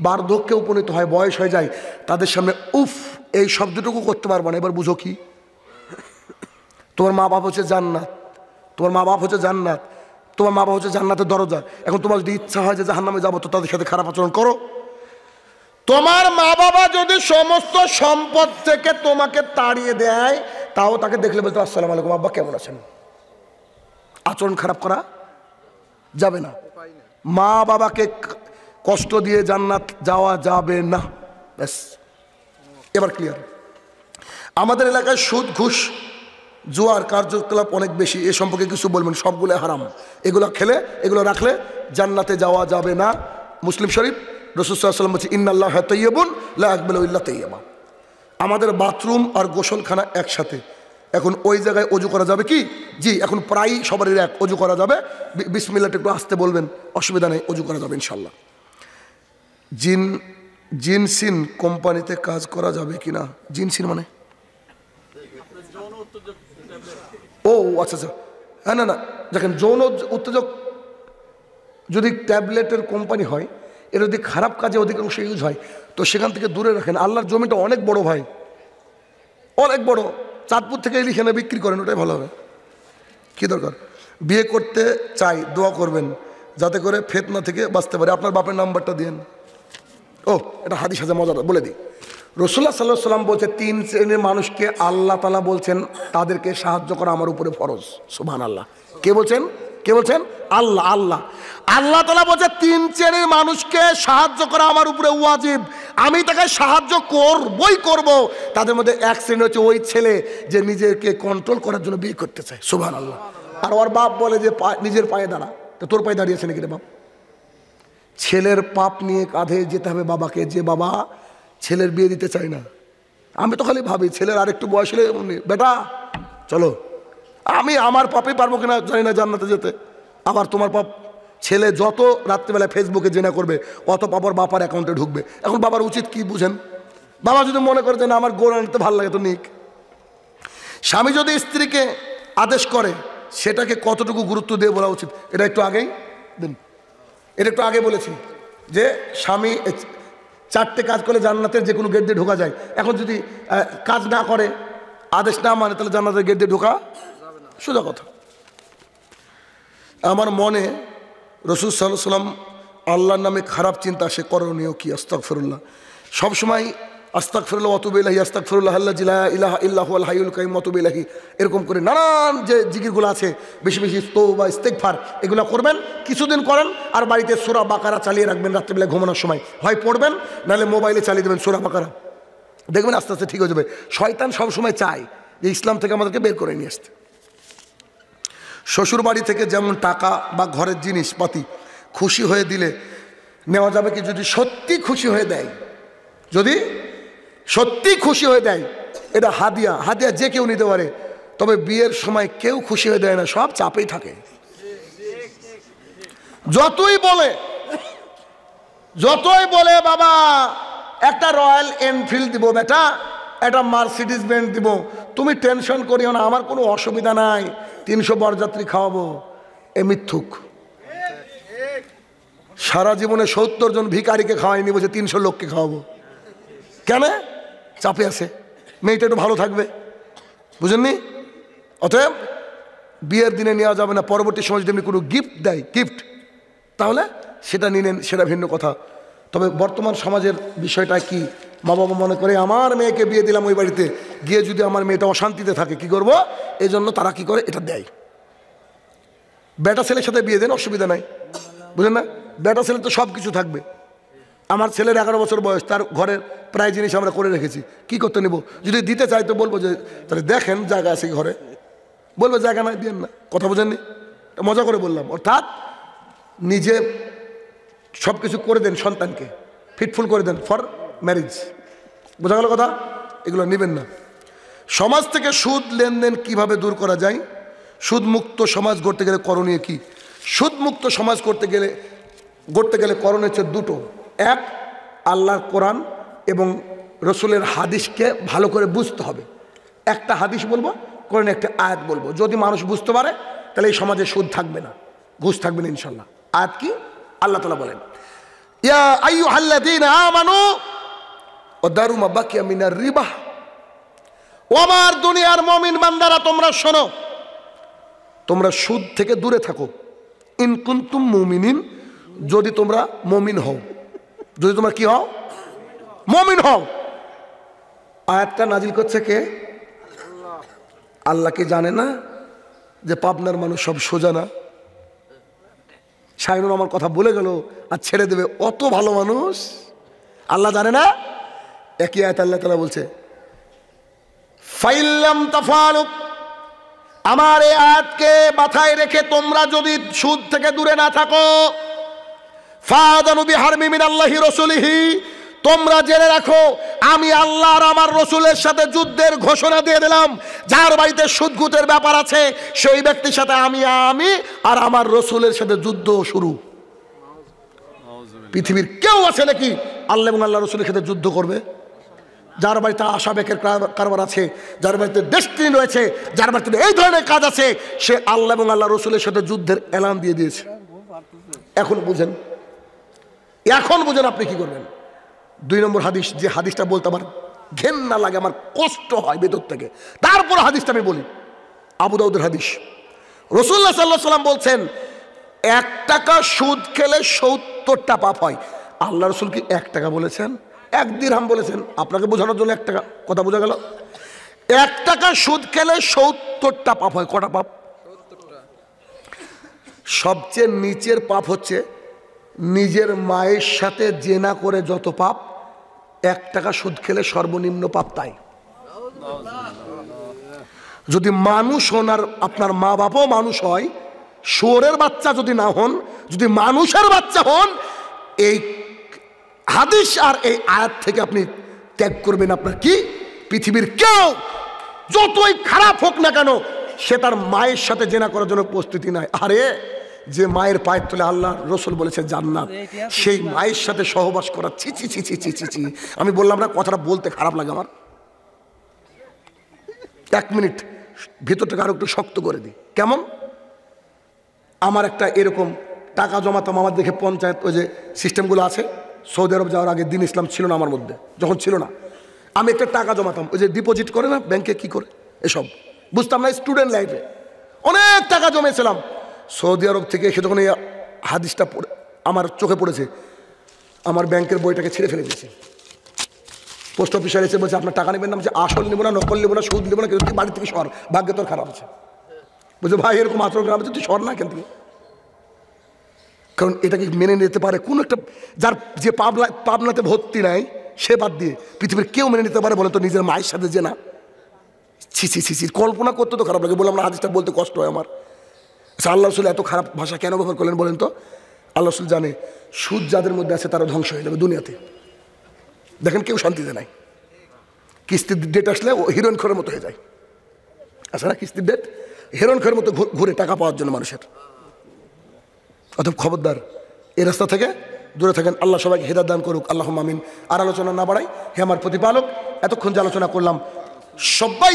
বার্ধক্যে উপনীত হয়, বয়স হয়ে যায়, তাদের সামনে উফ এই শব্দটুকু করতে পারবে না। এবার বুঝো কি? তোমার মা বাবা হচ্ছে জান্নাত, তোমার মা বাবা হচ্ছে জান্নাত, তোমার মা বাবা হচ্ছে জান্নাতের দরজা। এখন তোমার যদি ইচ্ছা হয় যে জাহান্নামে যাবো, তো তাদের সাথে খারাপ আচরণ করো। তোমার মা বাবা যদি সমস্ত সম্পদ থেকে তোমাকে তাড়িয়ে দেয়, তাও তাকে দেখলে বলতো আসসালামু আলাইকুম আব্বা, কেমন আছেন? আচরণ খারাপ করা যাবে না। মা বাবাকে কষ্ট দিয়ে জান্নাত যাওয়া যাবে না। ব্যাস, এবার ক্লিয়ার। আমাদের এলাকায় সুদ ঘুষ জুয়ার কার্যকলাপ অনেক বেশি, এ সম্পর্কে কিছু বলবেন? সবগুলো হারাম, এগুলো খেলে এগুলো রাখলে জান্নাতে যাওয়া যাবে না। মুসলিম শরীফ, রাসূল সাল্লাল্লাহু আলাইহি ওয়াসাল্লাম বলছে ইন্নাল্লাহা তাইয়্যিবুন লা ইয়াকবালু ইল্লা তাইয়্যিবা। আমাদের বাথরুম আর গোসলখানা একসাথে, এখন ওই জায়গায় অজু করা যাবে কি? জি, এখন প্রায় সবারই এক অজু করা যাবে। বিসমিল্লাহটা একটু আসতে বলবেন, অসুবিধা নেই, অজু করা যাবে ইনশাল্লাহ। জিনসিন কোম্পানিতে কাজ করা যাবে কি না? জিনসিন মানে ও আচ্ছা আচ্ছা, হ্যাঁ না দেখেন, যৌন উত্তেজক যদি ট্যাবলেটের কোম্পানি হয়, এর যদি খারাপ কাজে অধিকাংশ ইউজ হয়, তো সেখান থেকে দূরে রাখেন। আল্লাহর জমিটা অনেক বড় ভাই, অনেক বড়। চাঁদপুর থেকে এখানে বিক্রি করেন, ওটাই ভালো হবে। কি দরকার? বিয়ে করতে চাই, দোয়া করবেন যাতে করে ফিতনা থেকে বাঁচতে পারে। আপনার বাপের নাম্বারটা দিন। ও, এটা হাদিস আছে, মজাদার, বলে দিই। রাসূলুল্লাহ সাল্লাল্লাহু আলাইহি ওয়াসাল্লাম বলছে, 3 শ্রেণীর মানুষকে আল্লাহ তাআলা বলছেন তাদেরকে সাহায্য করা আমার উপরে ফরজ। সুবহানাল্লাহ। কে বলছেন? কে বলছেন? আল্লাহ। আল্লাহ তাআলা বলছে 3 শ্রেণীর মানুষকে সাহায্য করা আমার উপরে ওয়াজিব, আমি তাকে সাহায্য করবই করব। তাদের মধ্যে এক শ্রেণী হচ্ছে ওই ছেলে যে নিজেকে কন্ট্রোল করার জন্য বিয়ে করতে চায়। সুবহানাল্লাহ। আর ওর বাপ বলে যে নিজের পায়ে দাঁড়া, তো তোর পায়ে দাঁড়িয়েছে নাকি রে বাপ? ছেলের পাপ নিয়ে কাঁধে যেতে হবে বাবাকে, যে বাবা ছেলের বিয়ে দিতে চাই না। আমি তো খালি ভাবি ছেলের আরেকটু বয়স হলে, বেটা চলো, আমি আমার পাপে পারবো কিনা জানি না জান্নাতে যেতে। আবার তোমার পাপ, ছেলে যত রাত্রিবেলায় ফেসবুকে জেনা করবে অত পাপর বাবার অ্যাকাউন্টে ঢুকবে। এখন বাবার উচিত কি বুঝেন? বাবা যদি মনে করে যে না আমার গোড় আনতে ভালো লাগে তো নিক। স্বামী যদি স্ত্রীকে আদেশ করে সেটাকে কতটুকু গুরুত্ব দিয়ে বলা উচিত, এটা একটু আগেই দিন, এটা একটু আগে বলেছি যে স্বামী 4টে কাজ করলে জান্নাতের যে কোনো গেট দিয়ে ঢোকা যায়। এখন যদি কাজ না করে, আদেশ না মানে, তাহলে জান্নাতের গেট দিয়ে ঢোকা সোজা কথা। আমার মনে রাসূল সাল্লাল্লাহু আলাইহি ওয়াসাল্লাম আল্লাহর নামে খারাপ চিন্তা আসে, করণীয় কি? আস্তাগফিরুল্লাহ। সবসময় আস্তাগফিরুল্লাহ ওয়া আতুবু ইলাইহি, আস্তাগফিরুল্লাহ আল্লাযী লা ইলাহা ইল্লা হুয়াল হাইয়ুল কাইয়্যুম ওয়া আতুবু ইলাইহি, এরকম করে নানান যে জিকিরগুলো আছে, বেশি বেশি তওবা ইস্তেগফার এগুলো করবেন, কিছুদিন করেন। আর বাড়িতে সূরা বাকারা চালিয়ে রাখবেন, রাত্রিবেলা ঘুমানোর সময় হয় পড়বেন, নাহলে মোবাইলে চালিয়ে দেবেন সূরা বাকারা, দেখবেন আস্তে আস্তে ঠিক হয়ে যাবে। শয়তান সবসময় চায় যে ইসলাম থেকে আমাদেরকে বের করে নিয়ে আসতে। শ্বশুর বাড়ি থেকে যেমন টাকা বা ঘরের জিনিসপাতি খুশি হয়ে দিলে নেওয়া যাবে কি? যদি সত্যি খুশি হয়ে দেয়, যদি সত্যি খুশি হয়ে দেয়, এটা হাদিয়া। হাদিয়া যে কেউ নিতে পারে, তবে বিয়ের সময় কেউ খুশি হয়ে দেয় না, সব চাপেই থাকে। যতই বলে বাবা একটা রয়্যাল এনফিল্ড দিব, বেটা একটা মার্সিডিজ বেঞ্জ দিব, তুমি টেনশন করিও না, আমার কোনো অসুবিধা নাই, 300 বরযাত্রী খাওয়াবো, এ মিথ্যুক। সারা জীবনে 70 জন ভিখারিকে খাওয়াইনি, বলছে 300 লোককে খাওয়াবো। কেন? চাপে আছে, মেয়েটা একটু ভালো থাকবে, বুঝেননি? অতএব বিয়ের দিনে নেওয়া যাবে না। পরবর্তী সময় যদি এমনি কোনো গিফট দেয়, গিফট, তাহলে সেটা নিলেন, সেটা ভিন্ন কথা। তবে বর্তমান সমাজের বিষয়টা কি? মা বাবা মনে করে আমার মেয়েকে বিয়ে দিলাম, ওই বাড়িতে গিয়ে যদি আমার মেয়েটা অশান্তিতে থাকে কি করব? এই জন্য তারা কি করে, এটা দেয়। বেটা ছেলের সাথে বিয়ে দেন, অসুবিধা নাই, বুঝলেন না? বেটা ছেলে তো সব কিছু থাকবে। আমার ছেলের 11 বছর বয়স, তার ঘরের প্রায় জিনিস আমরা করে রেখেছি, কি করতে নেব? যদি দিতে চাই তো বলবো যে তাহলে দেখেন জায়গা আছে ঘরে, বলবো জায়গা নাই, দিয়েন না। কথা বোঝেননি? মজা করে বললাম। অর্থাৎ নিজে সব কিছু করে দেন, সন্তানকে ফিটফুল করে দেন ফর ম্যারেজ। বোঝা গেল কথা? এগুলো নেবেন না। সমাজ থেকে সুদ লেনদেন কিভাবে দূর করা যায়? সুদমুক্ত সমাজ গড়তে গেলে করণীয় কি? সুদমুক্ত সমাজ গড়তে গেলে করণীয় হচ্ছে দুটো। এক, আল্লাহর কোরআন এবং রসুলের হাদিসকে ভালো করে বুঝতে হবে। একটা হাদিস বলবো, কোরআন একটা আয়াত বলবো। যদি মানুষ বুঝতে পারে তাহলে এই সমাজে সুদ থাকবে না, ঘুষ থাকবে না ইনশাল্লাহ। আয়াত কি? আল্লাহ তাআলা বলেন, ইয়া আইয়ুহাল্লাযীনা আমানু ওয়াদারু মা বাকিয়া মিনার রিবা। ও আমার দুনিয়ার মুমিন বান্দারা, তোমরা শোনো, তোমরা সুদ থেকে দূরে থাকো। ইন কুনতুম মুমিনিন, যদি তোমরা মুমিন হও, যদি তোমরা কি হও? মুমিন হও। আয়াতটা নাজিল করছে কে? আল্লাহ কি জানে না যে পাবনার মানুষ সব সোজা না? শাইনুর আমার কথা বলে গেল আর ছেড়ে দেবে, অত ভালো মানুষ আল্লাহ জানে না? একই আয়াত আল্লাহ তাআলা বলছে, ফাইল্লাম তাফালু, আমার এই আয়াতকে মাথায় রেখে তোমরা যদি সুদ থেকে দূরে না থাকো, ফাদানু বিহারমি মিনাল্লাহি রাসূলিহি, তোমরা জেনে রাখো আমি আল্লাহ আর আমার রসুলের সাথে যুদ্ধের ঘোষণা দিয়ে দিলাম। যার বাড়িতে সুদঘুতের ব্যাপার আছে সেই ব্যক্তির সাথে আমি আর আমার রসুলের সাথে যুদ্ধ শুরু। পৃথিবীর কেউ আছে নাকি আল্লাহ এবং আল্লাহ রসুলের সাথে যুদ্ধ করবে? যার বাড়িতে আশাবেকের কারবার আছে, যার বাড়িতে ডেস্টিনি রয়েছে, যার বাড়িতে এই ধরনের কাজ আছে, সে আল্লাহ এবং আল্লাহ রসুলের সাথে যুদ্ধের এলান দিয়ে দিয়েছে। এখন বুঝেন, এখন বুঝেন আপনি কি করবেন। 2 নম্বর হাদিস, যে হাদিসটা বলতে আমার ঘেন্না লাগে, আমার কষ্ট হয় ভেতর থেকে, তারপর হাদিসটা আমি বলি। আবু দাউদের হাদিস, রাসূলুল্লাহ সাল্লাল্লাহু আলাইহি ওয়াসাল্লাম বলছেন 1 টাকা সুদ খেলে 70টা পাপ হয়। আল্লাহ রসুল কি 1 টাকা বলেছেন? 1 দিরহাম বলেছেন। আপনাকে বোঝানোর জন্য 1 টাকা কথা বোঝা গেল। 1 টাকা সুদ খেলে 70টা পাপ হয়। কটা পাপ? সবচেয়ে নিচের পাপ হচ্ছে নিজের মায়ের সাথে জেনা করে যত পাপ, 1 টাকা সুদ খেলে সর্বনিম্ন পাপ তাই। যদি মানুষ হন আর আপনার মা বাবাও মানুষ হয়, শুয়োরের বাচ্চা যদি না হন, যদি মানুষের বাচ্চা হন, এই হাদিস আর এই আয়াত থেকে আপনি ত্যাগ করবেন। আপনার কি? পৃথিবীর কেউ যতই খারাপ হোক না কেন, সে তার মায়ের সাথে জেনা করার জন্য প্রস্তুতি নাই। আরে যে মায়ের পায়ের তলে আল্লাহ রসুল বলেছে জান্নাত, সেই মায়ের সাথে সহবাস করা, ছি ছি ছি ছি ছি ছি ছি। আমি বললাম না, কথাটা বলতে খারাপ লাগে আমার। 1 মিনিট ভিতরটাকে আরো একটু শক্ত করে দিই। কেমন? আমার একটা এরকম টাকা জমাতাম, আমার দেখে পঞ্চায়েত ওই যে সিস্টেমগুলো আছে, সৌদি আরব যাওয়ার আগে দিন ইসলাম ছিল না আমার মধ্যে, যখন ছিল না, আমি একটা টাকা জমাতাম, ওই যে ডিপোজিট করে না ব্যাংকে, কি করে এসব বুঝতাম না। স্টুডেন্ট লাইফে অনেক টাকা জমেছিলাম। সৌদি আরব থেকে এসে যখন এই হাদিসটা পড়ে আমার চোখে পড়েছে, আমার ব্যাংকের বইটাকে ছেড়ে ফেলে দিয়েছে। পোস্ট অফিসার এসে বলছে আপনার টাকা নেবেন না? বলছে আসল নেবো না, নকল নেবো না, সুদ নেবো না, কিন্তু তুই বাড়ি থেকে সর, ভাগ্য তোর খারাপ আছে। বলছে ভাই এরকম আচরণ খারাপ আছে, তুই সর না এখান থেকে। কারণ এটাকে মেনে নিতে পারে কোন একটা, যার যে পাবনাতে ভর্তি নাই, সে বাদ দিয়ে পৃথিবীর কেউ মেনে নিতে পারে বলে তো নিজের মায়ের সাথে যে না? ছি ছি ছি ছি, কল্পনা করতে তো খারাপ লাগে। বললাম না, হাদিসটা বলতে কষ্ট হয় আমার। আল্লাহ রসুল এত খারাপ ভাষা কেন ব্যবহার করলেন বলেন তো? আল্লাহ রসুল জানে সুদ যাদের মধ্যে আছে তারা ধ্বংস হয়ে যাবে দুনিয়াতে। দেখেন কেউ শান্তিতে নাই। কিস্তির ডেট আসলে ও হিরোইন খোরের মতো হয়ে যায়। আচ্ছা না, কিস্তির ডেট হিরোইন খোরের মতো ঘুরে টাকা পাওয়ার জন্য মানুষের। অতএব খবরদার, এই রাস্তা থেকে দূরে থাকেন। আল্লাহ সবাইকে হেদায়েত দান করুক, আল্লাহুম্মা আমিন। আর আলোচনা না বাড়াই, হে আমার প্রতিপালক, এতক্ষণ যে আলোচনা করলাম সবাই